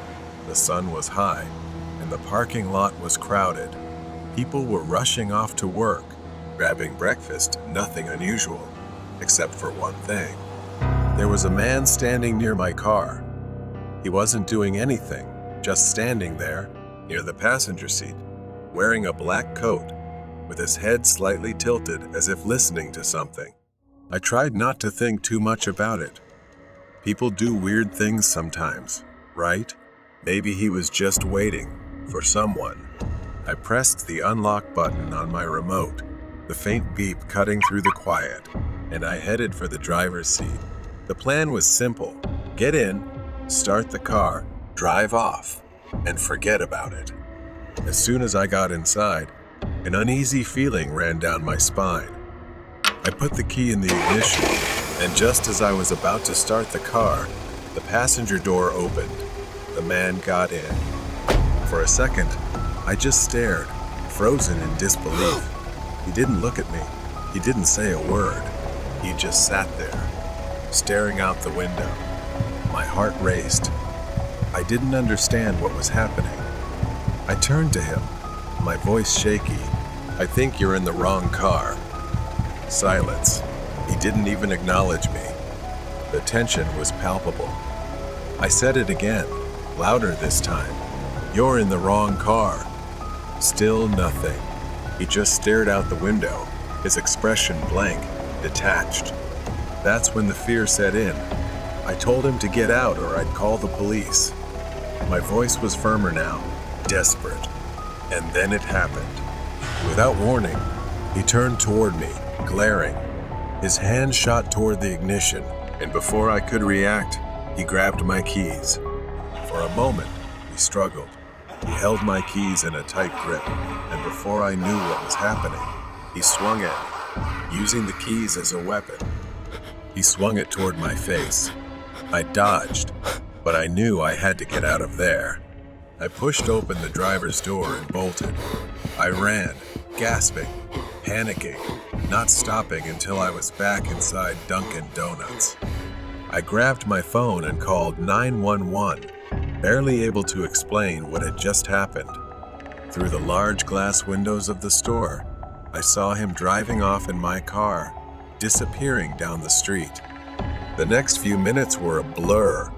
the sun was high, and the parking lot was crowded. People were rushing off to work, grabbing breakfast, nothing unusual, except for one thing. There was a man standing near my car. He wasn't doing anything, just standing there, near the passenger seat, wearing a black coat, with his head slightly tilted as if listening to something. I tried not to think too much about it. People do weird things sometimes, right? Maybe he was just waiting for someone. I pressed the unlock button on my remote, the faint beep cutting through the quiet, and I headed for the driver's seat. The plan was simple: get in, start the car, drive off, and forget about it. As soon as I got inside, an uneasy feeling ran down my spine. I put the key in the ignition, and just as I was about to start the car, the passenger door opened. The man got in. For a second, I just stared, frozen in disbelief. He didn't look at me. He didn't say a word. He just sat there, staring out the window. My heart raced. I didn't understand what was happening. I turned to him, my voice shaky. "I think you're in the wrong car." Silence. He didn't even acknowledge me. The tension was palpable. I said it again, louder this time. "You're in the wrong car." Still nothing. He just stared out the window, his expression blank, detached. That's when the fear set in. I told him to get out or I'd call the police. My voice was firmer now, desperate. And then it happened. Without warning, he turned toward me, glaring. His hand shot toward the ignition, and before I could react, he grabbed my keys. For a moment, we struggled. He held my keys in a tight grip, and before I knew what was happening, he swung at me, using the keys as a weapon. He swung it toward my face. I dodged, but I knew I had to get out of there. I pushed open the driver's door and bolted. I ran, gasping, panicking, not stopping until I was back inside Dunkin' Donuts. I grabbed my phone and called 911, barely able to explain what had just happened. Through the large glass windows of the store, I saw him driving off in my car, disappearing down the street. The next few minutes were a blur.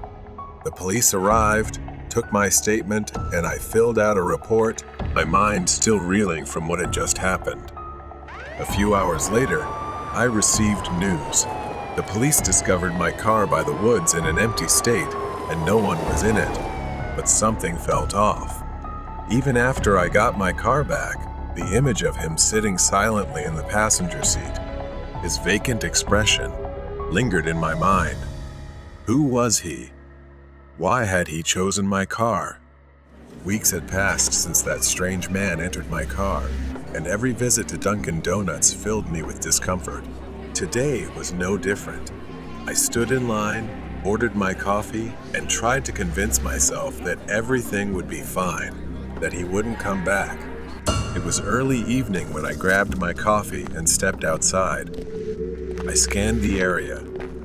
The police arrived, took my statement, and I filled out a report, my mind still reeling from what had just happened. A few hours later, I received news. The police discovered my car by the woods in an empty state, and no one was in it. But something felt off. Even after I got my car back, the image of him sitting silently in the passenger seat, his vacant expression, lingered in my mind. Who was he? Why had he chosen my car? Weeks had passed since that strange man entered my car, and every visit to Dunkin' Donuts filled me with discomfort. Today was no different. I stood in line, ordered my coffee, and tried to convince myself that everything would be fine, that he wouldn't come back. It was early evening when I grabbed my coffee and stepped outside. I scanned the area,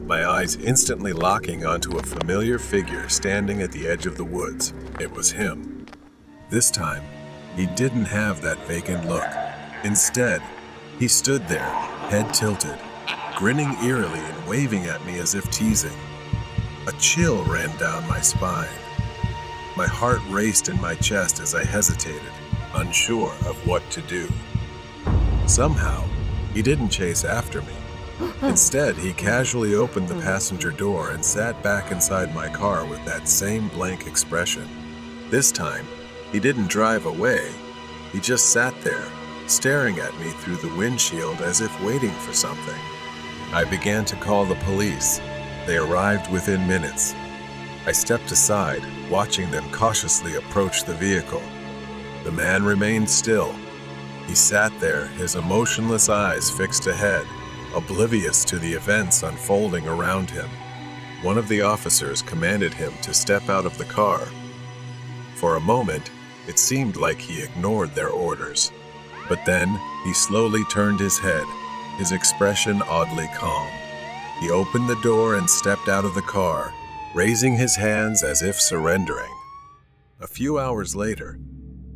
my eyes instantly locking onto a familiar figure standing at the edge of the woods. It was him. This time, he didn't have that vacant look. Instead, he stood there, head tilted, grinning eerily and waving at me as if teasing. A chill ran down my spine. My heart raced in my chest as I hesitated, unsure of what to do. Somehow, he didn't chase after me. Instead, he casually opened the passenger door and sat back inside my car with that same blank expression. This time, he didn't drive away. He just sat there, staring at me through the windshield as if waiting for something. I began to call the police. They arrived within minutes. I stepped aside, watching them cautiously approach the vehicle. The man remained still. He sat there, his emotionless eyes fixed ahead, oblivious to the events unfolding around him. One of the officers commanded him to step out of the car. For a moment, it seemed like he ignored their orders. But then, he slowly turned his head, his expression oddly calm. He opened the door and stepped out of the car, raising his hands as if surrendering. A few hours later,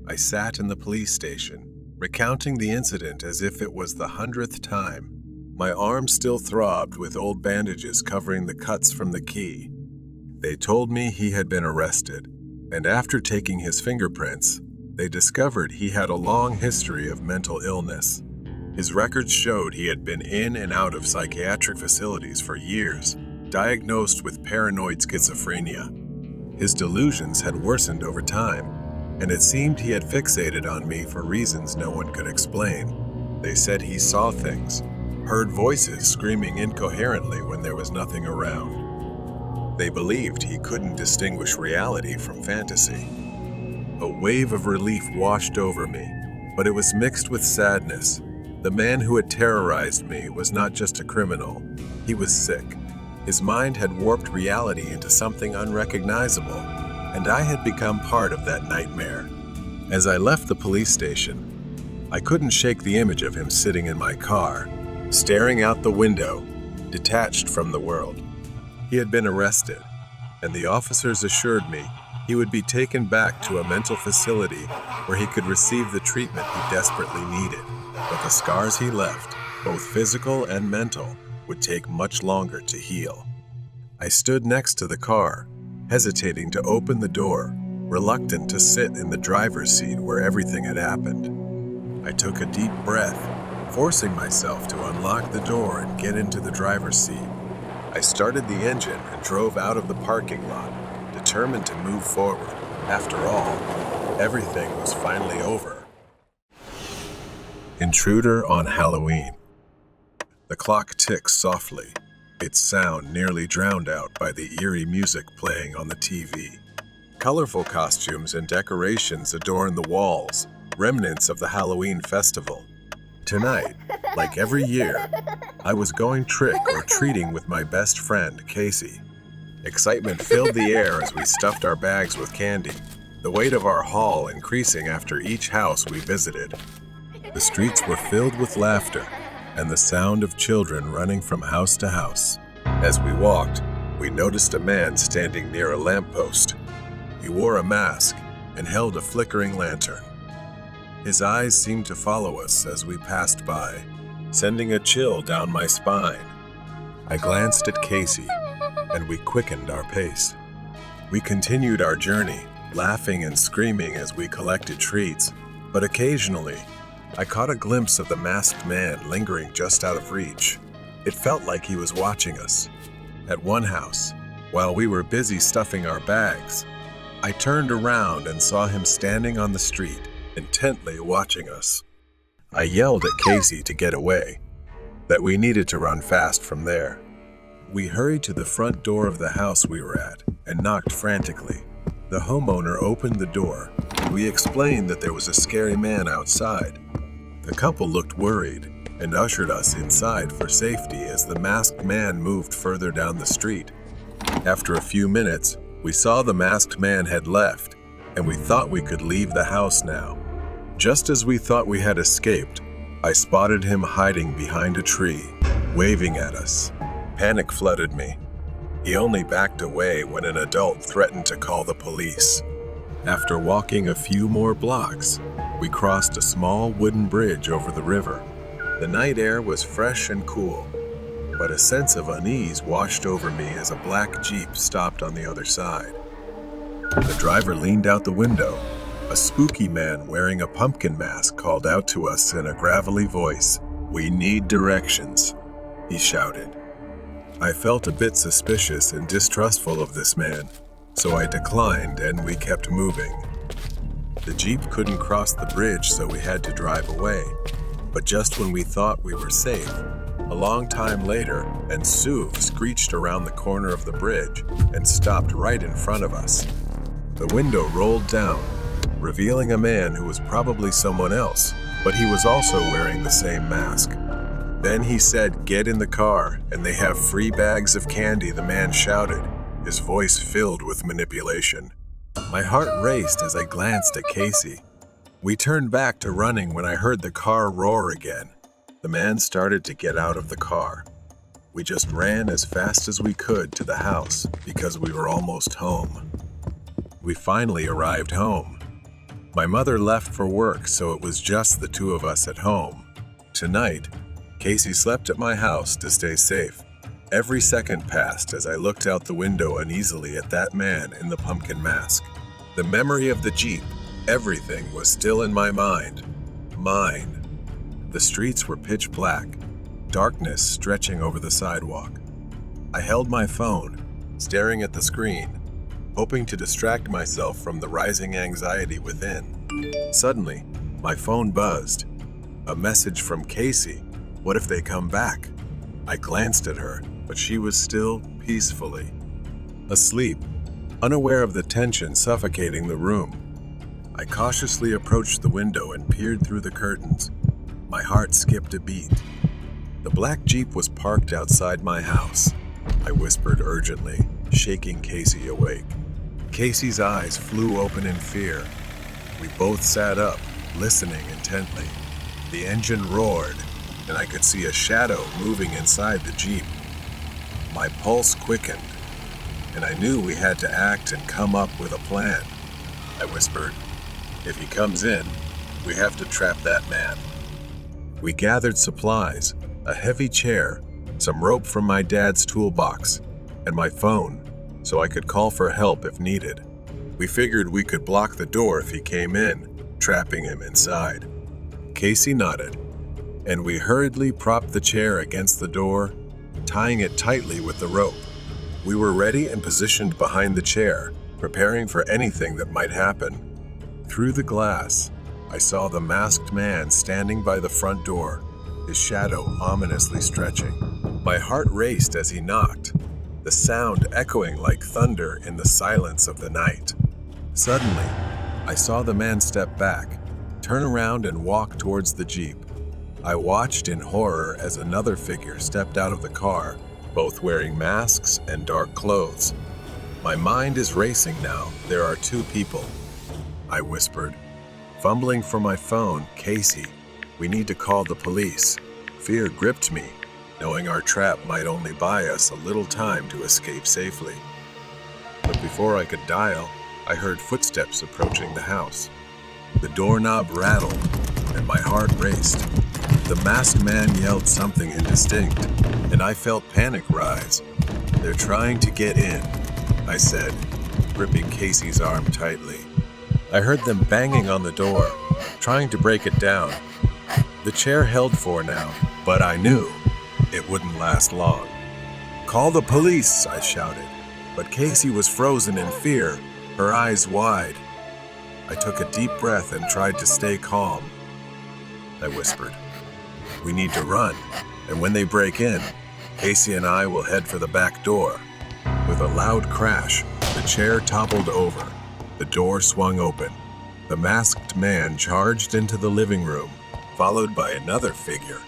I sat in the police station, recounting the incident as if it was the 100th time. My arm still throbbed with old bandages covering the cuts from the key. They told me he had been arrested, and after taking his fingerprints, they discovered he had a long history of mental illness. His records showed he had been in and out of psychiatric facilities for years, diagnosed with paranoid schizophrenia. His delusions had worsened over time, and it seemed he had fixated on me for reasons no one could explain. They said he saw things, heard voices screaming incoherently when there was nothing around. They believed he couldn't distinguish reality from fantasy. A wave of relief washed over me, but it was mixed with sadness. The man who had terrorized me was not just a criminal, he was sick. His mind had warped reality into something unrecognizable, and I had become part of that nightmare. As I left the police station, I couldn't shake the image of him sitting in my car, staring out the window, detached from the world. He had been arrested, and the officers assured me he would be taken back to a mental facility where he could receive the treatment he desperately needed. But the scars he left, both physical and mental, would take much longer to heal. I stood next to the car, hesitating to open the door, reluctant to sit in the driver's seat where everything had happened. I took a deep breath, forcing myself to unlock the door and get into the driver's seat. I started the engine and drove out of the parking lot, determined to move forward. After all, everything was finally over. Intruder on Halloween. The clock ticks softly, its sound nearly drowned out by the eerie music playing on the TV. Colorful costumes and decorations adorn the walls, remnants of the Halloween festival. Tonight, like every year, I was going trick or treating with my best friend, Casey. Excitement filled the air as we stuffed our bags with candy, the weight of our haul increasing after each house we visited. The streets were filled with laughter and the sound of children running from house to house. As we walked, we noticed a man standing near a lamppost. He wore a mask and held a flickering lantern. His eyes seemed to follow us as we passed by, sending a chill down my spine. I glanced at Casey, and we quickened our pace. We continued our journey, laughing and screaming as we collected treats, but occasionally, I caught a glimpse of the masked man lingering just out of reach. It felt like he was watching us. At one house, while we were busy stuffing our bags, I turned around and saw him standing on the street, intently watching us. I yelled at Casey to get away, that we needed to run fast from there. We hurried to the front door of the house we were at and knocked frantically. The homeowner opened the door. We explained that there was a scary man outside. The couple looked worried and ushered us inside for safety as the masked man moved further down the street. After a few minutes, we saw the masked man had left, and we thought we could leave the house now. Just as we thought we had escaped, I spotted him hiding behind a tree, waving at us. Panic flooded me. He only backed away when an adult threatened to call the police. After walking a few more blocks, we crossed a small wooden bridge over the river. The night air was fresh and cool, but a sense of unease washed over me as a black Jeep stopped on the other side. The driver leaned out the window. A spooky man wearing a pumpkin mask called out to us in a gravelly voice. "We need directions," he shouted. I felt a bit suspicious and distrustful of this man, so I declined and we kept moving. The Jeep couldn't cross the bridge, so we had to drive away. But just when we thought we were safe, a long time later, an SUV screeched around the corner of the bridge and stopped right in front of us. The window rolled down, revealing a man who was probably someone else, but he was also wearing the same mask. Then he said, "Get in the car, and they have free bags of candy," the man shouted, his voice filled with manipulation. My heart raced as I glanced at Casey. We turned back to running when I heard the car roar again. The man started to get out of the car. We just ran as fast as we could to the house because we were almost home. We finally arrived home. My mother left for work, so it was just the two of us at home. Tonight, Casey slept at my house to stay safe. Every second passed as I looked out the window uneasily at that man in the pumpkin mask. The memory of the Jeep, everything was still in my mind. Mine. The streets were pitch black, darkness stretching over the sidewalk. I held my phone, staring at the screen, hoping to distract myself from the rising anxiety within. Suddenly, my phone buzzed. A message from Casey. What if they come back? I glanced at her, but she was still peacefully asleep, unaware of the tension suffocating the room. I cautiously approached the window and peered through the curtains. My heart skipped a beat. The black Jeep was parked outside my house. I whispered urgently, shaking Casey awake. Casey's eyes flew open in fear. We both sat up, listening intently. The engine roared, and I could see a shadow moving inside the Jeep. My pulse quickened, and I knew we had to act and come up with a plan. I whispered, "If he comes in, we have to trap that man." We gathered supplies, a heavy chair, some rope from my dad's toolbox, and my phone, so I could call for help if needed. We figured we could block the door if he came in, trapping him inside. Casey nodded, and we hurriedly propped the chair against the door, tying it tightly with the rope. We were ready and positioned behind the chair, preparing for anything that might happen. Through the glass, I saw the masked man standing by the front door, his shadow ominously stretching. My heart raced as he knocked, the sound echoing like thunder in the silence of the night. Suddenly, I saw the man step back, turn around and walk towards the Jeep. I watched in horror as another figure stepped out of the car, both wearing masks and dark clothes. My mind is racing now. There are two people, I whispered. Fumbling for my phone, "Casey, we need to call the police." Fear gripped me, knowing our trap might only buy us a little time to escape safely. But before I could dial, I heard footsteps approaching the house. The doorknob rattled, and my heart raced. The masked man yelled something indistinct, and I felt panic rise. "They're trying to get in," I said, gripping Casey's arm tightly. I heard them banging on the door, trying to break it down. The chair held for now, but I knew it wouldn't last long. "Call the police," I shouted, but Casey was frozen in fear, her eyes wide. I took a deep breath and tried to stay calm. I whispered, "We need to run, and when they break in, Casey and I will head for the back door." With a loud crash, the chair toppled over. The door swung open. The masked man charged into the living room, followed by another figure.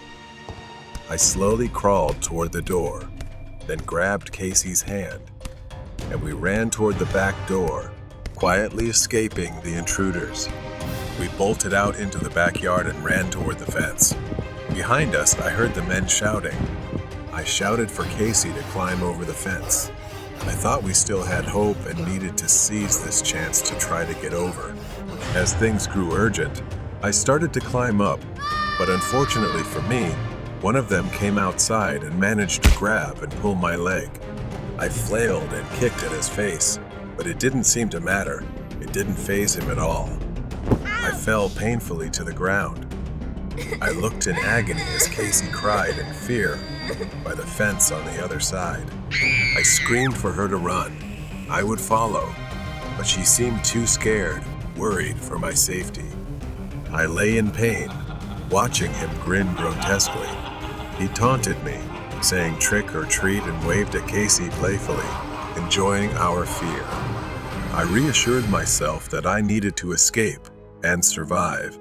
I slowly crawled toward the door, then grabbed Casey's hand, and we ran toward the back door, quietly escaping the intruders. We bolted out into the backyard and ran toward the fence. Behind us, I heard the men shouting. I shouted for Casey to climb over the fence. I thought we still had hope and needed to seize this chance to try to get over. As things grew urgent, I started to climb up, but unfortunately for me, one of them came outside and managed to grab and pull my leg. I flailed and kicked at his face, but it didn't seem to matter. It didn't faze him at all. I fell painfully to the ground. I looked in agony as Casey cried in fear by the fence on the other side. I screamed for her to run. I would follow, but she seemed too scared, worried for my safety. I lay in pain, watching him grin grotesquely. He taunted me, saying trick or treat, and waved at Casey playfully, enjoying our fear. I reassured myself that I needed to escape and survive.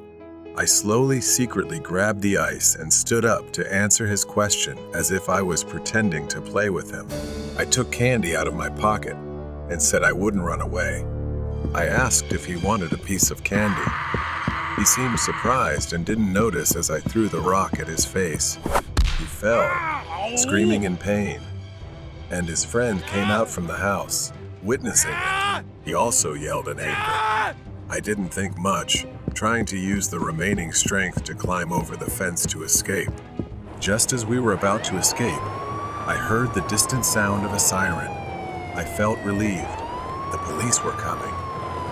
I slowly, secretly grabbed the ice and stood up to answer his question as if I was pretending to play with him. I took candy out of my pocket and said I wouldn't run away. I asked if he wanted a piece of candy. He seemed surprised and didn't notice as I threw the rock at his face. He fell, screaming in pain, and his friend came out from the house, witnessing it. He also yelled in anger. I didn't think much, trying to use the remaining strength to climb over the fence to escape. Just as we were about to escape, I heard the distant sound of a siren. I felt relieved. The police were coming.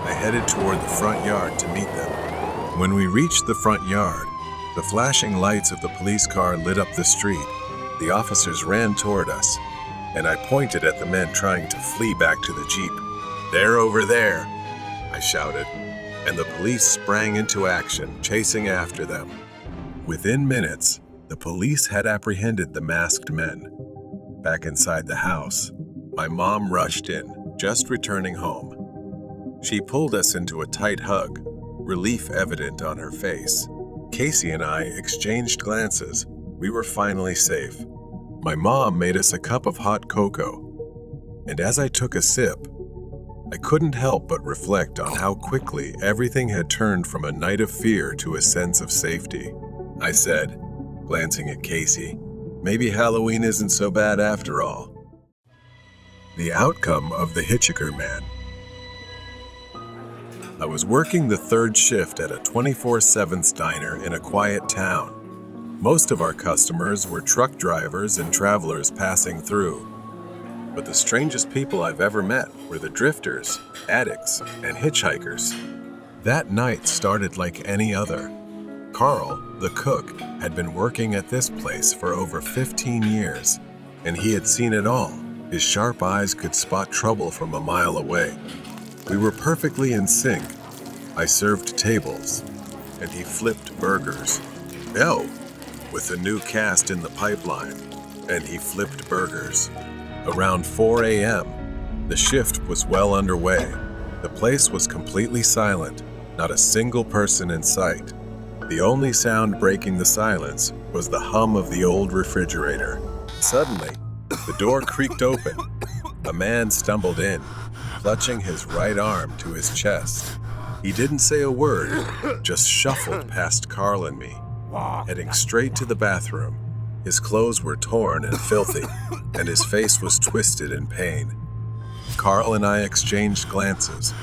I headed toward the front yard to meet them. When we reached the front yard, the flashing lights of the police car lit up the street. The officers ran toward us, and I pointed at the men trying to flee back to the Jeep. "They're over there," I shouted, and the police sprang into action, chasing after them. Within minutes, the police had apprehended the masked men. Back inside the house, my mom rushed in, just returning home. She pulled us into a tight hug, relief evident on her face. Casey and I exchanged glances. We were finally safe. My mom made us a cup of hot cocoa, and as I took a sip, I couldn't help but reflect on how quickly everything had turned from a night of fear to a sense of safety. I said, glancing at Casey, "Maybe Halloween isn't so bad after all." The outcome of the Hitchhiker Man. I was working the third shift at a 24/7 diner in a quiet town. Most of our customers were truck drivers and travelers passing through. But the strangest people I've ever met were the drifters, addicts, and hitchhikers. That night started like any other. Carl, the cook, had been working at this place for over 15 years, and he had seen it all. His sharp eyes could spot trouble from a mile away. We were perfectly in sync. I served tables, and he flipped burgers. With a new cast in the pipeline, and he flipped burgers. Around 4 a.m., the shift was well underway. The place was completely silent, not a single person in sight. The only sound breaking the silence was the hum of the old refrigerator. Suddenly, the door creaked open. A man stumbled in, clutching his right arm to his chest. He didn't say a word, just shuffled past Carl and me, heading straight to the bathroom. His clothes were torn and filthy, and his face was twisted in pain. Carl and I exchanged glances.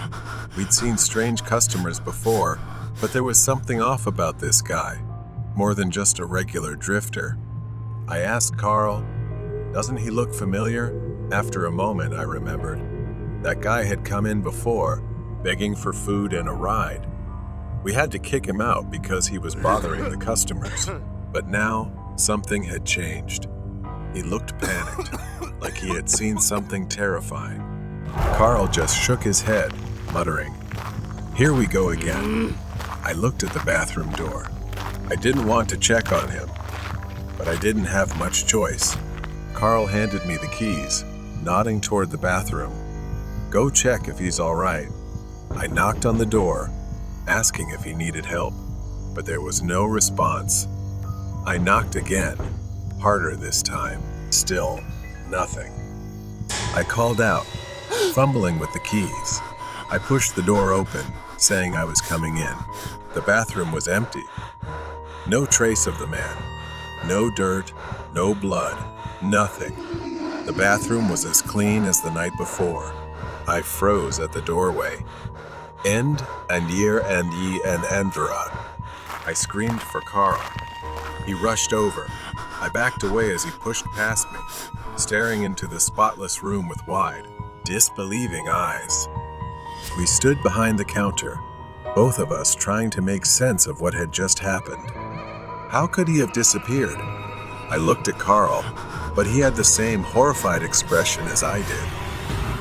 We'd seen strange customers before, but there was something off about this guy, more than just a regular drifter. I asked Carl, "Doesn't he look familiar?" After a moment, I remembered. That guy had come in before, begging for food and a ride. We had to kick him out because he was bothering the customers. But now, something had changed. He looked panicked, like he had seen something terrifying. Carl just shook his head, muttering, "Here we go again." I looked at the bathroom door. I didn't want to check on him, but I didn't have much choice. Carl handed me the keys, nodding toward the bathroom. "Go check if he's all right." I knocked on the door, asking if he needed help, but there was no response. I knocked again, harder this time. Still, nothing. I called out, fumbling with the keys. I pushed the door open, saying I was coming in. The bathroom was empty. No trace of the man. No dirt, no blood, nothing. The bathroom was as clean as the night before. I froze at the doorway. "End and year and ye and Andra." I screamed for Carl. He rushed over. I backed away as he pushed past me, staring into the spotless room with wide, disbelieving eyes. We stood behind the counter, both of us trying to make sense of what had just happened. How could he have disappeared? I looked at Carl, but he had the same horrified expression as I did.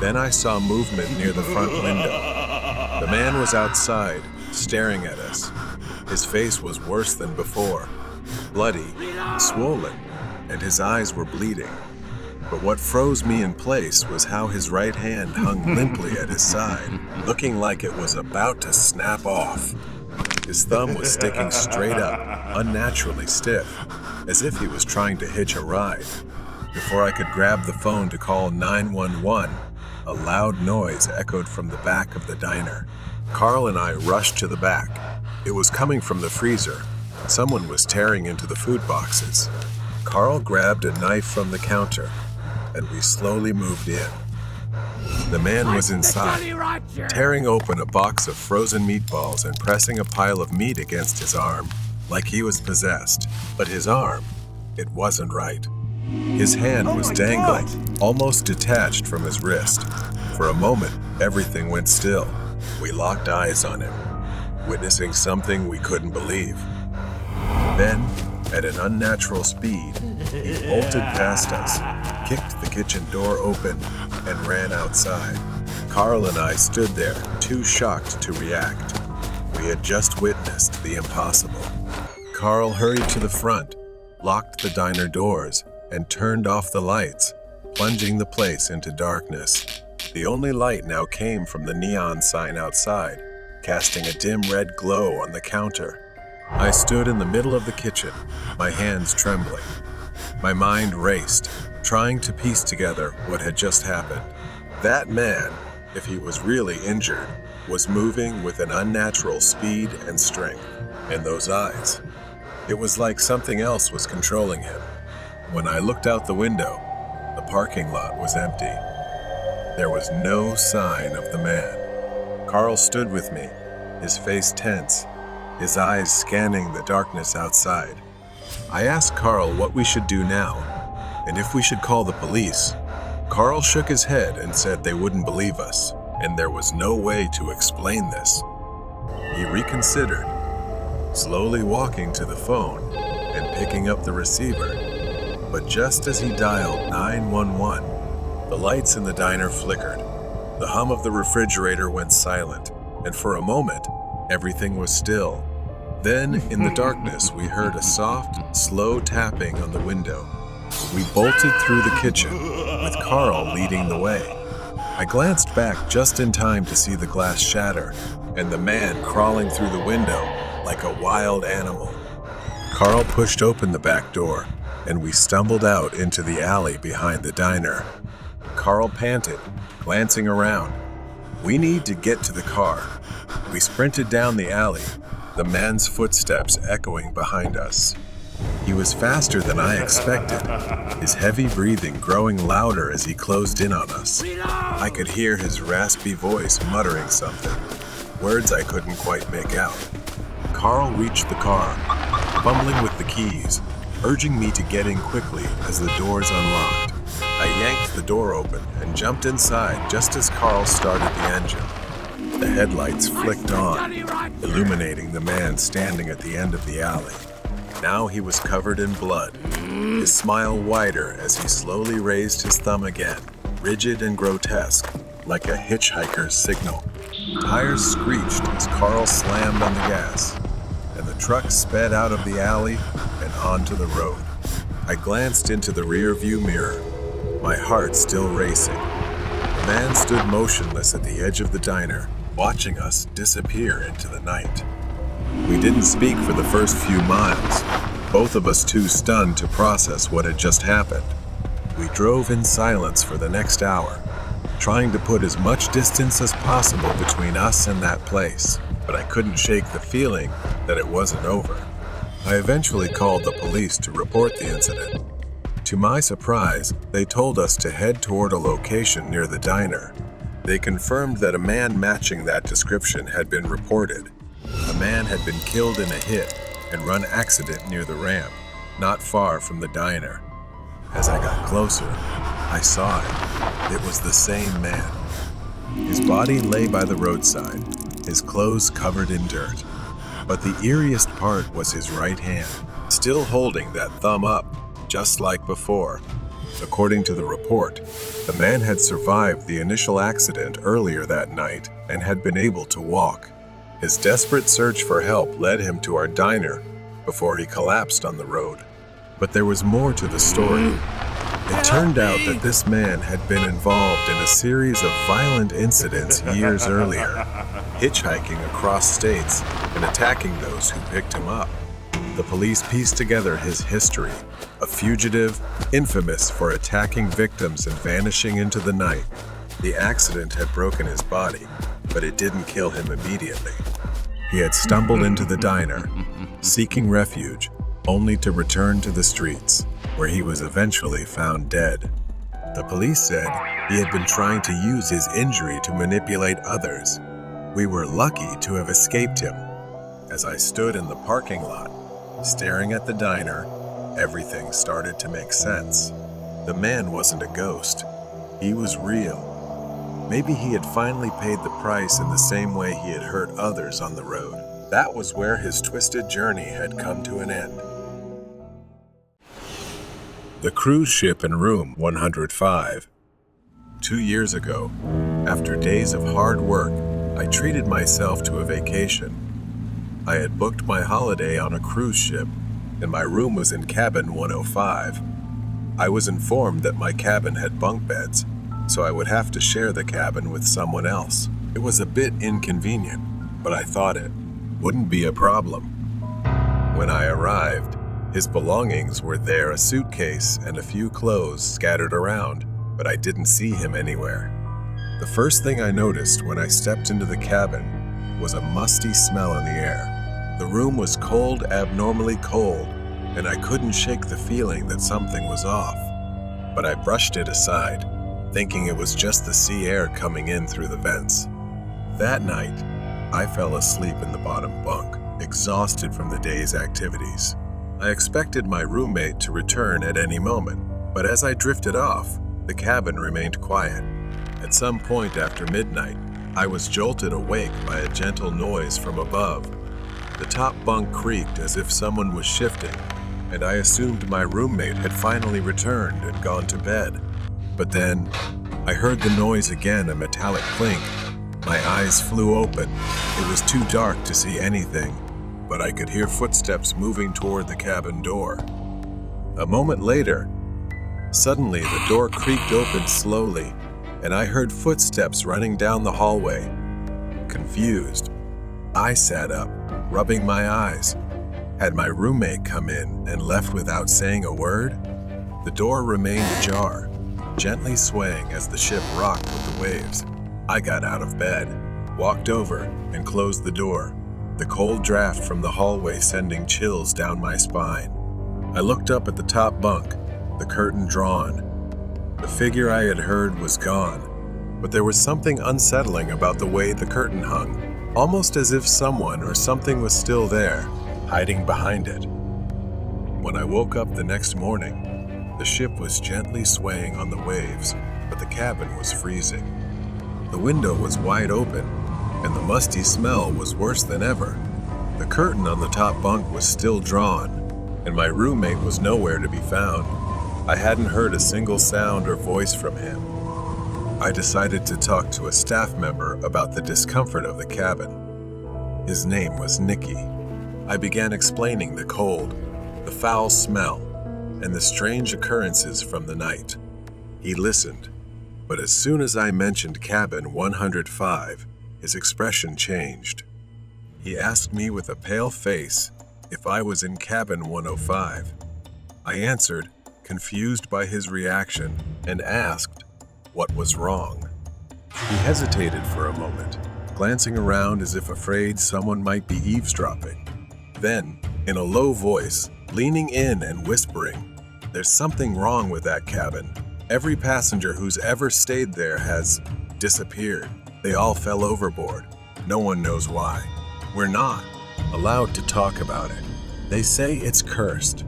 Then I saw movement near the front window. The man was outside, staring at us. His face was worse than before, bloody, swollen, and his eyes were bleeding. But what froze me in place was how his right hand hung limply at his side, looking like it was about to snap off. His thumb was sticking straight up, unnaturally stiff, as if he was trying to hitch a ride. Before I could grab the phone to call 911, a loud noise echoed from the back of the diner. Carl and I rushed to the back. It was coming from the freezer. Someone was tearing into the food boxes. Carl grabbed a knife from the counter, and we slowly moved in. The man was inside, tearing open a box of frozen meatballs and pressing a pile of meat against his arm, like he was possessed. But his arm, it wasn't right. His hand was dangling, almost detached from his wrist. For a moment, everything went still. We locked eyes on him, witnessing something we couldn't believe. Then, at an unnatural speed, he bolted past us, kicked the kitchen door open, and ran outside. Carl and I stood there, too shocked to react. We had just witnessed the impossible. Carl hurried to the front, locked the diner doors, and turned off the lights, plunging the place into darkness. The only light now came from the neon sign outside, casting a dim red glow on the counter. I stood in the middle of the kitchen, my hands trembling. My mind raced, trying to piece together what had just happened. That man, if he was really injured, was moving with an unnatural speed and strength. And those eyes, it was like something else was controlling him. When I looked out the window, the parking lot was empty. There was no sign of the man. Carl stood with me, his face tense, his eyes scanning the darkness outside. I asked Carl what we should do now, and if we should call the police. Carl shook his head and said they wouldn't believe us, and there was no way to explain this. He reconsidered, slowly walking to the phone and picking up the receiver. But just as he dialed 911, the lights in the diner flickered. The hum of the refrigerator went silent, and for a moment, everything was still. Then, in the darkness, we heard a soft, slow tapping on the window. We bolted through the kitchen, with Carl leading the way. I glanced back just in time to see the glass shatter, and the man crawling through the window like a wild animal. Carl pushed open the back door, and we stumbled out into the alley behind the diner. Carl panted, glancing around. "We need to get to the car." We sprinted down the alley, the man's footsteps echoing behind us. He was faster than I expected, his heavy breathing growing louder as he closed in on us. I could hear his raspy voice muttering something, words I couldn't quite make out. Carl reached the car, fumbling with the keys, urging me to get in quickly as the doors unlocked. I yanked the door open and jumped inside just as Carl started the engine. The headlights flicked on, illuminating the man standing at the end of the alley. Now he was covered in blood, his smile wider as he slowly raised his thumb again, rigid and grotesque, like a hitchhiker's signal. Tires screeched as Carl slammed on the gas, and the truck sped out of the alley and onto the road. I glanced into the rearview mirror, my heart still racing. The man stood motionless at the edge of the diner, watching us disappear into the night. We didn't speak for the first few miles, both of us too stunned to process what had just happened. We drove in silence for the next hour, trying to put as much distance as possible between us and that place, but I couldn't shake the feeling that it wasn't over. I eventually called the police to report the incident. To my surprise, they told us to head toward a location near the diner. They confirmed that a man matching that description had been reported. A man had been killed in a hit and run accident near the ramp, not far from the diner. As I got closer, I saw it. It was the same man. His body lay by the roadside, his clothes covered in dirt. But the eeriest part was his right hand, still holding that thumb up, just like before. According to the report, the man had survived the initial accident earlier that night and had been able to walk. His desperate search for help led him to our diner before he collapsed on the road. But there was more to the story. It turned out that this man had been involved in a series of violent incidents years earlier, hitchhiking across states and attacking those who picked him up. The police pieced together his history, a fugitive, infamous for attacking victims and vanishing into the night. The accident had broken his body, but it didn't kill him immediately. He had stumbled into the diner, seeking refuge, only to return to the streets, where he was eventually found dead. The police said he had been trying to use his injury to manipulate others. We were lucky to have escaped him. As I stood in the parking lot, staring at the diner, everything started to make sense. The man wasn't a ghost. He was real. Maybe he had finally paid the price in the same way he had hurt others on the road. That was where his twisted journey had come to an end. The cruise ship in room 105. 2 years ago, after days of hard work, I treated myself to a vacation. I had booked my holiday on a cruise ship, and my room was in cabin 105. I was informed that my cabin had bunk beds, so I would have to share the cabin with someone else. It was a bit inconvenient, but I thought it wouldn't be a problem. When I arrived, his belongings were there, a suitcase and a few clothes scattered around, but I didn't see him anywhere. The first thing I noticed when I stepped into the cabin was a musty smell in the air. The room was cold, abnormally cold, and I couldn't shake the feeling that something was off. But I brushed it aside, thinking it was just the sea air coming in through the vents. That night, I fell asleep in the bottom bunk, exhausted from the day's activities. I expected my roommate to return at any moment, but as I drifted off, the cabin remained quiet. At some point after midnight, I was jolted awake by a gentle noise from above. The top bunk creaked as if someone was shifting, and I assumed my roommate had finally returned and gone to bed. But then, I heard the noise again, a metallic clink. My eyes flew open. It was too dark to see anything, but I could hear footsteps moving toward the cabin door. A moment later, suddenly the door creaked open slowly, and I heard footsteps running down the hallway. Confused, I sat up, rubbing my eyes. Had my roommate come in and left without saying a word? The door remained ajar, gently swaying as the ship rocked with the waves. I got out of bed, walked over, and closed the door, the cold draft from the hallway sending chills down my spine. I looked up at the top bunk, the curtain drawn. The figure I had heard was gone, but there was something unsettling about the way the curtain hung, almost as if someone or something was still there, hiding behind it. When I woke up the next morning, the ship was gently swaying on the waves, but the cabin was freezing. The window was wide open, and the musty smell was worse than ever. The curtain on the top bunk was still drawn, and my roommate was nowhere to be found. I hadn't heard a single sound or voice from him. I decided to talk to a staff member about the discomfort of the cabin. His name was Nicky. I began explaining the cold, the foul smell, and the strange occurrences from the night. He listened, but as soon as I mentioned cabin 105, his expression changed. He asked me with a pale face if I was in cabin 105. I answered, confused by his reaction, and asked what was wrong. He hesitated for a moment, glancing around as if afraid someone might be eavesdropping. Then, in a low voice, leaning in and whispering, "There's something wrong with that cabin. Every passenger who's ever stayed there has disappeared. They all fell overboard. No one knows why. We're not allowed to talk about it. They say it's cursed."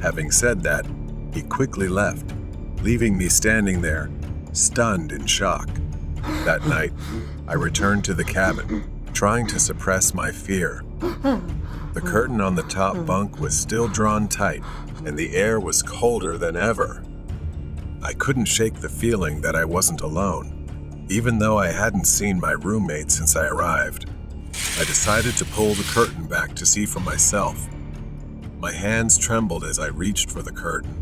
Having said that, he quickly left, leaving me standing there, stunned in shock. That night, I returned to the cabin, trying to suppress my fear. The curtain on the top bunk was still drawn tight, and the air was colder than ever. I couldn't shake the feeling that I wasn't alone, even though I hadn't seen my roommate since I arrived. I decided to pull the curtain back to see for myself. My hands trembled as I reached for the curtain.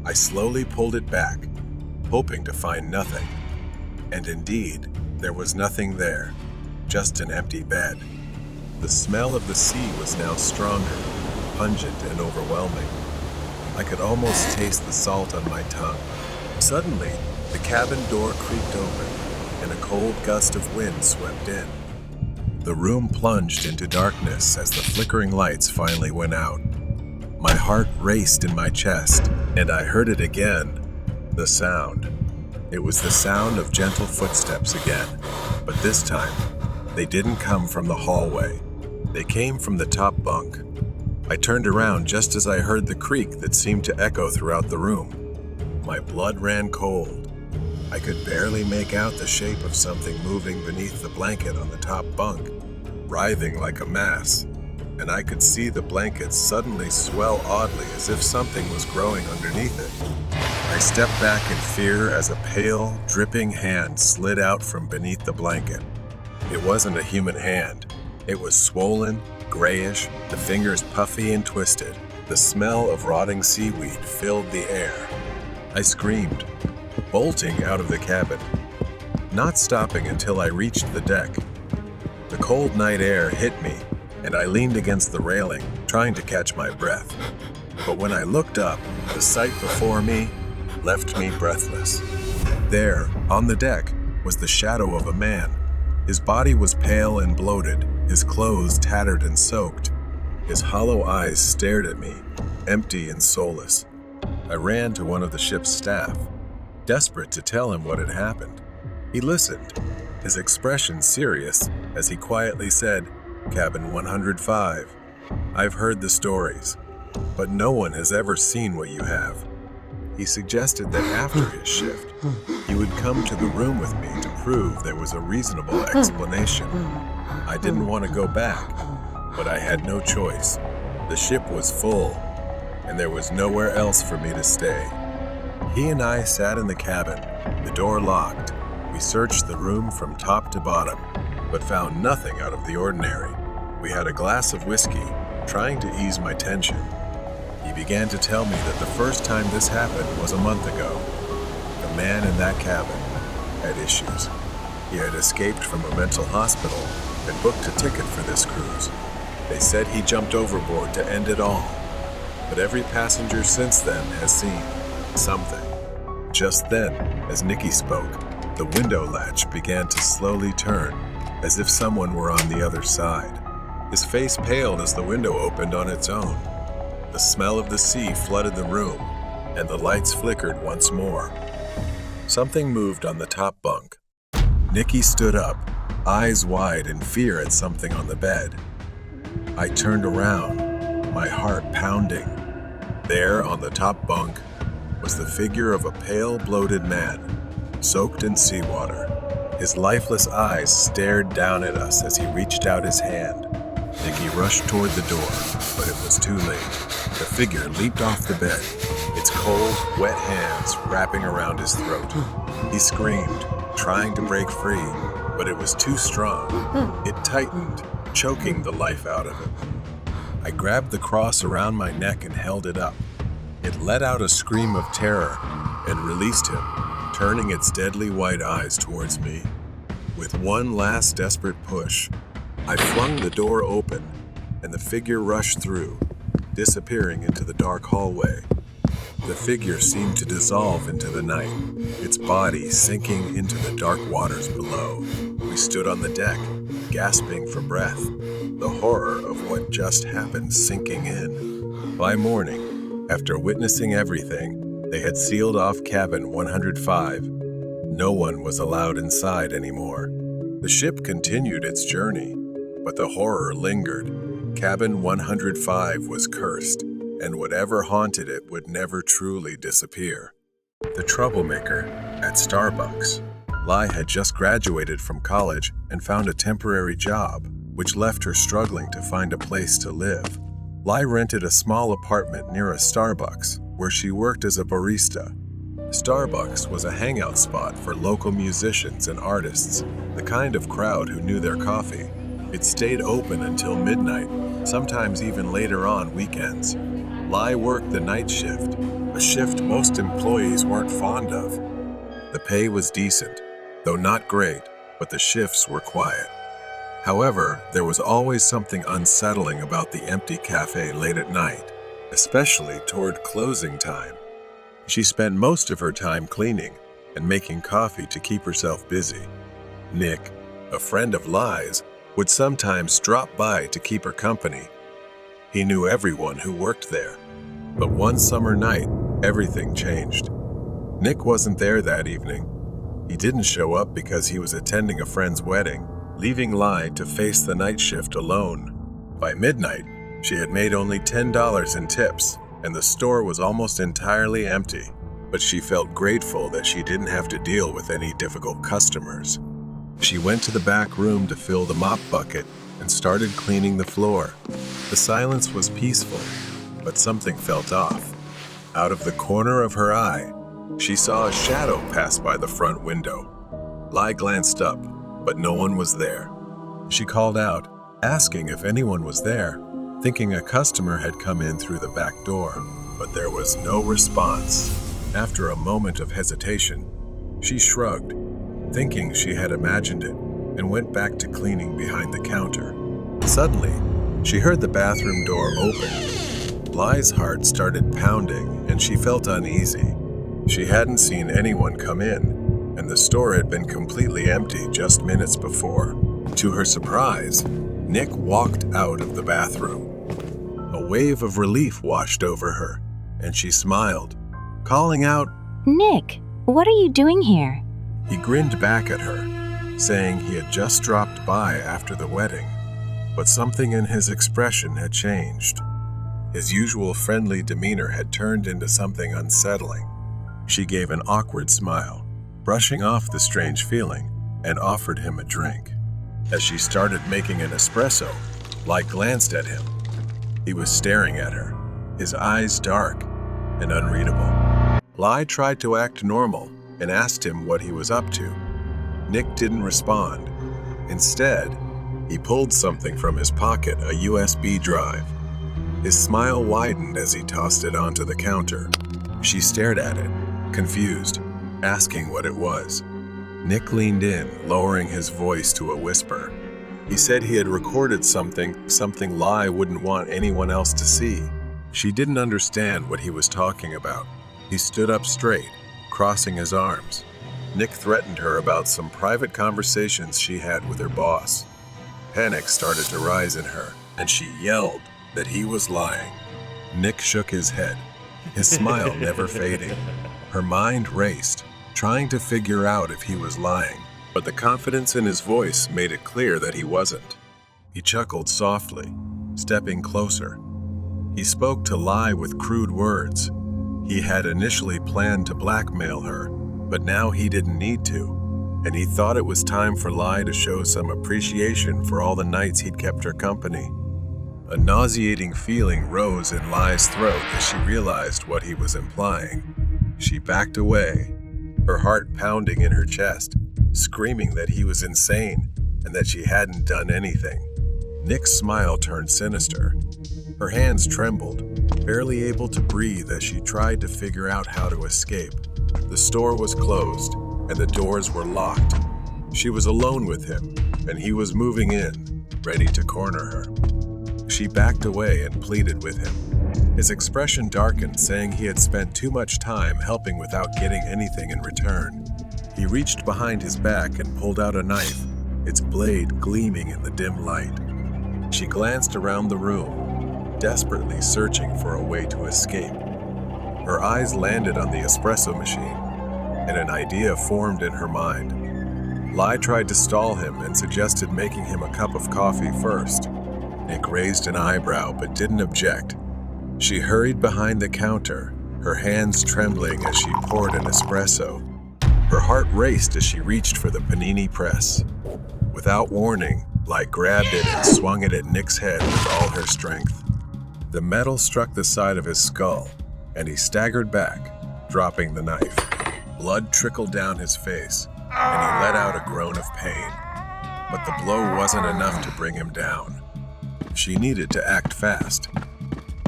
I slowly pulled it back, hoping to find nothing. And indeed, there was nothing there, just an empty bed. The smell of the sea was now stronger, pungent and overwhelming. I could almost taste the salt on my tongue. Suddenly, the cabin door creaked open, and a cold gust of wind swept in. The room plunged into darkness as the flickering lights finally went out. My heart raced in my chest, and I heard it again. The sound. It was the sound of gentle footsteps again, but this time, they didn't come from the hallway. They came from the top bunk. I turned around just as I heard the creak that seemed to echo throughout the room. My blood ran cold. I could barely make out the shape of something moving beneath the blanket on the top bunk, writhing like a mass, and I could see the blanket suddenly swell oddly as if something was growing underneath it. I stepped back in fear as a pale, dripping hand slid out from beneath the blanket. It wasn't a human hand. It was swollen, grayish, the fingers puffy and twisted. The smell of rotting seaweed filled the air. I screamed, bolting out of the cabin, not stopping until I reached the deck. The cold night air hit me, and I leaned against the railing, trying to catch my breath. But when I looked up, the sight before me left me breathless. There, on the deck, was the shadow of a man. His body was pale and bloated, his clothes tattered and soaked. His hollow eyes stared at me, empty and soulless. I ran to one of the ship's staff, desperate to tell him what had happened. He listened, his expression serious, as he quietly said, "Cabin 105. I've heard the stories, but no one has ever seen what you have." He suggested that after his shift, he would come to the room with me to prove there was a reasonable explanation. I didn't want to go back, but I had no choice. The ship was full, and there was nowhere else for me to stay. He and I sat in the cabin, the door locked. We searched the room from top to bottom, but found nothing out of the ordinary. We had a glass of whiskey, trying to ease my tension. He began to tell me that the first time this happened was a month ago. The man in that cabin had issues. He had escaped from a mental hospital and booked a ticket for this cruise. They said he jumped overboard to end it all. But every passenger since then has seen something. Just then, as Nicky spoke, the window latch began to slowly turn, as if someone were on the other side. His face paled as the window opened on its own. The smell of the sea flooded the room, and the lights flickered once more. Something moved on the top bunk. Nicky stood up, eyes wide in fear at something on the bed. I turned around, my heart pounding. There, on the top bunk, was the figure of a pale, bloated man, soaked in seawater. His lifeless eyes stared down at us as he reached out his hand. Nikki rushed toward the door, but it was too late. The figure leaped off the bed, its cold, wet hands wrapping around his throat. He screamed, trying to break free, but it was too strong. It tightened, choking the life out of him. I grabbed the cross around my neck and held it up. It let out a scream of terror and released him, turning its deadly white eyes towards me. With one last desperate push, I flung the door open, and the figure rushed through, disappearing into the dark hallway. The figure seemed to dissolve into the night, its body sinking into the dark waters below. We stood on the deck, gasping for breath, the horror of what just happened sinking in. By morning, after witnessing everything, they had sealed off cabin 105. No one was allowed inside anymore. The ship continued its journey, but the horror lingered. Cabin 105 was cursed, and whatever haunted it would never truly disappear. The troublemaker at Starbucks. Lai had just graduated from college and found a temporary job, which left her struggling to find a place to live. Lai rented a small apartment near a Starbucks, where she worked as a barista. Starbucks was a hangout spot for local musicians and artists, the kind of crowd who knew their coffee. It stayed open until midnight, sometimes even later on weekends. Lai worked the night shift, a shift most employees weren't fond of. The pay was decent, though not great, but the shifts were quiet. However, there was always something unsettling about the empty cafe late at night, especially toward closing time. She spent most of her time cleaning and making coffee to keep herself busy. Nick, a friend of Lai's, would sometimes drop by to keep her company. He knew everyone who worked there, but one summer night, everything changed. Nick wasn't there that evening. He didn't show up because he was attending a friend's wedding, leaving Lai to face the night shift alone. By midnight, she had made only $10 in tips, and the store was almost entirely empty, but she felt grateful that she didn't have to deal with any difficult customers. She went to the back room to fill the mop bucket and started cleaning the floor. The silence was peaceful, but something felt off. Out of the corner of her eye, she saw a shadow pass by the front window. Lai glanced up, but no one was there. She called out, asking if anyone was there, thinking a customer had come in through the back door, but there was no response. After a moment of hesitation, she shrugged, thinking she had imagined it, and went back to cleaning behind the counter. Suddenly, she heard the bathroom door open. Lai's heart started pounding, and she felt uneasy. She hadn't seen anyone come in, and the store had been completely empty just minutes before. To her surprise, Nick walked out of the bathroom. A wave of relief washed over her, and she smiled, calling out, Nick, what are you doing here? He grinned back at her, saying he had just dropped by after the wedding, but something in his expression had changed. His usual friendly demeanor had turned into something unsettling. She gave an awkward smile, brushing off the strange feeling, and offered him a drink. As she started making an espresso, Lai glanced at him. He was staring at her, his eyes dark and unreadable. Lai tried to act normal and asked him what he was up to. Nick didn't respond. Instead, he pulled something from his pocket, a USB drive. His smile widened as he tossed it onto the counter. She stared at it, confused, asking what it was. Nick leaned in, lowering his voice to a whisper. He said he had recorded something Lai wouldn't want anyone else to see. She didn't understand what he was talking about. He stood up straight, crossing his arms. Nick threatened her about some private conversations she had with her boss. Panic started to rise in her, and she yelled that he was lying. Nick shook his head, his smile never fading. Her mind raced, trying to figure out if he was lying, but the confidence in his voice made it clear that he wasn't. He chuckled softly, stepping closer. He spoke to Lai with crude words. He had initially planned to blackmail her, but now he didn't need to, and he thought it was time for Lai to show some appreciation for all the nights he'd kept her company. A nauseating feeling rose in Lai's throat as she realized what he was implying. She backed away, her heart pounding in her chest, screaming that he was insane and that she hadn't done anything. Nick's smile turned sinister. Her hands trembled, barely able to breathe as she tried to figure out how to escape. The store was closed, and the doors were locked. She was alone with him, and he was moving in, ready to corner her. She backed away and pleaded with him. His expression darkened, saying he had spent too much time helping without getting anything in return. He reached behind his back and pulled out a knife, its blade gleaming in the dim light. She glanced around the room, desperately searching for a way to escape. Her eyes landed on the espresso machine, and an idea formed in her mind. Lai tried to stall him and suggested making him a cup of coffee first. Nick raised an eyebrow but didn't object. She hurried behind the counter, her hands trembling as she poured an espresso. Her heart raced as she reached for the panini press. Without warning, Lai grabbed it and swung it at Nick's head with all her strength. The metal struck the side of his skull, and he staggered back, dropping the knife. Blood trickled down his face, and he let out a groan of pain. But the blow wasn't enough to bring him down. She needed to act fast.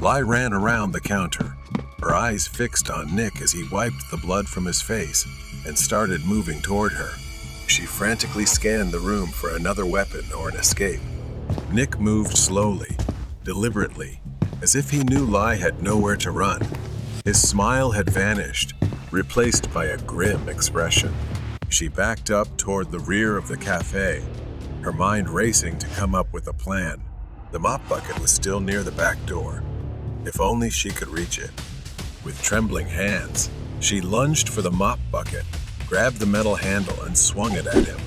Lai ran around the counter, her eyes fixed on Nick as he wiped the blood from his face and started moving toward her. She frantically scanned the room for another weapon or an escape. Nick moved slowly, deliberately, as if he knew Lai had nowhere to run. His smile had vanished, replaced by a grim expression. She backed up toward the rear of the cafe, her mind racing to come up with a plan. The mop bucket was still near the back door. If only she could reach it. With trembling hands, she lunged for the mop bucket, grabbed the metal handle and swung it at him.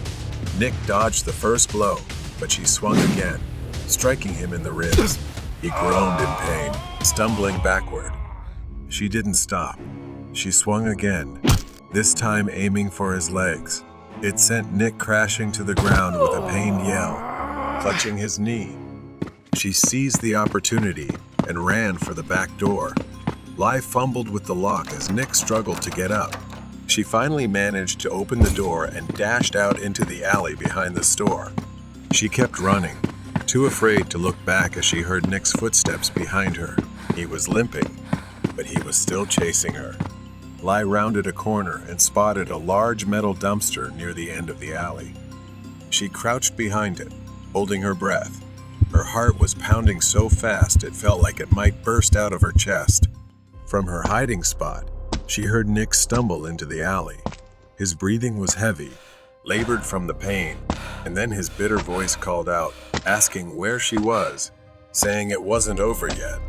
Nick dodged the first blow, but she swung again, striking him in the ribs. He groaned in pain, stumbling backward. She didn't stop. She swung again, this time aiming for his legs. It sent Nick crashing to the ground with a pained yell, clutching his knee. She seized the opportunity and ran for the back door. Lai fumbled with the lock as Nick struggled to get up. She finally managed to open the door and dashed out into the alley behind the store. She kept running, too afraid to look back as she heard Nick's footsteps behind her. He was limping, but he was still chasing her. Lai rounded a corner and spotted a large metal dumpster near the end of the alley. She crouched behind it, holding her breath. Her heart was pounding so fast it felt like it might burst out of her chest. From her hiding spot, she heard Nick stumble into the alley. His breathing was heavy, labored from the pain, and then his bitter voice called out, asking where she was, saying it wasn't over yet.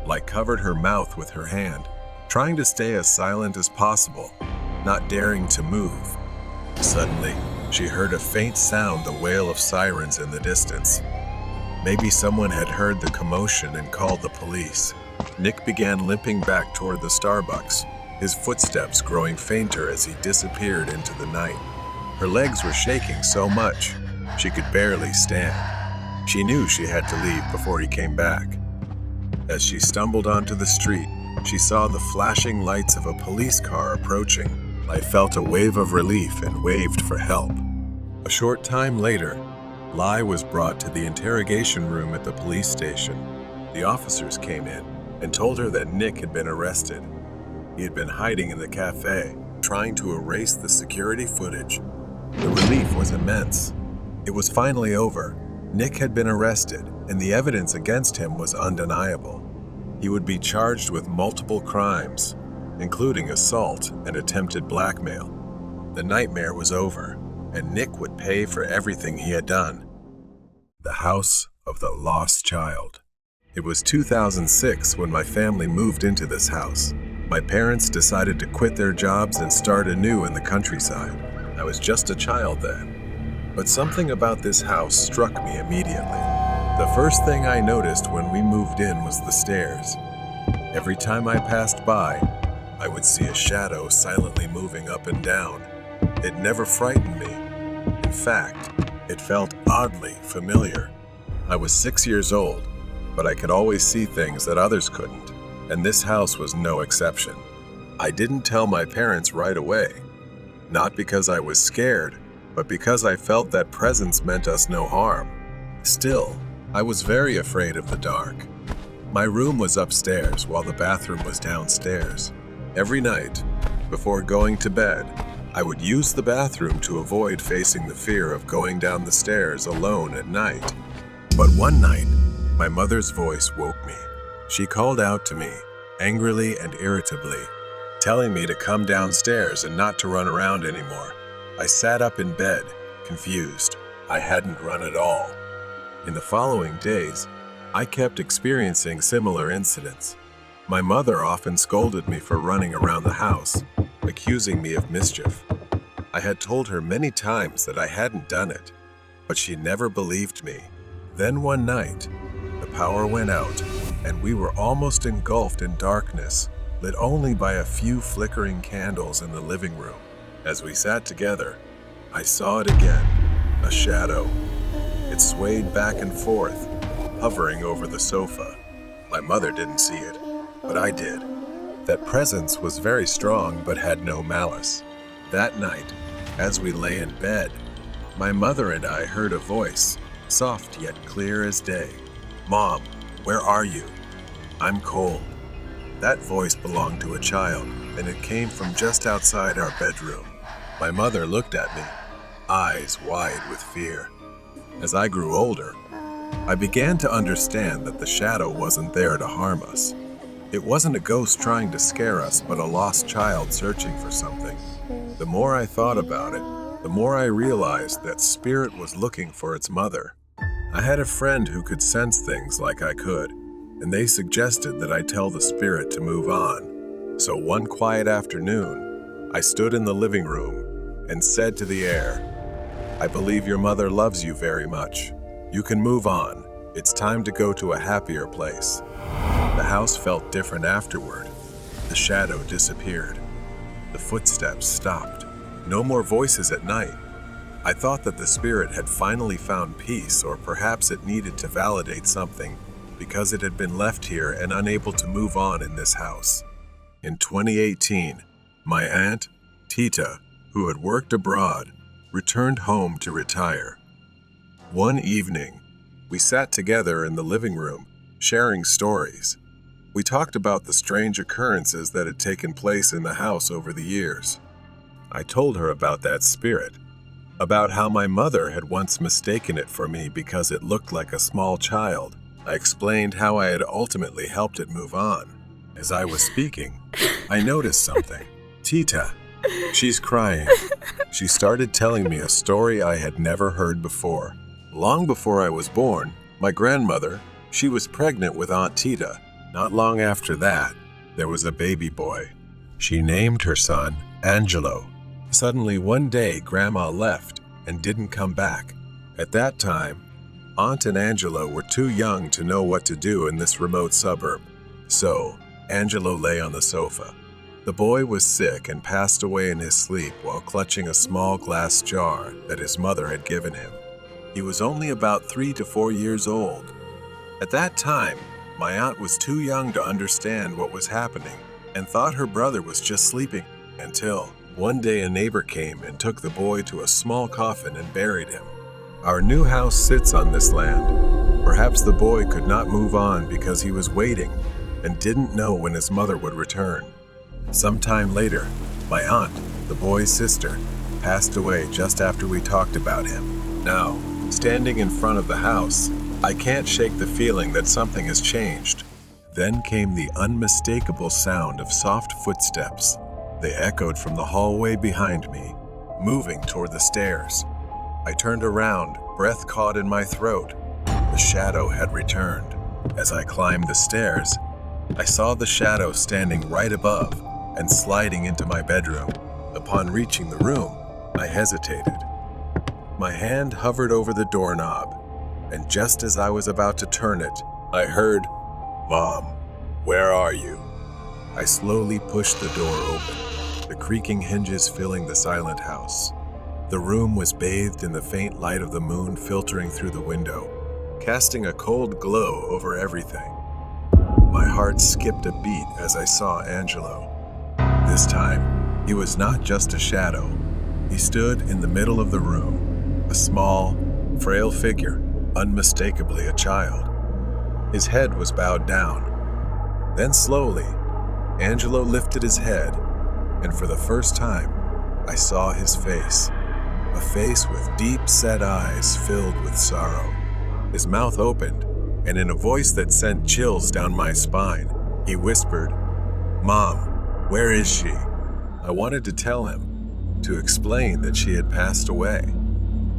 Lai covered her mouth with her hand, trying to stay as silent as possible, not daring to move. Suddenly, she heard a faint sound, the wail of sirens in the distance. Maybe someone had heard the commotion and called the police. Nick began limping back toward the Starbucks, his footsteps growing fainter as he disappeared into the night. Her legs were shaking so much, she could barely stand. She knew she had to leave before he came back. As she stumbled onto the street, she saw the flashing lights of a police car approaching. Lai felt a wave of relief and waved for help. A short time later, Lai was brought to the interrogation room at the police station. The officers came in and told her that Nick had been arrested. He had been hiding in the cafe, trying to erase the security footage. The relief was immense. It was finally over. Nick had been arrested, and the evidence against him was undeniable. He would be charged with multiple crimes, including assault and attempted blackmail. The nightmare was over, and Nick would pay for everything he had done. The House of the Lost Child. It was 2006 when my family moved into this house. My parents decided to quit their jobs and start anew in the countryside. I was just a child then. But something about this house struck me immediately. The first thing I noticed when we moved in was the stairs. Every time I passed by, I would see a shadow silently moving up and down. It never frightened me. In fact, it felt oddly familiar. I was 6 years old, but I could always see things that others couldn't, and this house was no exception. I didn't tell my parents right away, not because I was scared, but because I felt that presence meant us no harm. Still, I was very afraid of the dark. My room was upstairs while the bathroom was downstairs. Every night, before going to bed, I would use the bathroom to avoid facing the fear of going down the stairs alone at night. But one night, my mother's voice woke me. She called out to me, angrily and irritably, telling me to come downstairs and not to run around anymore. I sat up in bed, confused. I hadn't run at all. In the following days, I kept experiencing similar incidents. My mother often scolded me for running around the house, accusing me of mischief. I had told her many times that I hadn't done it, but she never believed me. Then one night, the power went out, and we were almost engulfed in darkness, lit only by a few flickering candles in the living room. As we sat together, I saw it again, a shadow. It swayed back and forth, hovering over the sofa. My mother didn't see it, but I did. That presence was very strong but had no malice. That night, as we lay in bed, my mother and I heard a voice, soft yet clear as day. "Mom, where are you? I'm cold." That voice belonged to a child, and it came from just outside our bedroom. My mother looked at me, eyes wide with fear. As I grew older, I began to understand that the shadow wasn't there to harm us. It wasn't a ghost trying to scare us, but a lost child searching for something. The more I thought about it, the more I realized that spirit was looking for its mother. I had a friend who could sense things like I could, and they suggested that I tell the spirit to move on. So one quiet afternoon, I stood in the living room and said to the air, "I believe your mother loves you very much. You can move on. It's time to go to a happier place." The house felt different afterward. The shadow disappeared. The footsteps stopped. No more voices at night. I thought that the spirit had finally found peace, or perhaps it needed to validate something because it had been left here and unable to move on in this house. In 2018, my aunt, Tita, who had worked abroad, returned home to retire. One evening, we sat together in the living room, sharing stories. We talked about the strange occurrences that had taken place in the house over the years. I told her about that spirit, about how my mother had once mistaken it for me because it looked like a small child. I explained how I had ultimately helped it move on. As I was speaking, I noticed something. Tita, she's crying. She started telling me a story I had never heard before. Long before I was born, my grandmother, she was pregnant with Aunt Tita. Not long after that, there was a baby boy. She named her son Angelo. Suddenly one day, Grandma left and didn't come back. At that time, Aunt and Angelo were too young to know what to do in this remote suburb. So, Angelo lay on the sofa. The boy was sick and passed away in his sleep while clutching a small glass jar that his mother had given him. He was only about 3 to 4 years old. At that time, my aunt was too young to understand what was happening and thought her brother was just sleeping until one day a neighbor came and took the boy to a small coffin and buried him. Our new house sits on this land. Perhaps the boy could not move on because he was waiting and didn't know when his mother would return. Sometime later, my aunt, the boy's sister, passed away just after we talked about him. Now, standing in front of the house, I can't shake the feeling that something has changed. Then came the unmistakable sound of soft footsteps. They echoed from the hallway behind me, moving toward the stairs. I turned around, breath caught in my throat. The shadow had returned. As I climbed the stairs, I saw the shadow standing right above and sliding into my bedroom. Upon reaching the room, I hesitated. My hand hovered over the doorknob, and just as I was about to turn it, I heard, "Mom, where are you?" I slowly pushed the door open, the creaking hinges filling the silent house. The room was bathed in the faint light of the moon filtering through the window, casting a cold glow over everything. My heart skipped a beat as I saw Angelo. This time, he was not just a shadow. He stood in the middle of the room, a small, frail figure, unmistakably a child. His head was bowed down. Then slowly, Angelo lifted his head, and for the first time, I saw his face. A face with deep-set eyes filled with sorrow. His mouth opened, and in a voice that sent chills down my spine, he whispered, "Mom, where is she?" I wanted to tell him, to explain that she had passed away.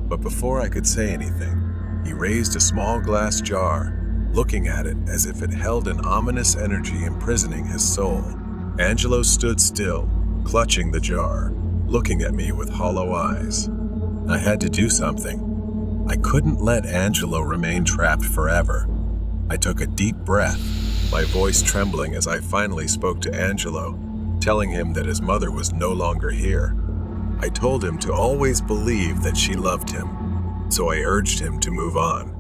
But before I could say anything, he raised a small glass jar, looking at it as if it held an ominous energy imprisoning his soul. Angelo stood still, clutching the jar, looking at me with hollow eyes. I had to do something. I couldn't let Angelo remain trapped forever. I took a deep breath, my voice trembling as I finally spoke to Angelo, telling him that his mother was no longer here. I told him to always believe that she loved him, so I urged him to move on.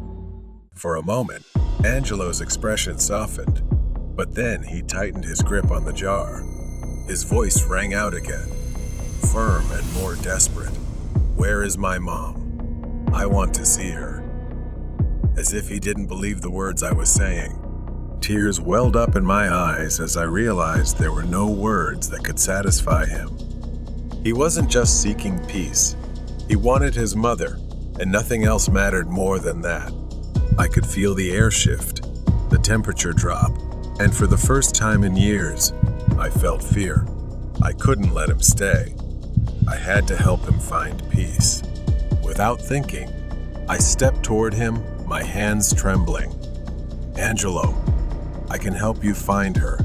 For a moment, Angelo's expression softened, but then he tightened his grip on the jar. His voice rang out again, firm and more desperate. "Where is my mom? I want to see her." As if he didn't believe the words I was saying, tears welled up in my eyes as I realized there were no words that could satisfy him. He wasn't just seeking peace. He wanted his mother, and nothing else mattered more than that. I could feel the air shift, the temperature drop, and for the first time in years, I felt fear. I couldn't let him stay. I had to help him find peace. Without thinking, I stepped toward him, my hands trembling. "Angelo, I can help you find her.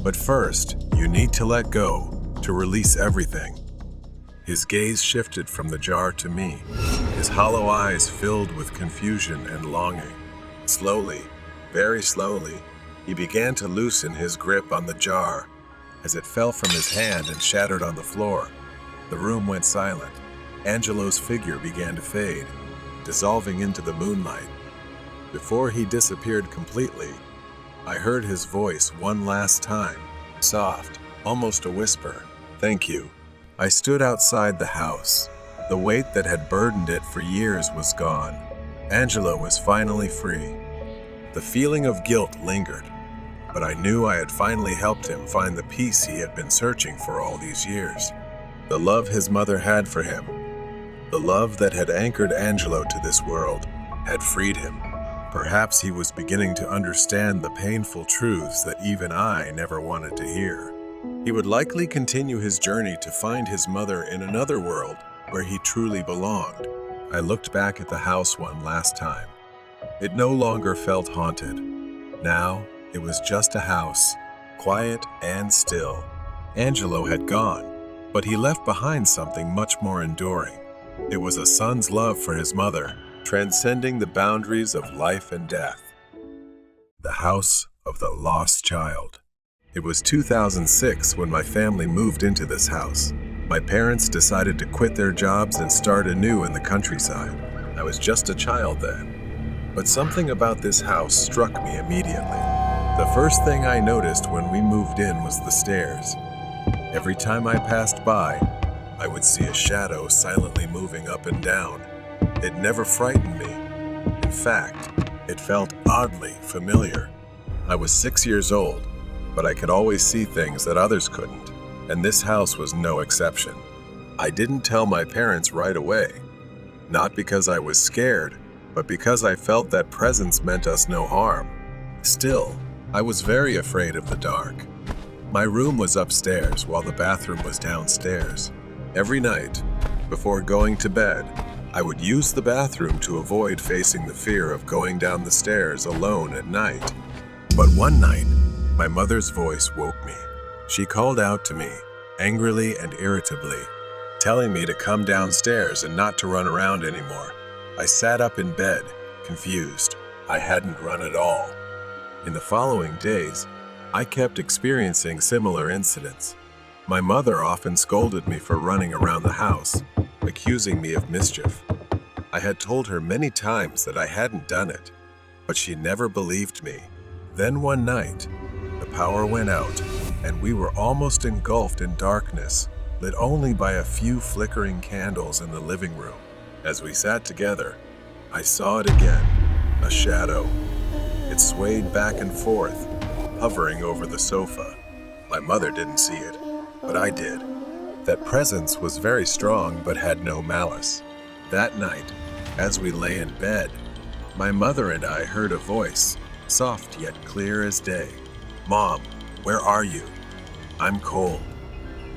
But first, you need to let go, to release everything." His gaze shifted from the jar to me, his hollow eyes filled with confusion and longing. Slowly, very slowly, he began to loosen his grip on the jar. As it fell from his hand and shattered on the floor, the room went silent. Angelo's figure began to fade, dissolving into the moonlight. Before he disappeared completely, I heard his voice one last time, soft, almost a whisper. "Thank you." I stood outside the house. The weight that had burdened it for years was gone. Angelo was finally free. The feeling of guilt lingered, but I knew I had finally helped him find the peace he had been searching for all these years. The love his mother had for him, the love that had anchored Angelo to this world, had freed him. Perhaps he was beginning to understand the painful truths that even I never wanted to hear. He would likely continue his journey to find his mother in another world where he truly belonged. I looked back at the house one last time. It no longer felt haunted. Now, it was just a house, quiet and still. Angelo had gone, but he left behind something much more enduring. It was a son's love for his mother, transcending the boundaries of life and death. The House of the Lost Child. It was 2006 when my family moved into this house. My parents decided to quit their jobs and start anew in the countryside. I was just a child then. But something about this house struck me immediately. The first thing I noticed when we moved in was the stairs. Every time I passed by, I would see a shadow silently moving up and down. It never frightened me. In fact, it felt oddly familiar. I was 6 years old, but I could always see things that others couldn't, and this house was no exception. I didn't tell my parents right away, not because I was scared, but because I felt that presence meant us no harm. Still, I was very afraid of the dark. My room was upstairs while the bathroom was downstairs. Every night, before going to bed, I would use the bathroom to avoid facing the fear of going down the stairs alone at night. But one night, my mother's voice woke me. She called out to me, angrily and irritably, telling me to come downstairs and not to run around anymore. I sat up in bed, confused. I hadn't run at all. In the following days, I kept experiencing similar incidents. My mother often scolded me for running around the house, accusing me of mischief. I had told her many times that I hadn't done it, but she never believed me. Then one night, the power went out, and we were almost engulfed in darkness, lit only by a few flickering candles in the living room. As we sat together, I saw it again, a shadow. It swayed back and forth, hovering over the sofa. My mother didn't see it, but I did. That presence was very strong but had no malice. That night, as we lay in bed, my mother and I heard a voice, soft yet clear as day. "Mom, where are you? I'm cold."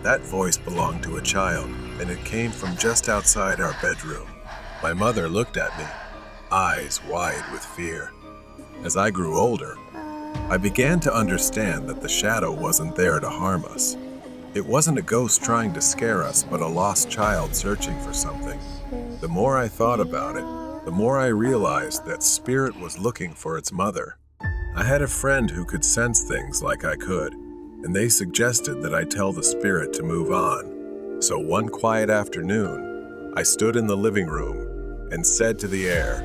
That voice belonged to a child, and it came from just outside our bedroom. My mother looked at me, eyes wide with fear. As I grew older, I began to understand that the shadow wasn't there to harm us. It wasn't a ghost trying to scare us, but a lost child searching for something. The more I thought about it, the more I realized that spirit was looking for its mother. I had a friend who could sense things like I could, and they suggested that I tell the spirit to move on. So one quiet afternoon, I stood in the living room and said to the air,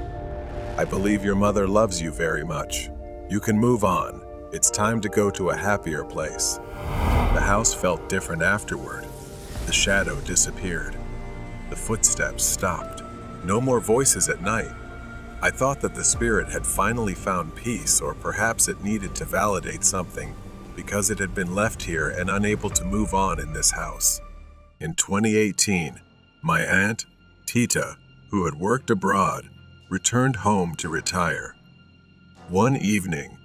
"I believe your mother loves you very much. You can move on. It's time to go to a happier place." The house felt different afterward. The shadow disappeared. The footsteps stopped. No more voices at night. I thought that the spirit had finally found peace, or perhaps it needed to validate something because it had been left here and unable to move on in this house. In 2018, my aunt, Tita, who had worked abroad, returned home to retire. One evening,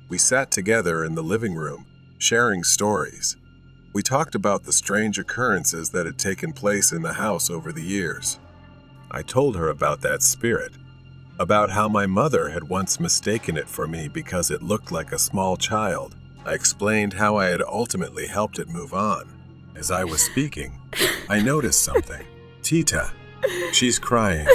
we sat together in the living room, sharing stories. We talked about the strange occurrences that had taken place in the house over the years. I told her about that spirit, about how my mother had once mistaken it for me because it looked like a small child. I explained how I had ultimately helped it move on. As I was speaking, I noticed something. Tita, she's crying.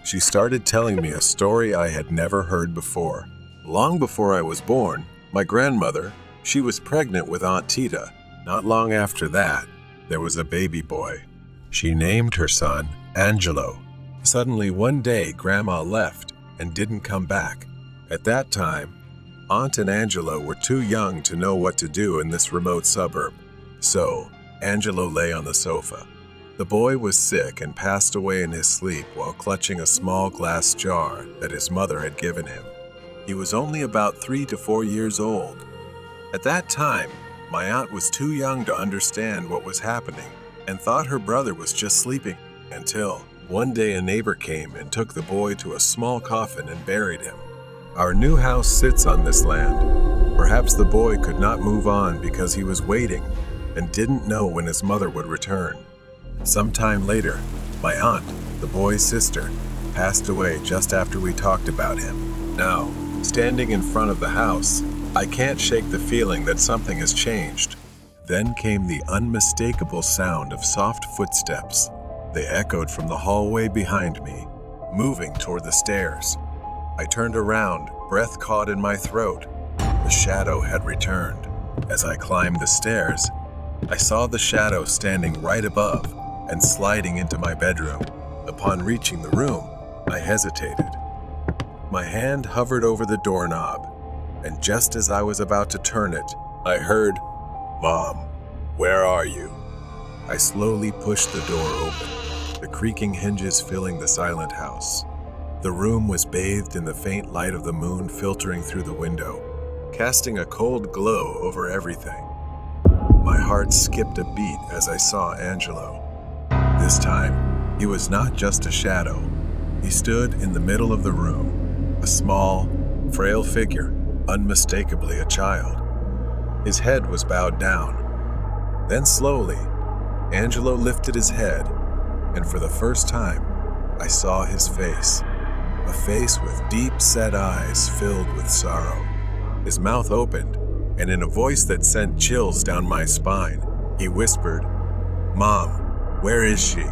She started telling me a story I had never heard before. Long before I was born, my grandmother, she was pregnant with Aunt Tita. Not long after that, there was a baby boy. She named her son Angelo. Suddenly one day, Grandma left and didn't come back. At that time, Aunt and Angelo were too young to know what to do in this remote suburb. So, Angelo lay on the sofa. The boy was sick and passed away in his sleep while clutching a small glass jar that his mother had given him. He was only about 3 to 4 years old. At that time, my aunt was too young to understand what was happening and thought her brother was just sleeping until one day a neighbor came and took the boy to a small coffin and buried him. Our new house sits on this land. Perhaps the boy could not move on because he was waiting and didn't know when his mother would return. Sometime later, my aunt, the boy's sister, passed away just after we talked about him. Now, standing in front of the house, I can't shake the feeling that something has changed. Then came the unmistakable sound of soft footsteps. They echoed from the hallway behind me, moving toward the stairs. I turned around, breath caught in my throat. The shadow had returned. As I climbed the stairs, I saw the shadow standing right above and sliding into my bedroom. Upon reaching the room, I hesitated. My hand hovered over the doorknob, and just as I was about to turn it, I heard, "Mom, where are you?" I slowly pushed the door open, the creaking hinges filling the silent house. The room was bathed in the faint light of the moon filtering through the window, casting a cold glow over everything. My heart skipped a beat as I saw Angelo. This time, he was not just a shadow. He stood in the middle of the room, a small, frail figure, unmistakably a child. His head was bowed down. Then slowly, Angelo lifted his head, and for the first time, I saw his face. A face with deep-set eyes filled with sorrow. His mouth opened, and in a voice that sent chills down my spine, he whispered, "Mom, where is she?"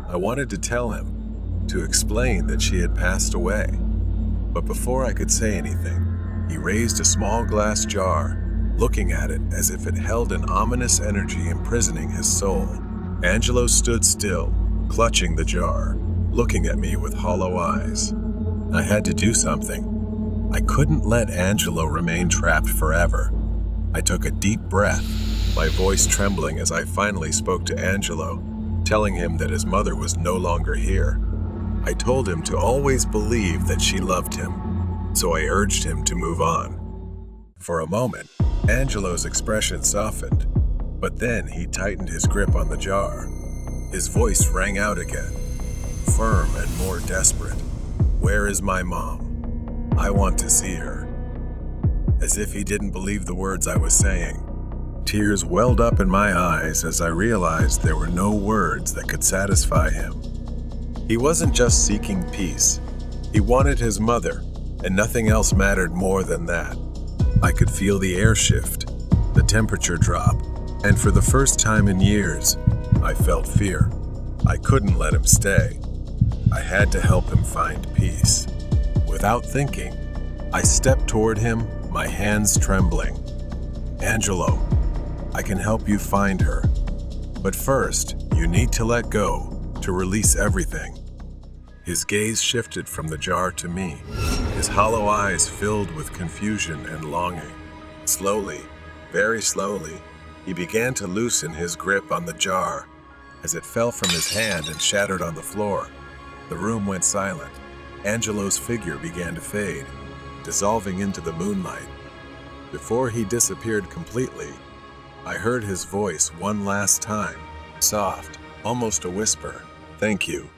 I wanted to tell him, to explain that she had passed away. But before I could say anything, he raised a small glass jar, looking at it as if it held an ominous energy imprisoning his soul. Angelo stood still, clutching the jar, looking at me with hollow eyes. I had to do something. I couldn't let Angelo remain trapped forever. I took a deep breath, my voice trembling as I finally spoke to Angelo, telling him that his mother was no longer here. I told him to always believe that she loved him, so I urged him to move on. For a moment, Angelo's expression softened, but then he tightened his grip on the jar. His voice rang out again, firm and more desperate. "Where is my mom? I want to see her." As if he didn't believe the words I was saying, tears welled up in my eyes as I realized there were no words that could satisfy him. He wasn't just seeking peace. He wanted his mother, and nothing else mattered more than that. I could feel the air shift, the temperature drop, and for the first time in years, I felt fear. I couldn't let him stay. I had to help him find peace. Without thinking, I stepped toward him, my hands trembling. "Angelo, I can help you find her. But first, you need to let go, to release everything." His gaze shifted from the jar to me, his hollow eyes filled with confusion and longing. Slowly, very slowly, he began to loosen his grip on the jar. As it fell from his hand and shattered on the floor, the room went silent. Angelo's figure began to fade, dissolving into the moonlight. Before he disappeared completely, I heard his voice one last time, soft, almost a whisper. "Thank you."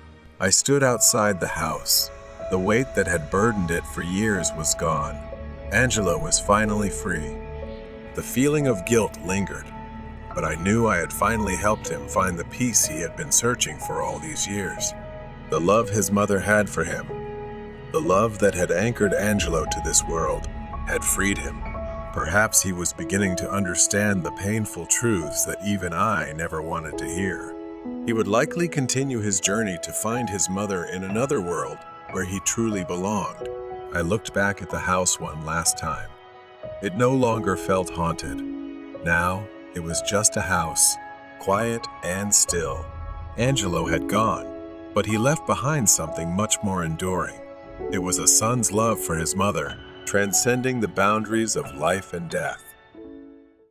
I stood outside the house. The weight that had burdened it for years was gone. Angelo was finally free. The feeling of guilt lingered, but I knew I had finally helped him find the peace he had been searching for all these years. The love his mother had for him, the love that had anchored Angelo to this world, had freed him. Perhaps he was beginning to understand the painful truths that even I never wanted to hear. He would likely continue his journey to find his mother in another world where he truly belonged. I looked back at the house one last time. It no longer felt haunted. Now, it was just a house, quiet and still. Angelo had gone, but he left behind something much more enduring. It was a son's love for his mother, transcending the boundaries of life and death.